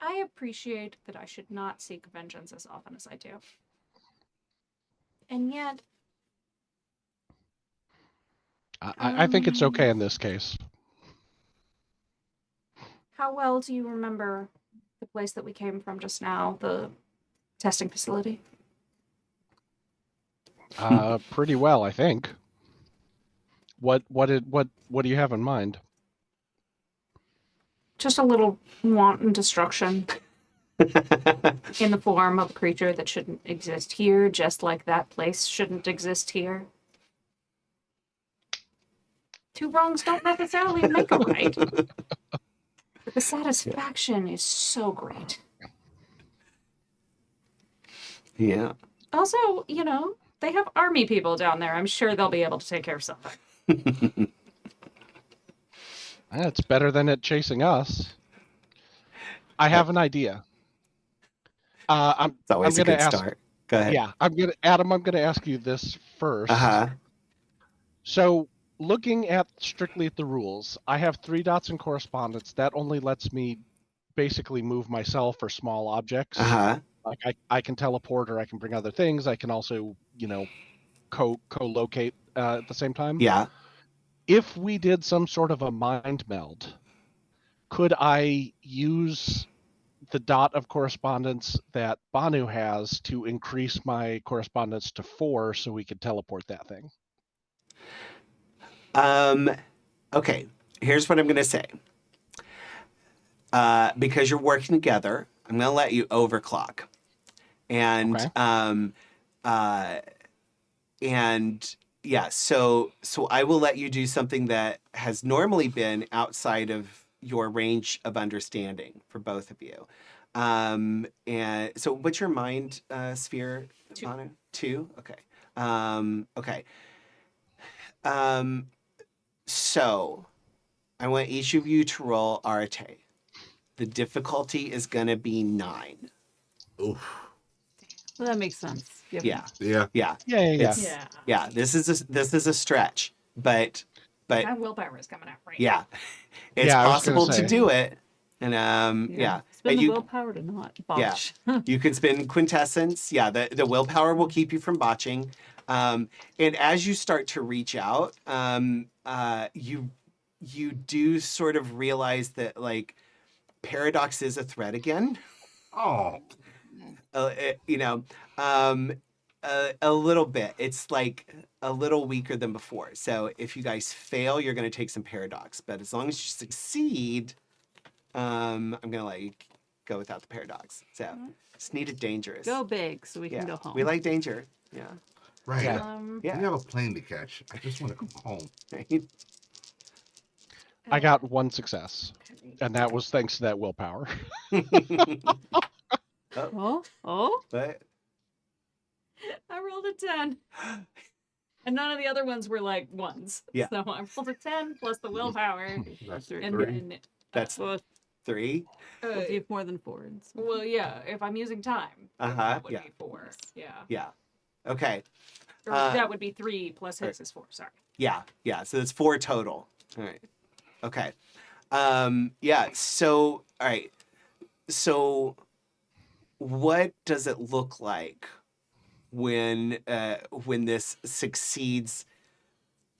I appreciate that I should not seek vengeance as often as I do. And yet, I think it's okay in this case. how well do you remember the place that we came from just now, the testing facility? Pretty well, I think. What do you have in mind? Just a little wanton destruction in the form of a creature that shouldn't exist here, just like that place shouldn't exist here. Two wrongs don't necessarily make a right. But the satisfaction is so great. Yeah. Also, they have army people down there. I'm sure they'll be able to take care of something. It's better than it chasing us. I have an idea. It's always a good start. Go ahead. Yeah, I'm gonna ask you this first. Uh-huh. So, looking strictly at the rules, I have 3 dots in correspondence. That only lets me basically move myself or small objects. Uh-huh. Like I can teleport or I can bring other things. I can also, co-locate at the same time. Yeah. If we did some sort of a mind meld, could I use the dot of correspondence that Banu has to increase my correspondence to 4 so we could teleport that thing? Okay, here's what I'm going to say. Because you're working together, I'm going to let you overclock. And, Okay. And yeah, so I will let you do something that has normally been outside of your range of understanding for both of you. And so what's your mind sphere, 2. Banu? 2? Okay. Okay. So I want each of you to roll Arate. The difficulty is going to be 9. Oof. Well, that makes sense. Yeah. Yeah. Yeah. Yeah. Yeah. This is a stretch, but That willpower is coming out right yeah, now. it's Yeah, I was gonna possible to say. do it. And yeah. Spend And the you, willpower to not botch. you can spend quintessence. Yeah, the willpower will keep you from botching. And as you start to reach out, you do sort of realize that like paradox is a threat again. Oh. A little bit. It's like a little weaker than before. So if you guys fail, you're going to take some paradox. But as long as you succeed, I'm going to let you go without the paradox. So just need it dangerous. Go big so we can go home. We like danger. Yeah. Right. Yeah. Yeah. We have a plane to catch. I just want to come home. Right? I got 1 success, and that was thanks to that willpower. Oh, But I rolled a 10. And none of the other ones were like ones. Yeah. So I rolled a 10 plus the willpower. That's Three. And 3. then, that's well, 3. we'll do more than 4. well, yeah, if I'm using time, Uh-huh, that would yeah. be 4. Yeah. Yeah. Okay. Or that would be 3 plus his is 4. Sorry. Yeah. Yeah. So it's 4 total. All right. Okay. Yeah. So, all right. So what does it look like when this succeeds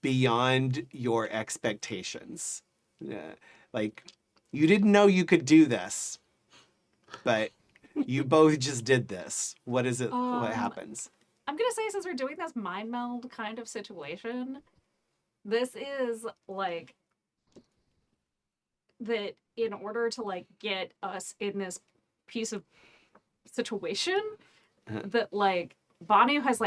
beyond your expectations. Like, you didn't know you could do this, but you both just did this. What is it? What happens? I'm gonna say, since we're doing this mind meld kind of situation, this is like that in order to like get us in this piece of situation, that like Banu has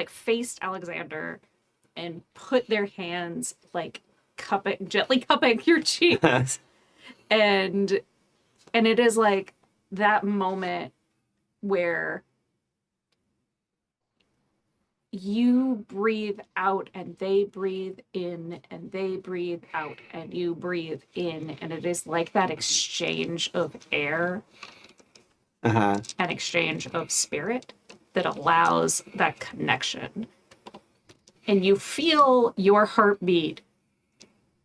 faced Alexander and put their hands like gently cupping your cheeks. and it is like that moment where you breathe out and they breathe in and they breathe out and you breathe in, and it is like that exchange of air, an exchange of spirit that allows that connection. And you feel your heartbeat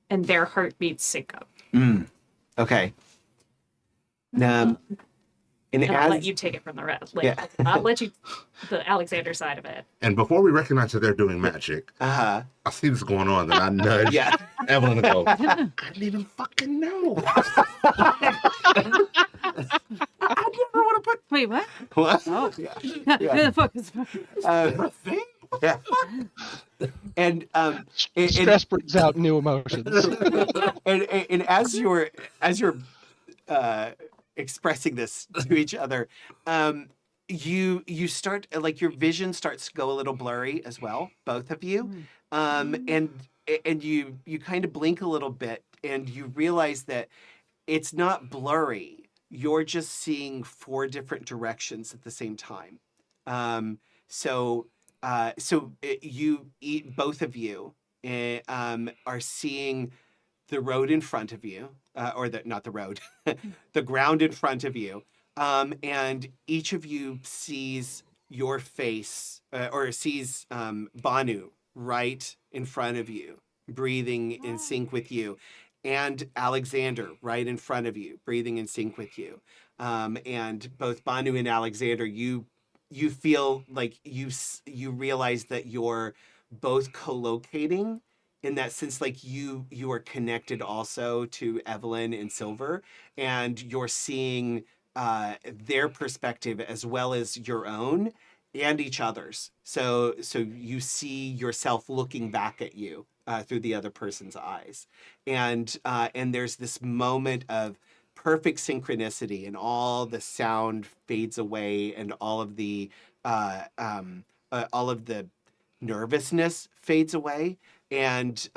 and their heartbeat sync up. Okay. Now, and I'll let you take it from the rest. I'll let you the Alexander side of it. And before we recognize that they're doing magic, I see this going on, then I nudge Evelyn and go, I didn't even fucking know. I never want to put. Wait, what? What? Oh, Yeah. the fuck is A thing? Yeah. And Stress brings out new emotions. and as you're expressing this to each other, you start, like, your vision starts to go a little blurry as well, both of you, and you kind of blink a little bit, and you realize that it's not blurry. You're just seeing 4 different directions at the same time. Both of you are seeing the road in front of you, not the road, the ground in front of you, and each of you sees your face, or sees Banu right in front of you, breathing in sync with you, and Alexander right in front of you, breathing in sync with you. And both Banu and Alexander, you feel like you realize that you're both co-locating, in that sense, like you are connected also to Evelyn and Silver, and you're seeing their perspective as well as your own and each other's. So you see yourself looking back at you through the other person's eyes, and there's this moment of perfect synchronicity, and all the sound fades away, and all of the nervousness fades away, and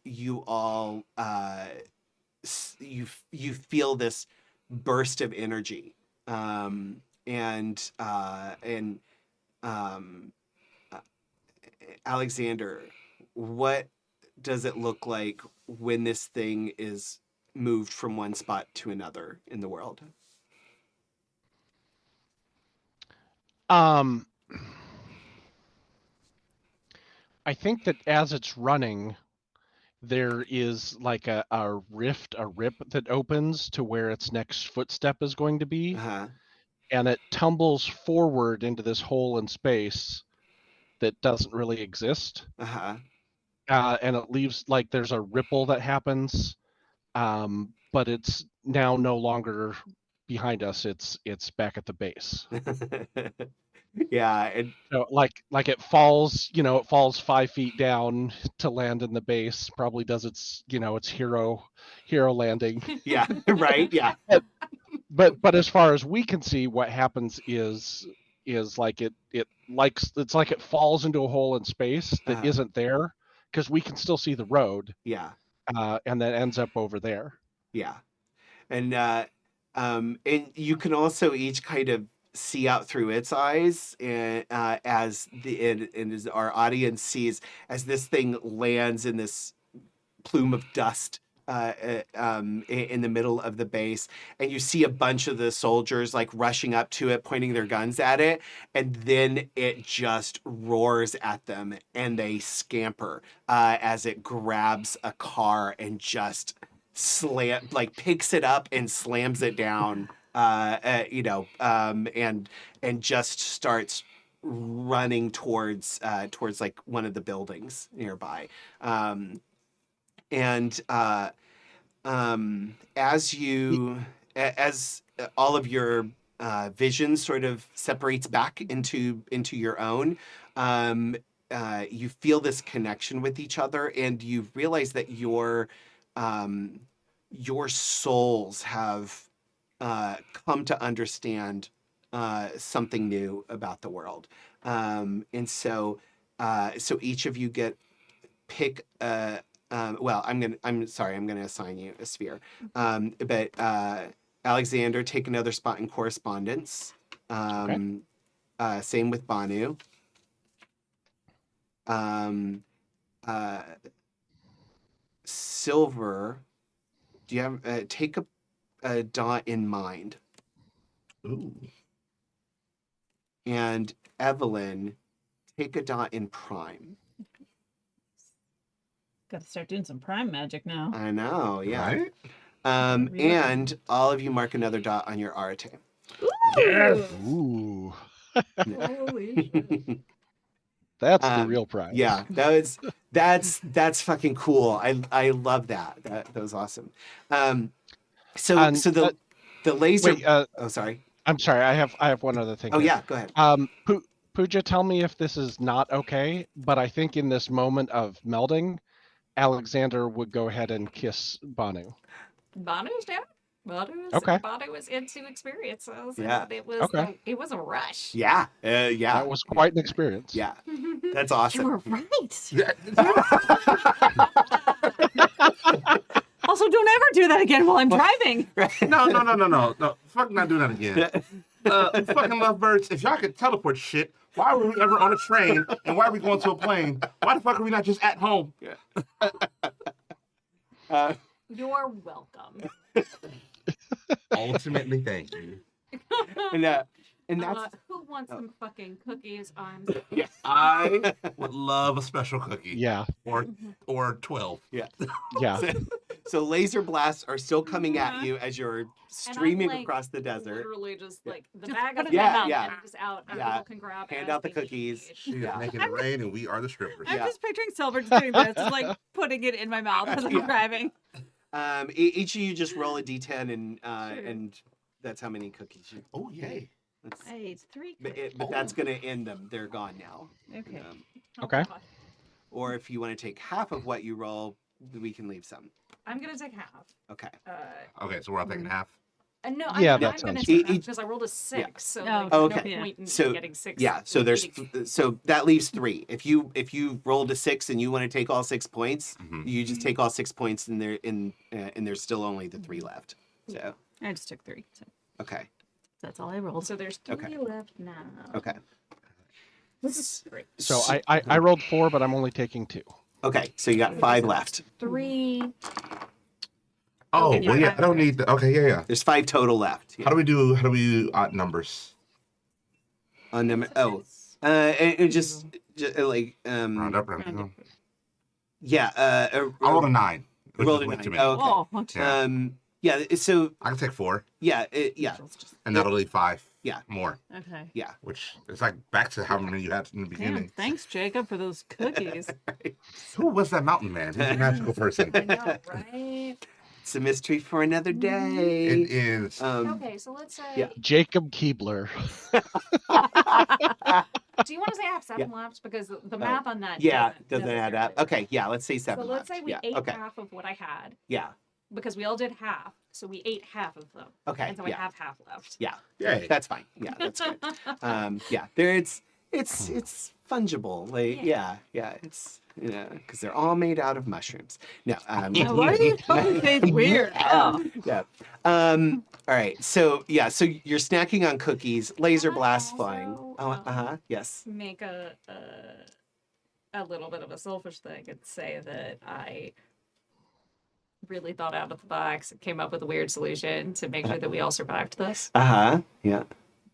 you all you feel this burst of energy, Alexander, what does it look like when this thing is moved from one spot to another in the world? I think that as it's running, there is like a rip that opens to where its next footstep is going to be. And it tumbles forward into this hole in space that doesn't really exist. And it leaves, like, there's a ripple that happens, but it's now no longer behind us. It's back at the base. Yeah, and So like it falls, it falls 5 feet down to land in the base. Probably does its hero landing. Yeah, right. Yeah. But as far as we can see, what happens is like it's like it falls into a hole in space that isn't there, because we can still see the road. Yeah. And then ends up over there. Yeah. And you can also each kind of see out through its eyes, and as our audience sees, as this thing lands in this plume of dust in the middle of the base, and you see a bunch of the soldiers like rushing up to it, pointing their guns at it, and then it just roars at them, and they scamper as it grabs a car and just picks it up and slams it down and just starts running towards like one of the buildings nearby. And as all of your vision sort of separates back into your own, you feel this connection with each other, and you realize that your souls have come to understand something new about the world, and so each of you pick I'm sorry, I'm gonna assign you a sphere, but Alexander, take another spot in correspondence. Same with Banu. Silver, do you have take a dot in mind? Ooh. And Evelyn, take a dot in prime. Got to start doing some prime magic now. I know, yeah. Right? And all of you mark another dot on your arete. Yes. Ooh, Holy shit. that's the real prize. Yeah, that's fucking cool. I love that. That was awesome. So And, the laser. Wait, oh, sorry. I'm sorry. I have one other thing. Oh here. yeah, go ahead. Pooja, tell me if this is not okay, but I think in this moment of melding, Alexander would go ahead and kiss Banu. Banu's down. Okay. Banu was into experiences. Yeah. It was Okay. it was a rush. Yeah, yeah. That was quite an experience. Yeah, that's awesome. You were right. Yeah. Also, don't ever do that again while I'm driving. No. Fuck not doing that again. Fucking lovebirds, if y'all could teleport shit, why were we ever on a train and why are we going to a plane? Why the fuck are we not just at home? You're welcome. Ultimately, thank you. And that's Who wants some fucking cookies on? I would love a special cookie. Yeah. Or 12. Yeah. so laser blasts are still coming at you as you're streaming like, across the desert. Literally just like the Just bag put of it in my them mouth. Yeah. and just out and Yeah. people can grab Hand as out the they cookies. need. She is Yeah. making it rain and we are the strippers. I'm Yeah. just picturing Silver just doing this, just like putting it in my mouth as I'm Yeah. driving. Each of you just roll a d10 and that's how many cookies you. Oh, yay. That's, Hey, it's 3. but that's gonna end them. They're gone now. Okay. Okay. God. Or if you want to take half of what you roll, we can leave some. I'm gonna take half. Okay. Okay, so we're all taking half. No, Yeah, I'm that gonna sounds take fair. half because I rolled a 6. So Oh, like, okay. no point in So, getting 6. Yeah, so eating- so that leaves 3. If you rolled a 6 and you want to take all 6 points, Mhm. you just take all 6 points and there's still only the 3 left. So I just took 3. So okay. that's all I rolled. So there's 3 Okay. left now. Okay. This is great. So I rolled 4, but I'm only taking 2. Okay, so you got 5 left. 3. Oh, Okay, well, yeah, yeah. I don't need the. Okay, yeah. There's 5 total left. How do we do odd numbers? On number and just like Round up, round down. yeah, I rolled a 9. Which rolled is a way 9. too many. Oh, okay. Oh, Yeah. Yeah, so I can take 4, yeah, yeah, and that'll leave 5. Yeah. More, Okay. yeah. which is like back to how many you had in the Damn, beginning. thanks, Jacob, for those cookies. Who was that mountain man? He's a magical person. I know, right? It's a mystery for another day. It is. Okay, so let's say. Yeah. Jacob Keebler. Do you want to say I have 7 left? Because the math on that. Yeah, doesn't add really up. Okay, yeah, let's say 7 So let's left. say we Yeah, ate okay. half of what I had Yeah, because we all did half. So we ate half of them. okay, And so I yeah, have half left. yeah. Yay. That's fine. Yeah, that's good. Yeah, there it's fungible. Like yeah, it's because they're all made out of mushrooms. No, Now, why do you fucking say it's weird? Oh. yeah. All right. So yeah. So you're snacking on cookies. Laser Can I blast also, flying. Oh. Yes. Make a little bit of a selfish thing and say that I really thought out of the box and came up with a weird solution to make sure that we all survived this. Yeah.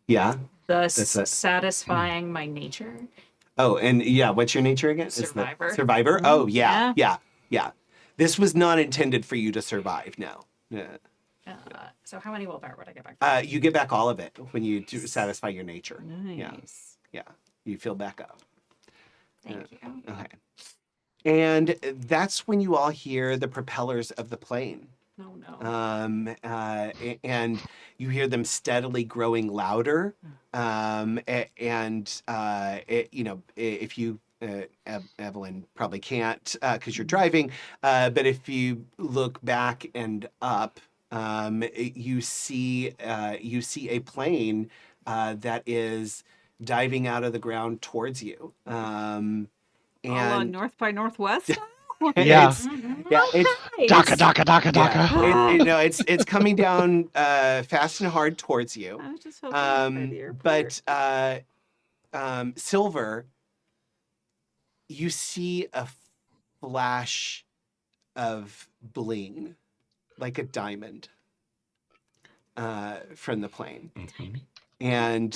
Yeah. Thus That's it. satisfying my nature. Oh, and yeah. What's your nature again? It's the- Survivor. Survivor. Oh yeah. Yeah. Yeah. This was not intended for you to survive. No. Yeah. So how many willpower would I get back? You get back all of it when you do satisfy your nature. Nice. Yeah, you fill back up. Thank you. Okay. And that's when you all hear the propellers of the plane. No, no. And you hear them steadily growing louder. If you, Evelyn probably can't because you're driving, but if you look back and up, you see a plane that is diving out of the ground towards you. All on And North by Northwest. Yeah. it's Daka, daka, daka, yeah, daka. it's coming down fast and hard towards you. I was just hoping by the airport. But Silver, you see a flash of bling, like a diamond, from the plane, and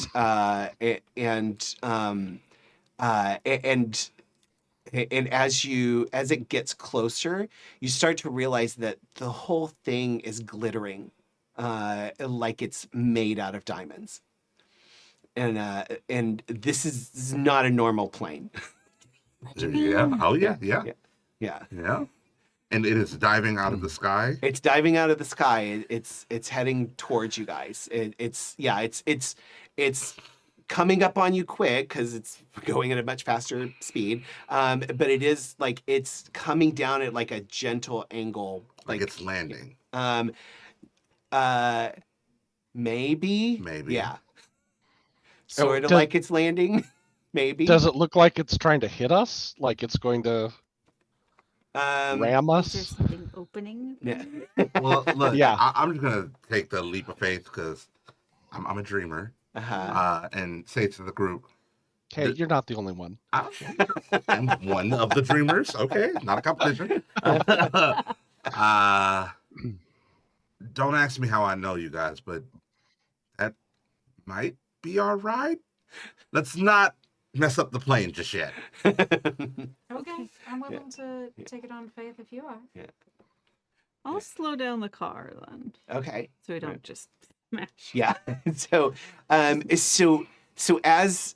as it gets closer, you start to realize that the whole thing is glittering, like it's made out of diamonds. And this is not a normal plane. Yeah. Oh yeah. Yeah. Yeah. Yeah. And it is diving out of the sky. It's diving out of the sky. It's heading towards you guys. It's coming up on you quick because it's going at a much faster speed. But it is like it's coming down at like a gentle angle. Like it's landing. Maybe. Maybe. Yeah. Sort of does- like it's landing. Maybe. Does it look like it's trying to hit us? Like it's going to ram Is there us? something opening? Yeah. Well, look. Yeah. I'm just gonna take the leap of faith because I'm a dreamer. And say to the group, Hey, you're not the only one. I'm one of the dreamers. Okay, not a competition. Don't ask me how I know you guys, but that might be our ride. Let's not mess up the plane just yet. Okay, I'm willing to take it on faith if you are. I'll slow down the car then, Okay. so we don't just smash. Yeah. So as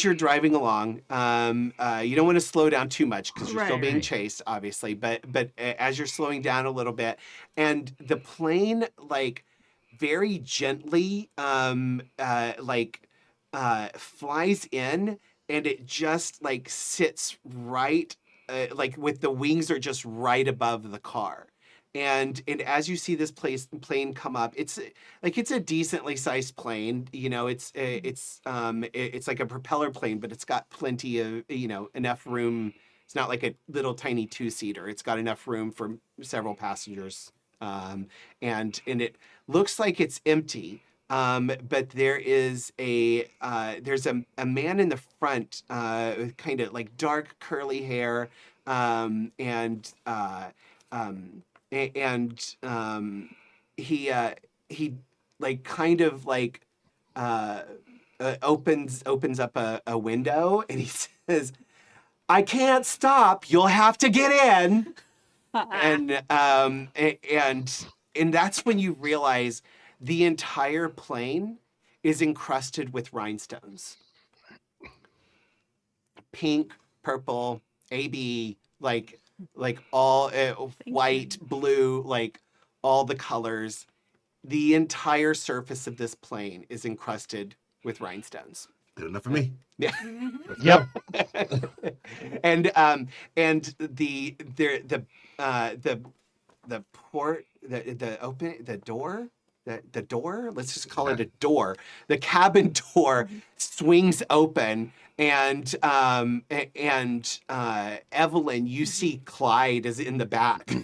you're driving along, you don't want to slow down too much because you're still being chased, obviously. But as you're slowing down a little bit, and the plane like very gently flies in, and it just like sits right, like with the wings are just right above the car. And as you see this plane come up, it's a decently sized plane. You know, it's like a propeller plane, but it's got plenty of enough room. It's not like a little tiny 2-seater. It's got enough room for several passengers, and it looks like it's empty. But there's a man in the front, with kind of like dark curly hair, he like kind of like opens up a window, and he says, "I can't stop. You'll have to get in." and that's when you realize the entire plane is encrusted with rhinestones. Pink, purple, AB, like all white, blue, like all the colors. The entire surface of this plane is encrusted with rhinestones. Good enough for me. Yeah. Yep. And the door, let's just call it a door. The cabin door swings open, and Evelyn, you see Clyde is in the back.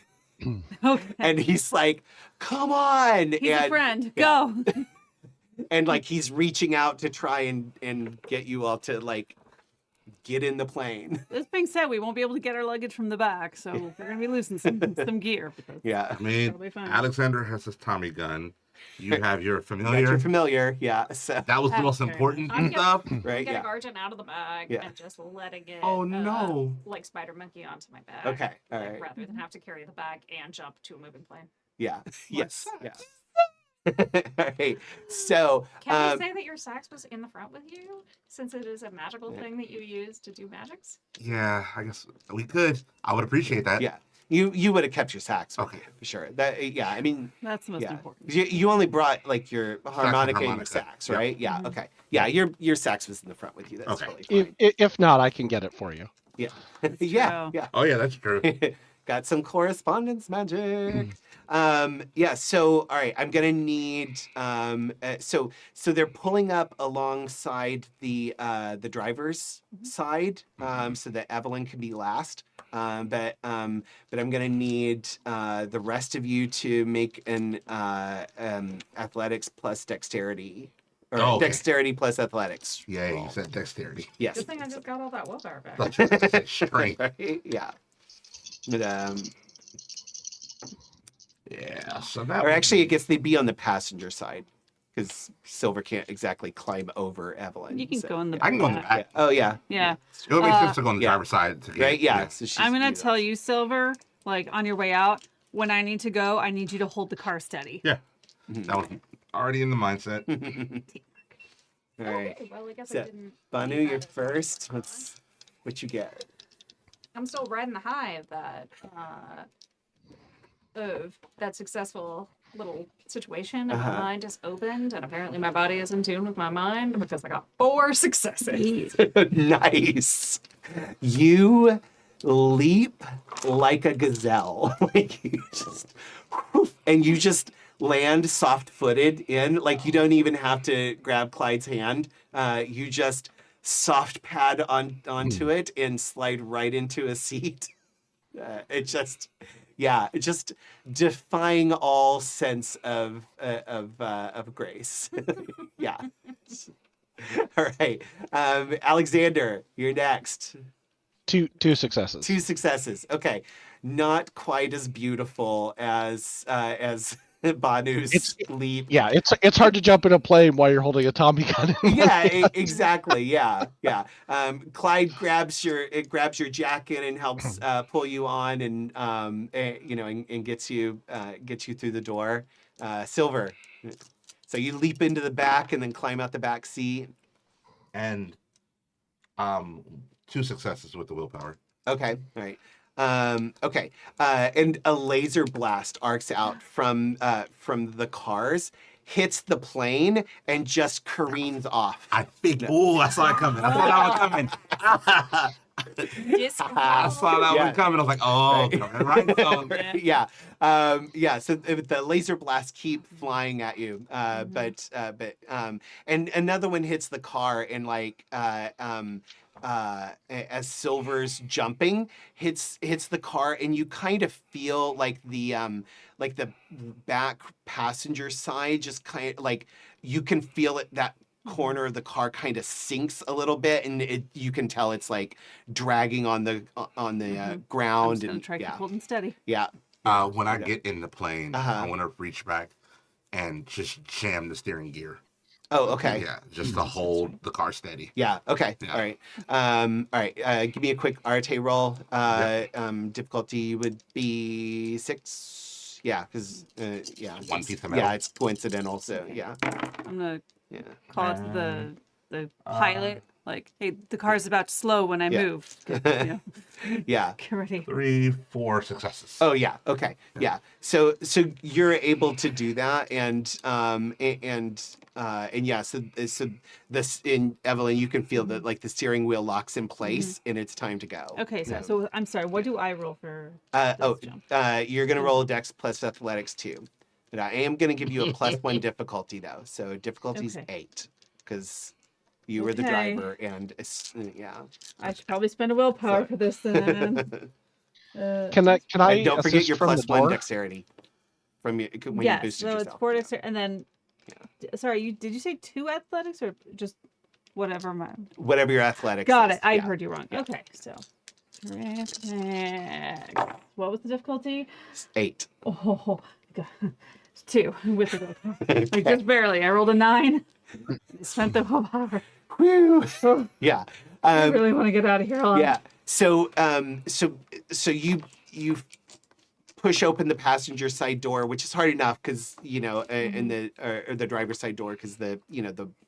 Okay. And he's like, "Come on." He's a friend. yeah. Go. And like he's reaching out to try and get you all to like get in the plane. This being said, we won't be able to get our luggage from the back, so we're gonna be losing some gear. But that's Yeah. I mean, probably fine. Alexander has his Tommy gun. You have your Got familiar. your familiar, yeah. So That was the most Okay. important I'm stuff. right, Get yeah. a guardian out of the bag Yeah. and just letting it. Oh, no. Like Spider Monkey onto my back. Okay, all like, right. Rather than have to carry the bag and jump to a moving plane. Yeah. My Yes. Yeah. sax. All right. So, Can we say that your sax was in the front with you, since it is a magical Yeah. thing that you use to do magics? Yeah, I guess we could. I would appreciate that. yeah, you would have kept your sax with Okay. you for sure. That yeah, I mean, That's the most yeah, important. you only brought like your harmonica and your harmonica. sax, Yep. right? Yeah. Mhm. Okay. Yeah, your sax was in the front with you. That's Okay. totally fine. If not, I can get it for you. Yeah. That's Yeah. true. Yeah. Oh yeah, that's true. Got some correspondence magic. Yeah, so all right, I'm gonna need so they're pulling up alongside the driver's side, so that Evelyn can be last. But I'm gonna need the rest of you to make an athletics plus dexterity. Or Oh, okay. dexterity plus athletics. Yeah, roll. you said dexterity. Yes. Good thing I just got all that willpower back. Thought you were gonna say strength. Right? Yeah. But, Yeah, so that or would actually, I be- guess they'd be on the passenger side because Silver can't exactly climb over Evelyn. You can so, go in the yeah. I can go in the back. back. Yeah. Oh yeah. Yeah. It would make sense to go on the yeah. driver's side to get Right. Yeah. So she's I'm gonna do that. tell you, Silver, like on your way out, when I need to go, I need you to hold the car steady. Yeah, Mhm. that was already in the mindset. All right. Okay, well, I guess So, I didn't. Banu, leave you're that as first. well. What you get? I'm still riding the high of that successful little situation, and Uh-huh. my mind is opened, and apparently my body is in tune with my mind because I got 4 successes. Nice. You leap like a gazelle. Like you just and you just land soft-footed in, like you don't even have to grab Clyde's hand. You just soft pad onto it and slide right into a seat. It just it's just defying all sense of grace. Yeah. All right. Alexander, you're next. Two successes. 2 successes. Okay. Not quite as beautiful as Banu's It's- leap. Yeah, it's hard to jump in a plane while you're holding a Tommy gun. In one Yeah, hand. exactly. Yeah, yeah. Clyde grabs your jacket and helps pull you on, and and gets you through the door. Silver. So you leap into the back and then climb out the back seat. And 2 successes with the willpower. Okay, all right. Okay, and a laser blast arcs out from the cars, hits the plane, and just careens off. Oh, I saw it coming. I saw that one coming. I saw that Yeah. one coming. I was like, oh, coming right on. Yeah. So the laser blasts keep flying at you, but and another one hits the car, and like as Silver's jumping hits the car, and you kind of feel like the back passenger side just kind of like you can feel it, that corner of the car kind of sinks a little bit, and you can tell it's like dragging on the I'm ground. just gonna And try to yeah, keep holding steady. yeah. When I get in the plane, Uh-huh. I want to reach back and just jam the steering gear. Oh, okay. Yeah, just to hold the car steady. Yeah. Okay. Yeah. All right. All right. Give me a quick Arte roll. Difficulty would be 6. Yeah, because yeah. One piece of metal. Yeah, it's coincidental. So yeah. I'm gonna Yeah. call it to the pilot. Like, hey, the car's about to slow when I Yeah. move. Get, Yeah. get ready. 3, 4 successes. Oh yeah. Okay. Yeah. So you're able to do that, and yeah. So this in Evelyn, you can feel that like the steering wheel locks in place, and it's time to go. Okay, Yeah. so I'm sorry. What do I roll for this jump? You're gonna roll Dex plus Athletics 2, but I am gonna give you a +1 difficulty though. So difficulty's Okay. 8 because you were the Okay. driver, and yeah. I should probably spend a willpower for this then. Can I And don't forget assist your from the +1 door? dexterity from your, when you yes, boosted so yourself. it's 4 dexterity, and then sorry, did you say 2 athletics or just whatever my Whatever your athletics. got is. it? I Yeah. heard you wrong. Yeah. Okay, so what was the difficulty? 8. Oh, God. It's 2 with the willpower. Like Okay. just barely. I rolled a 9. Spent the willpower. Whew. Yeah. I really want to get out of here. Hold on. Yeah. So so you push open the passenger side door, which is hard enough because and the driver's side door because the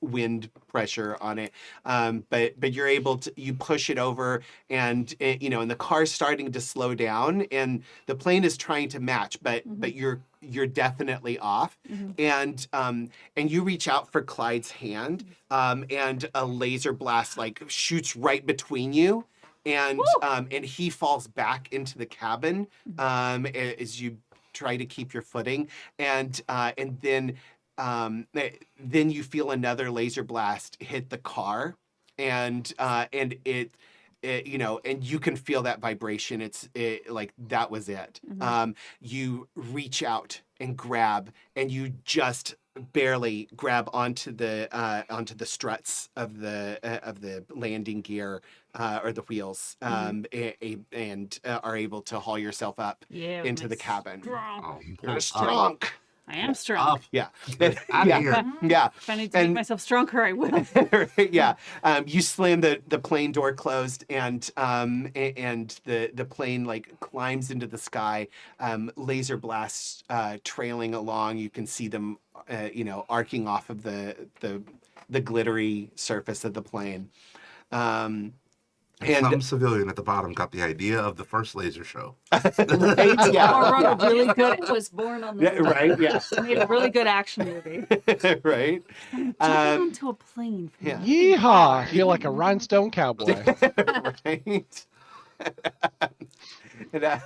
wind pressure on it. But you're able to push it over, and and the car's starting to slow down, and the plane is trying to match, but you're definitely off, and you reach out for Clyde's hand, and a laser blast like shoots right between you. And he falls back into the cabin as you try to keep your footing, and then you feel another laser blast hit the car, and it and you can feel that vibration. It's like that was it. You reach out and grab, and you just barely grab onto the struts of the landing gear or the wheels, and are able to haul yourself up into the cabin. You're strong. I am strong. Yeah. Out of here. Yeah. If I need to make myself stronger, I will. Yeah. You slam the plane door closed, and the plane like climbs into the sky. Laser blasts trailing along. You can see them, arcing off of the glittery surface of the plane. And some civilian at the bottom got the idea of the first laser show. right? Yeah. Or wrote a really good, was born on the Yeah, right? Yeah. made a really good action movie. Right? Jumping onto a plane. From Yeah. Yeehaw! I feel like a rhinestone cowboy. Right? And,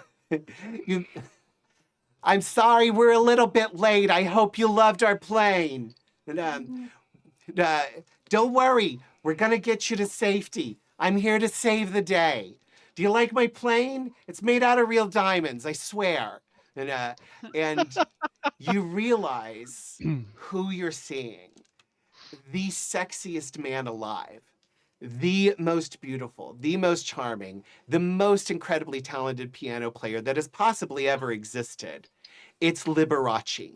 I'm sorry we're a little bit late. I hope you loved our plane. And, don't worry. We're going to get you to safety. I'm here to save the day. Do you like my plane? It's made out of real diamonds, I swear. And you realize who you're seeing. The sexiest man alive. The most beautiful, the most charming, the most incredibly talented piano player that has possibly ever existed. It's Liberace.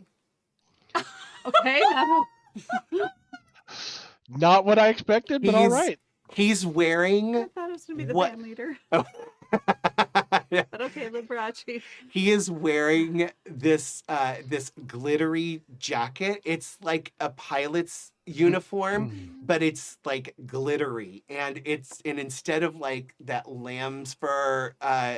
Okay. Not what I expected, but all right. He's wearing... I thought it was going to be the What? band leader. Oh. But okay, Liberace. He is wearing this glittery jacket. It's like a pilot's uniform, but it's like glittery, and instead of like that lamb's fur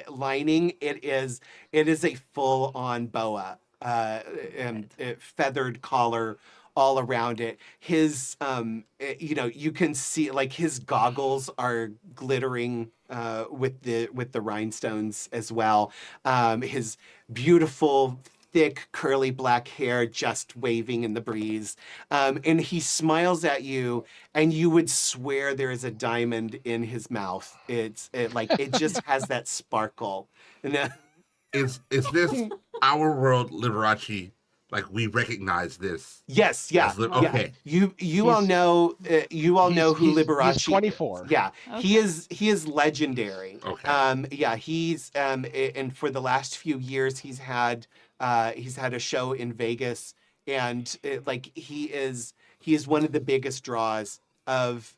lining, it is a full-on boa, and feathered collar all around it. His you can see like his goggles are glittering with the rhinestones as well. His beautiful thick curly black hair just waving in the breeze, and he smiles at you, and you would swear there is a diamond in his mouth. It just has that sparkle. And, Is this our world, Liberace? Like, we recognize this. yes, yeah, Okay. yeah. You all know who Liberace. He's 24. Yeah, Okay. he is legendary. Okay. Yeah, he's and for the last few years he's had a show in Vegas, and he is one of the biggest draws of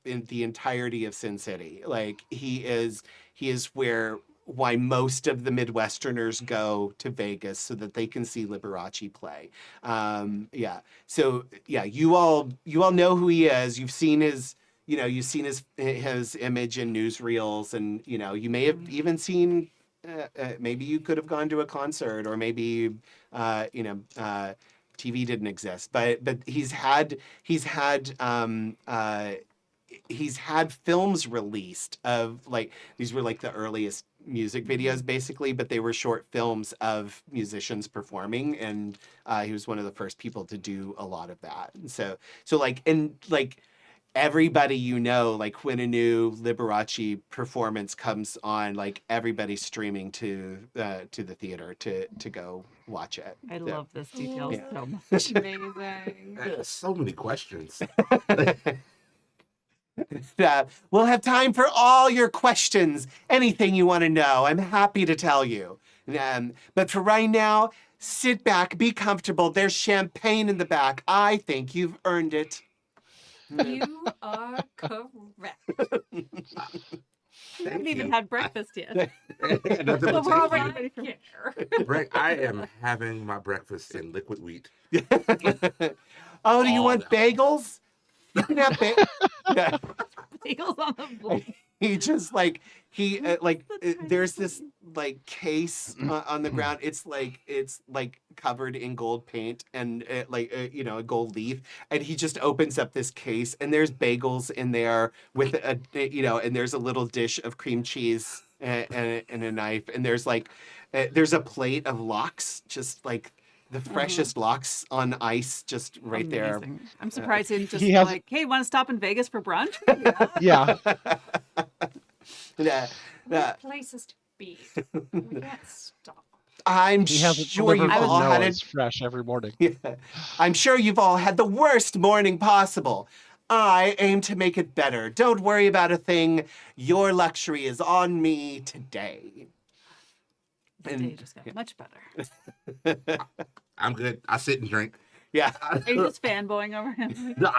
in the entirety of Sin City. Like he is why most of the Midwesterners go to Vegas so that they can see Liberace play. Yeah. So yeah, you all know who he is. You've seen his image in newsreels, and you may have even seen. Maybe you could have gone to a concert, or maybe TV didn't exist, but he's had films released of these were like the earliest music videos basically, but they were short films of musicians performing, and he was one of the first people to do a lot of that. And so everybody when a new Liberace performance comes on, like everybody's streaming to the theater to go watch it. I love this detail Yeah. so much. Amazing. So many questions. We'll have time for all your questions. Anything you want to know, I'm happy to tell you. But for right now, sit back, be comfortable. There's champagne in the back. I think you've earned it. You are correct. Thank haven't even had breakfast yet. Nothing So but we're already thank ready for you. I am having my breakfast in liquid wheat. Oh, do you All want that. bagels? You can have bagels. Yeah. bagels on the board. He just like What's the there's tiny this like case on the ground. It's like covered in gold paint and you know, a gold leaf. And he just opens up this case and there's bagels in there with a you know, and there's a little dish of cream cheese and a knife. And there's like there's a plate of lox, just like the freshest lox on ice, just right there. Amazing. I'm surprised he didn't just He has- like, hey, want to stop in Vegas for brunch? Yeah. Yeah. What places to be? We can't stop. I'm He has it sure delivered you've from all had Noah's it. fresh every morning. Yeah. I'm sure you've all had the worst morning possible. I aim to make it better. Don't worry about a thing. Your luxury is on me today. The day just got much better. I'm good. I sit and drink. Yeah. Are you just fanboying over him? No,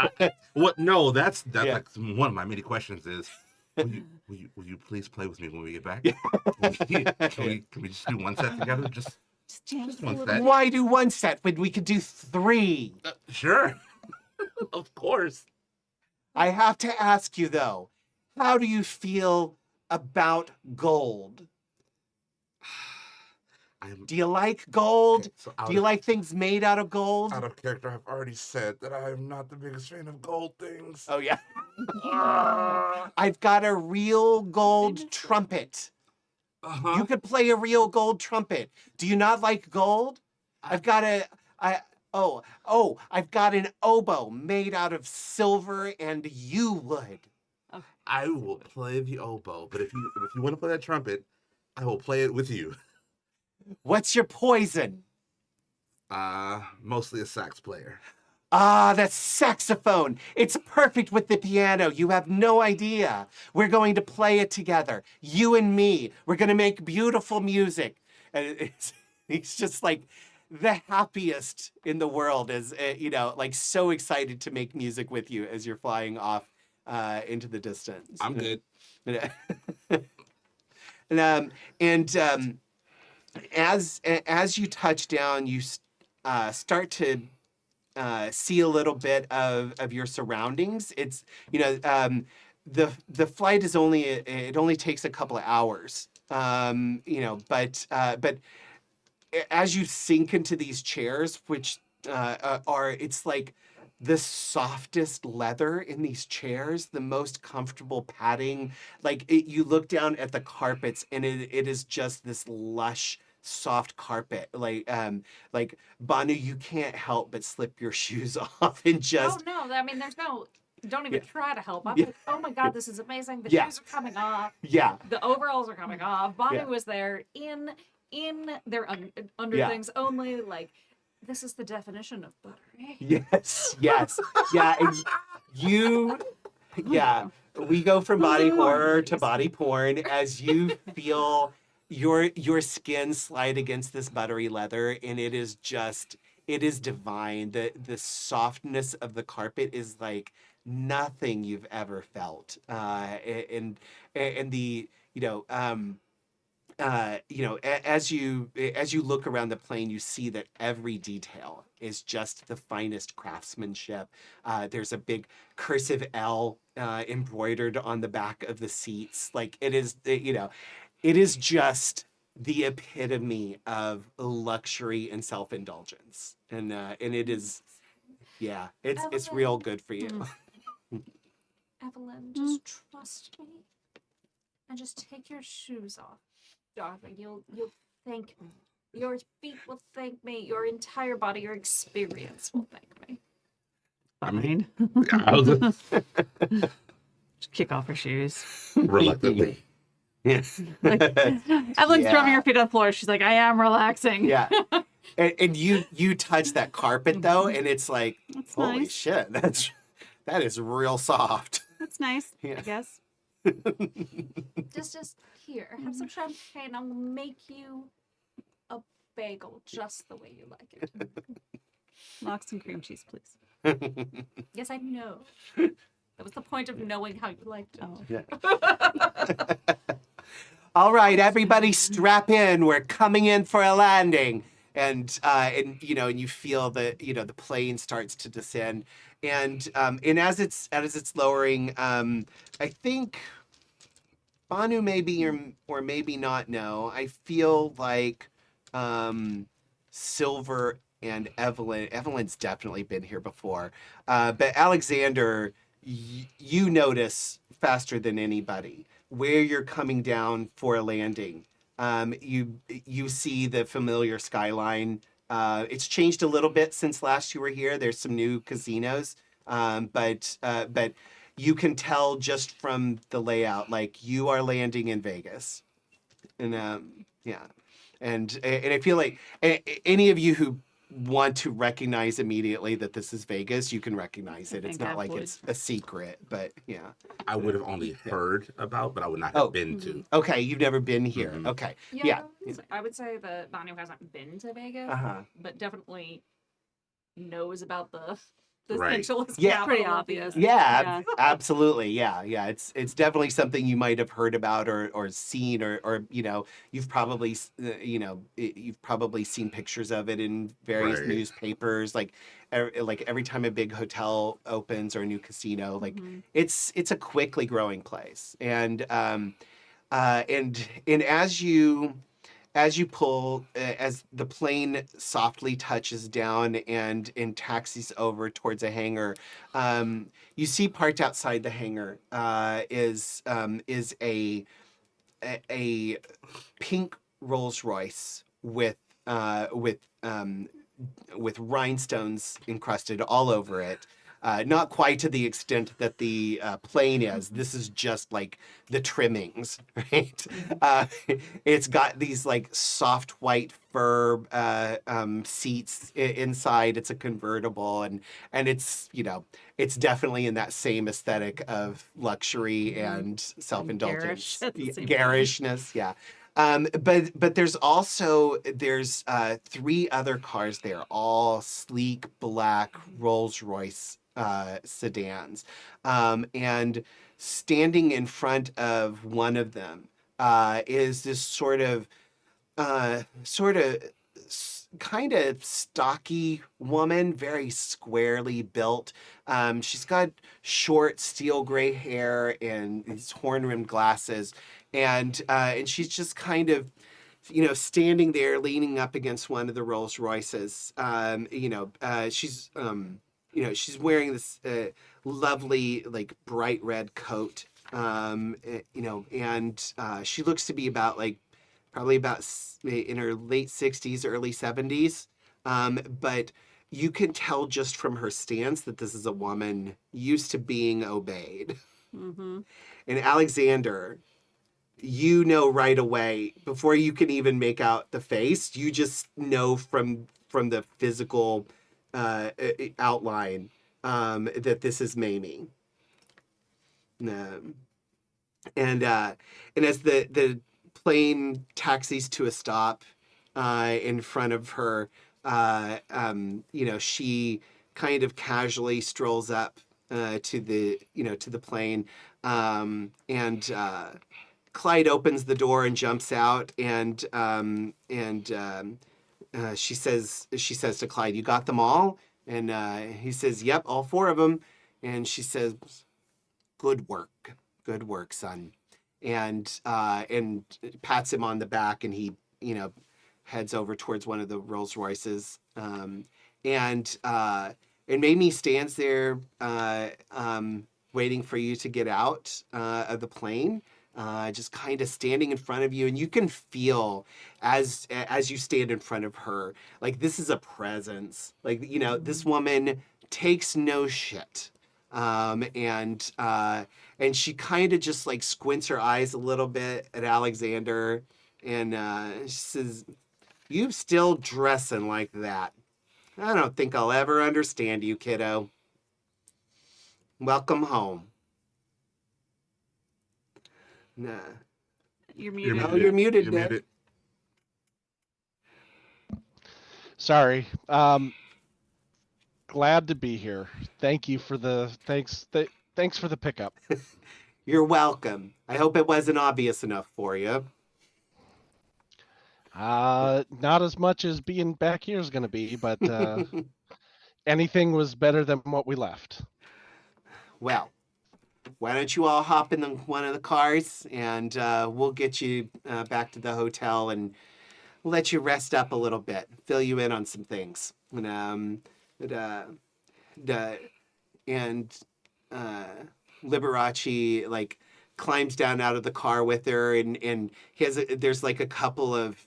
what? No, that's Yeah. like one of my many questions is, will you please play with me when we get back? Can we just do one set together? Just Just one a little set. Why do one set when we could do 3? Sure, of course. I have to ask you though, how do you feel about gold? Do you like gold? Okay, so Do you like things made out of gold? out of character? I've already said that I am not the biggest fan of gold things. Oh yeah. I've got a real gold trumpet. Uh-huh. You could play a real gold trumpet. Do you not like gold? I've got I've got an oboe made out of silver and yew wood. I will play the oboe, but if you want to play that trumpet, I will play it with you. What's your poison? Mostly a sax player. Ah, that's saxophone. It's perfect with the piano. You have no idea. We're going to play it together. You and me. We're going to make beautiful music. And he's just like the happiest in the world, as you know, like so excited to make music with you as you're flying off into the distance. I'm good. As you touch down, you start to see a little bit of your surroundings. It's, you know, the flight is it only takes a couple of hours. You know, but as you sink into these chairs, which it's like the softest leather in these chairs, the most comfortable padding. Like you look down at the carpets and it is just this lush, soft carpet. Like Banu, you can't help but slip your shoes off and just. Oh no! I mean, there's no. Don't even try to help. I'm Yeah. like, oh my god, this is amazing. The Yeah. shoes are coming off. Yeah. The overalls are coming off. Bonnie Yeah. was there in their under Yeah. things only. Like, this is the definition of buttery. Yes, yes, yeah. And we go from body horror to body porn as you feel your skin slide against this buttery leather, and it is divine. The softness of the carpet is like nothing you've ever felt. And the as you look around the plane, you see that every detail is just the finest craftsmanship. There's a big cursive L embroidered on the back of the seats. Like it is just the epitome of luxury and self-indulgence. And it is, it's real good for you. Evelyn, just trust me, and just take your shoes off, darling. You'll thank me. Your feet will thank me. Your entire body, your experience will thank me. Fine. Just kick off her shoes. Reluctantly. Yes. Like, Evelyn's drumming her feet on the floor. She's like, I am relaxing. Yeah. And you touch that carpet though, and it's like, That's holy nice. shit, that is real soft. That's nice, Yeah. I guess. Just here, have some champagne. I'll make you a bagel just the way you like it. Lox and cream cheese, please. Yes, I know. That was the point of knowing how you liked it. Oh. Yeah. All right, everybody, strap in. We're coming in for a landing. And you feel the plane starts to descend, and as it's lowering, I think Banu maybe or maybe not know. I feel like Silver and Evelyn's definitely been here before, but Alexander, you notice faster than anybody where you're coming down for a landing. You see the familiar skyline. It's changed a little bit since last you were here. There's some new casinos, but you can tell just from the layout, like you are landing in Vegas, and yeah, and I feel like any of you who want to recognize immediately that this is Vegas, you can recognize it. I It's think not I like would. it's a secret, but yeah. I would have only heard about, but I would not Oh. have been to. Okay, you've never been here. Mhm. Okay, Yeah, yeah. I would say that Banu hasn't been to Vegas, Uh-huh. but definitely knows about the Right. centralist Yeah. capital Pretty of the- obvious. Yeah, Yeah. absolutely. Yeah. It's definitely something you might have heard about or seen or you've probably you've probably seen pictures of it in various Right. newspapers. Like every time a big hotel opens or a new casino, like Mhm. it's a quickly growing place. And as you pull, as the plane softly touches down and taxis over towards a hangar, you see parked outside the hangar is a pink Rolls Royce with rhinestones encrusted all over it. Not quite to the extent that the plane is. This is just like the trimmings, right? It's got these like soft white fur seats inside. It's a convertible, and it's definitely in that same aesthetic of luxury and self-indulgence, garish at the same time. garishness. Yeah. But there's three other cars there, all sleek black Rolls Royce sedans, and standing in front of one of them is this kind of stocky woman, very squarely built. She's got short steel gray hair and these horn-rimmed glasses, and she's just kind of standing there leaning up against one of the Rolls Royces. She's wearing this lovely, like bright red coat. And she looks to be probably about in her late 60s, early 70s. But you can tell just from her stance that this is a woman used to being obeyed. Mhm. And Alexander, you know right away before you can even make out the face, you just know from the physical outline that this is Mamie. And as the plane taxis to a stop in front of her, she kind of casually strolls up to the plane, and Clyde opens the door and jumps out, and she says to Clyde, "You got them all?" And he says, "Yep, all four of them." And she says, good work, son," and pats him on the back, and he heads over towards one of the Rolls Royces, and Mamie stands there waiting for you to get out of the plane. Just kind of standing in front of you, and you can feel as you stand in front of her, like this is a presence. Like this woman takes no shit, and she kind of just like squints her eyes a little bit at Alexander, and she says, "You still dressing like that? I don't think I'll ever understand you, kiddo. Welcome home." Nah. You're You're muted. Oh, you're muted, You're Nick. muted. Sorry. Glad to be here. Thank you for the thanks for the pickup. You're welcome. I hope it wasn't obvious enough for you. Not as much as being back here is going to be, but anything was better than what we left. Well, why don't you all hop in one of the cars, and we'll get you back to the hotel and let you rest up a little bit, fill you in on some things. And Liberace like climbs down out of the car with her, and there's like a couple of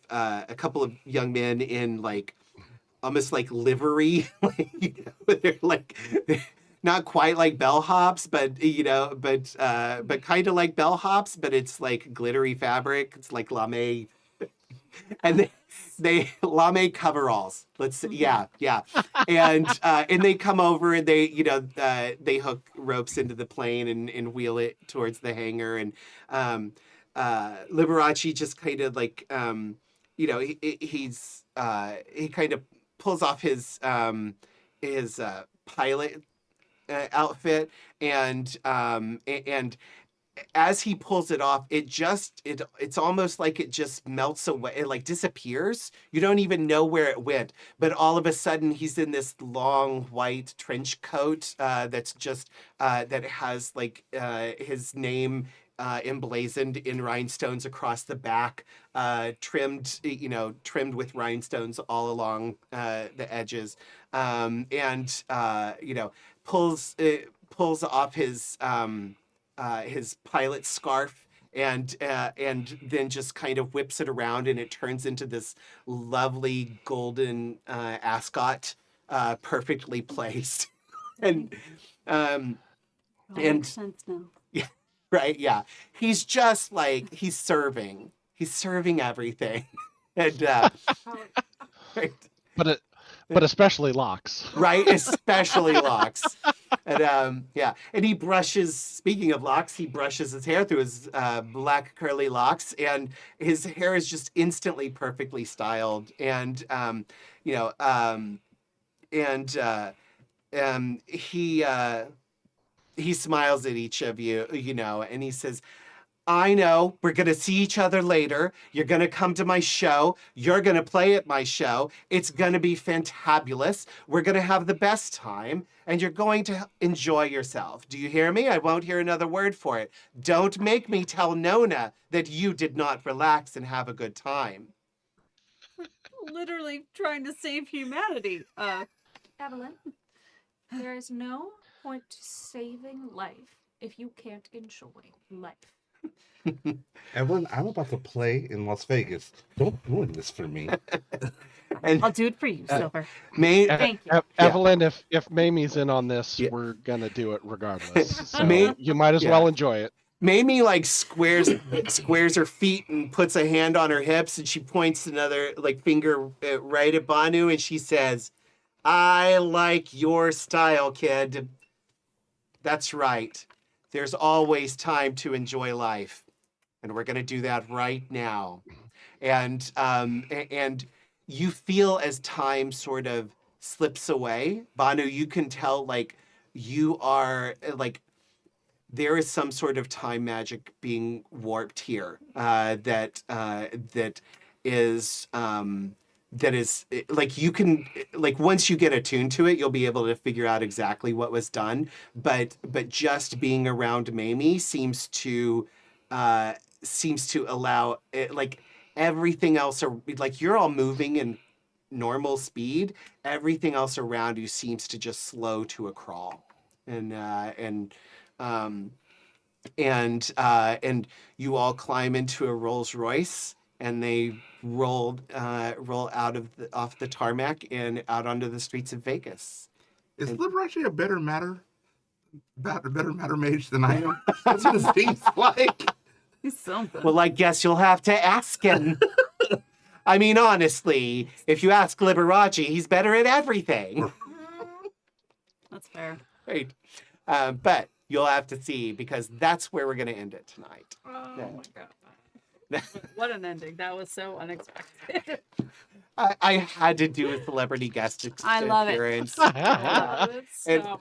young men in like almost like livery, like, they're like not quite like bellhops, but but kind of like bellhops, but it's like glittery fabric. It's like lame, and they lame coveralls. Let's say, yeah, and they come over and they hook ropes into the plane and wheel it towards the hangar, and Liberace just kind of like he kind of pulls off his pilot outfit, and as he pulls it off, it's almost like it just melts away. It like disappears. You don't even know where it went. But all of a sudden, he's in this long white trench coat that's just that has like his name emblazoned in rhinestones across the back, trimmed with rhinestones all along the edges, and pulls off his pilot scarf, and then just kind of whips it around, and it turns into this lovely golden ascot, perfectly placed, and Makes sense now. yeah, right, yeah. He's just like he's serving everything, and right. But especially locks. Right, especially locks. And and he brushes, speaking of locks, he brushes his hair through his black curly locks, and his hair is just instantly perfectly styled. And he smiles at each of you, and he says, I know we're going to see each other later. You're going to come to my show. You're going to play at my show. It's going to be fantabulous. We're going to have the best time, and you're going to enjoy yourself. Do you hear me? I won't hear another word for it. Don't make me tell Nona that you did not relax and have a good time. Literally trying to save humanity. Evelyn, there is no point to saving life if you can't enjoy life. Evelyn, I'm about to play in Las Vegas. Don't ruin this for me. And I'll do it for you, Silver. Thank you. Evelyn, if Mamie's in on this, Yeah. we're gonna do it regardless. So May- you might as yeah. well enjoy it. Mamie like squares her feet and puts a hand on her hips, and she points another like finger right at Banu, and she says, I like your style, kid. That's right. There's always time to enjoy life, and we're gonna do that right now. And you feel as time sort of slips away, Banu, you can tell like you are like there is some sort of time magic being warped here that is like you can like once you get attuned to it, you'll be able to figure out exactly what was done. But just being around Mamie seems to allow it, like everything else are like you're all moving in normal speed. Everything else around you seems to just slow to a crawl, and you all climb into a Rolls Royce, and they roll off the tarmac and out onto the streets of Vegas. Is Liberace a better matter mage than I am? That's what it seems like. He's something. Well, I guess you'll have to ask him. I mean, honestly, if you ask Liberace, he's better at everything. That's fair. Right. But you'll have to see, because that's where we're going to end it tonight. Oh my god. What an ending. That was so unexpected. I had to do a celebrity guest I love it. appearance. I love it so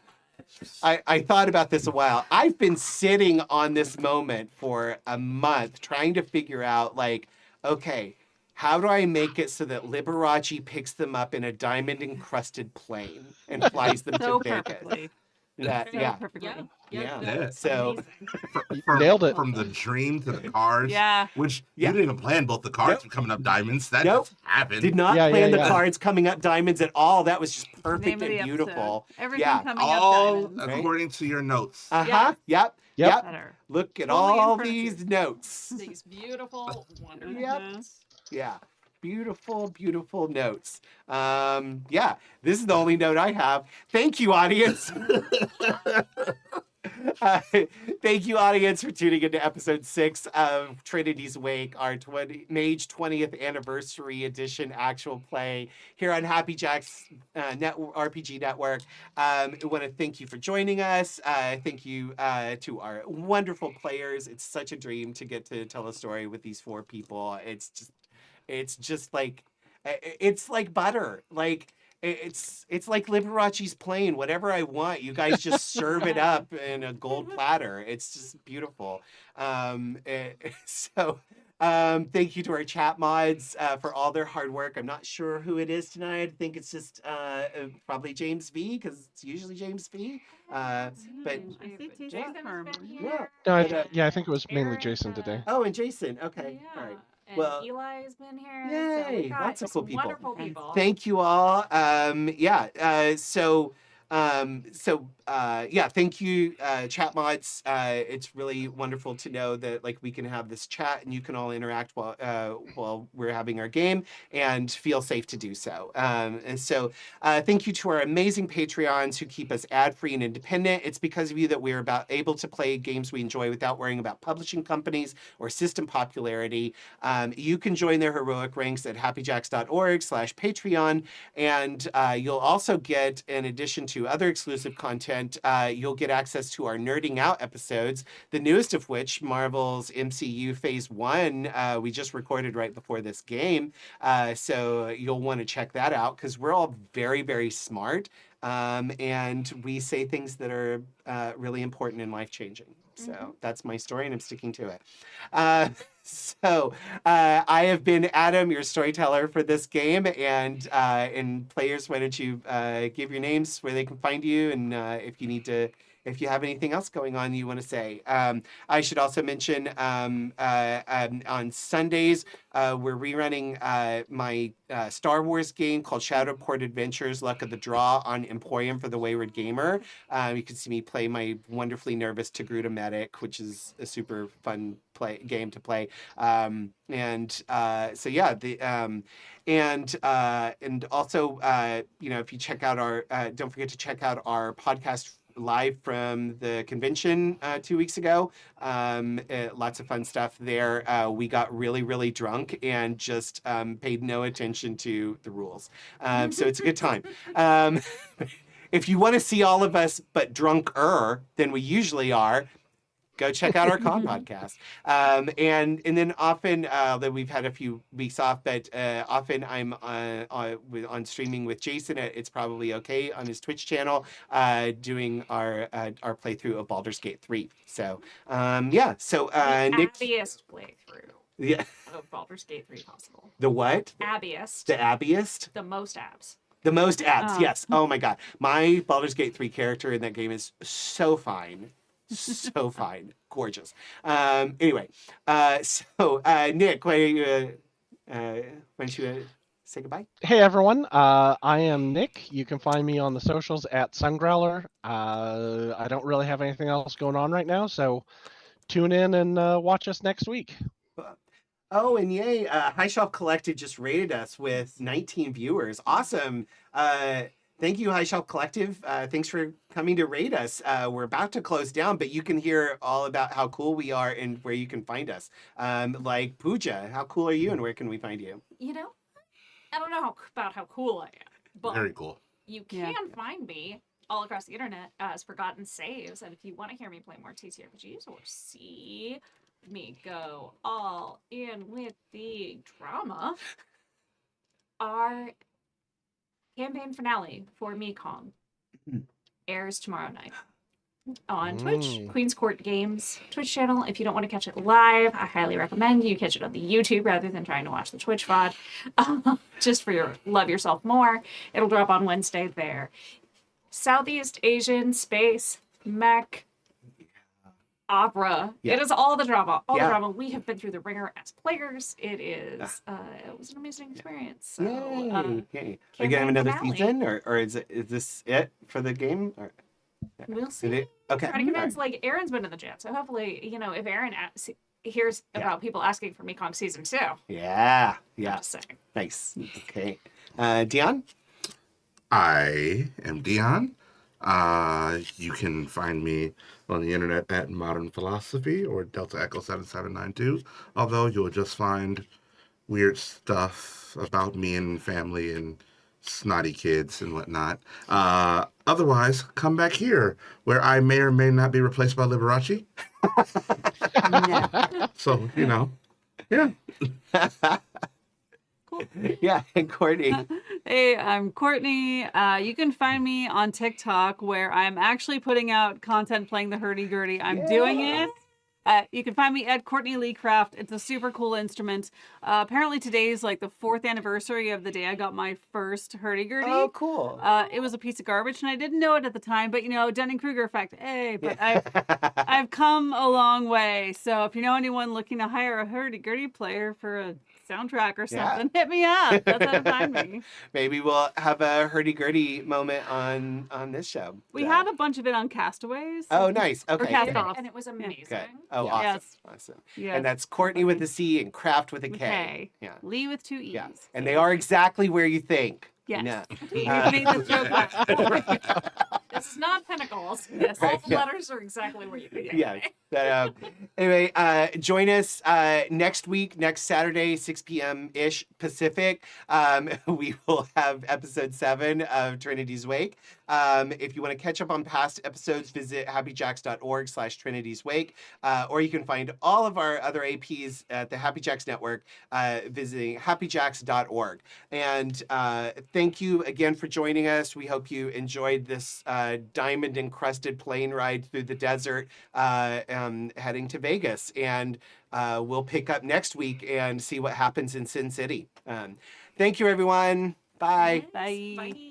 I thought about this a while. I've been sitting on this moment for a month trying to figure out, like, okay, how do I make it so that Liberace picks them up in a diamond encrusted plane and flies them So to Vegas? perfectly. That, So yeah. perfectly. Yep. Yeah. Yeah. So, Nailed it. From the dream to the cars, Yeah. which Yeah. you didn't even plan both the cars Nope. coming up diamonds. That Nope. just happened. did not Yeah, plan yeah, the yeah. cards coming up diamonds at all. That was just perfect Name of and the episode. beautiful. Everything Yeah. coming up All diamonds. according to your notes. Uh-huh. Yep. Yep. Yep. Better. Look at Totally in all front of you. these notes. These beautiful, wonderful Yep. notes. Yeah. Beautiful, beautiful notes. Yeah, this is the only note I have. Thank you, audience. Thank you, audience, for tuning into episode 6 of Trinity's Wake, our Mage 20th anniversary edition actual play here on Happy Jack's RPG Network. I want to thank you for joining us. Thank you to our wonderful players. It's such a dream to get to tell a story with these 4 people. It's just like, it's like butter. Like, it's like Liberace's plane. Whatever I want, you guys just serve it up in a gold platter. It's just beautiful. Thank you to our chat mods for all their hard work. I'm not sure who it is tonight. I think it's just probably James V, because it's usually James V. But I see T's Jason's confirmed. been Yeah. here. No, I think it was mainly Eric, Jason today. Oh, and Jason. Okay. Yeah. All right. And Well, Eli's been here. yay, So we got lots of some cool people. wonderful people. Thank you all. Thank you, chat mods. It's really wonderful to know that, like, we can have this chat and you can all interact while we're having our game and feel safe to do so. Thank you to our amazing Patreons who keep us ad-free and independent. It's because of you that we're able to play games we enjoy without worrying about publishing companies or system popularity. You can join their heroic ranks at happyjacks.org/Patreon. And you'll also get, in addition to other exclusive content, you'll get access to our Nerding Out episodes, the newest of which, Marvel's MCU Phase 1, we just recorded right before this game. So you'll want to check that out, because we're all very, very smart. And we say things that are really important and life-changing. So that's my story, and I'm sticking to it. I have been Adam, your storyteller for this game, and players, why don't you give your names, where they can find you, and if you have anything else going on you want to say. I should also mention on Sundays, we're rerunning my Star Wars game called Shadowport Adventures, Luck of the Draw on Emporium for the Wayward Gamer. You can see me play my wonderfully nervous Togruta medic, which is a super fun game to play. And also, if you check out our, don't forget to check out our podcast live from the convention 2 weeks ago. Lots of fun stuff there. We got really, really drunk and just paid no attention to the rules. So it's a good time. If you want to see all of us but drunker than we usually are, go check out our con podcast. And then often that we've had a few weeks off, but often I'm on streaming with Jason at It's Probably Okay on his Twitch channel, doing our playthrough of Baldur's Gate 3. So The Nick, abbiest playthrough yeah, of Baldur's Gate 3 possible. the what? Abbiest. The abbiest? The most abs. The most abs, Oh. yes. Oh my god. My Baldur's Gate 3 character in that game is so fine. So fine. Gorgeous. Anyway, Nick, why don't you say goodbye? Hey everyone, I am Nick. You can find me on the socials at Sungrowler. I don't really have anything else going on right now, so tune in and watch us next week. Oh, and yay, High Shelf Collective just rated us with 19 viewers. Awesome. Thank you, High Shelf Collective. Thanks for coming to rate us. We're about to close down, but you can hear all about how cool we are and where you can find us. Like Pooja, how cool are you and where can we find you? You know, I don't know about how cool I am, but Very cool. you Yeah. can find me all across the internet as Forgotten Saves. And if you want to hear me play more TCRPGs or see me go all in with the drama, our campaign finale for Mekong airs tomorrow night on Twitch, Mm. Queen's Court Games Twitch channel. If you don't want to catch it live, I highly recommend you catch it on the YouTube rather than trying to watch the Twitch VOD. Just for your love yourself more. It'll drop on Wednesday there. Southeast Asian space mech opera. Yeah. It is all the drama. All Yeah. the drama. We have been through the ringer as players. It is. It was an amazing experience. So, Yay. Yay. Are you campaign gonna have another finale. season, or is this it for the game? Or We'll did see. it? Okay. Try to convince. Like Aaron's been in the chat, so hopefully, if Aaron hears about people asking for Mekong season 2. Yeah. I'm Yeah. just saying. Nice. Okay. Dion. I am Dion. You can find me on the internet at Modern Philosophy or Delta Echo 7792. Although you'll just find weird stuff about me and family and snotty kids and whatnot. Otherwise, come back here where I may or may not be replaced by Liberace. So, yeah. Cool. Yeah. And Courtney. Hey, I'm Courtney. You can find me on TikTok where I'm actually putting out content playing the hurdy-gurdy. I'm doing it. You can find me at Courtney Lee Craft. It's a super cool instrument. Apparently today's like the 4th anniversary of the day I got my first hurdy-gurdy. Oh, cool. It was a piece of garbage and I didn't know it at the time, but Dunning-Kruger effect. Hey, but I've come a long way. So if you know anyone looking to hire a hurdy-gurdy player for a soundtrack or something, hit me up. That's how to find me. Maybe we'll have a hurdy-gurdy moment on this show. We had a bunch of it on Castaways. Oh, nice. Okay. Cast good. Off. And it was amazing. Good. Oh, Yeah. awesome. Yes. Awesome. Yes. And that's Courtney with a C and Craft with a K. K. Yeah. Lee with 2 E's. Yeah. And they are exactly where you think. Yes. Yeah. You made this joke last. This is not Pentacles. Yes. All the Yeah. letters are exactly where you think. Yes. Anyway, join us next week, next Saturday, 6 p.m.-ish Pacific. We will have episode 7 of Trinity's Wake. If you want to catch up on past episodes, visit happyjacks.org/Trinity's Wake. Or you can find all of our other APs at the Happy Jacks Network visiting happyjacks.org. And thank you again for joining us. We hope you enjoyed this diamond-encrusted plane ride through the desert heading to Vegas. And we'll pick up next week and see what happens in Sin City. Thank you, everyone. Bye. Bye. Bye.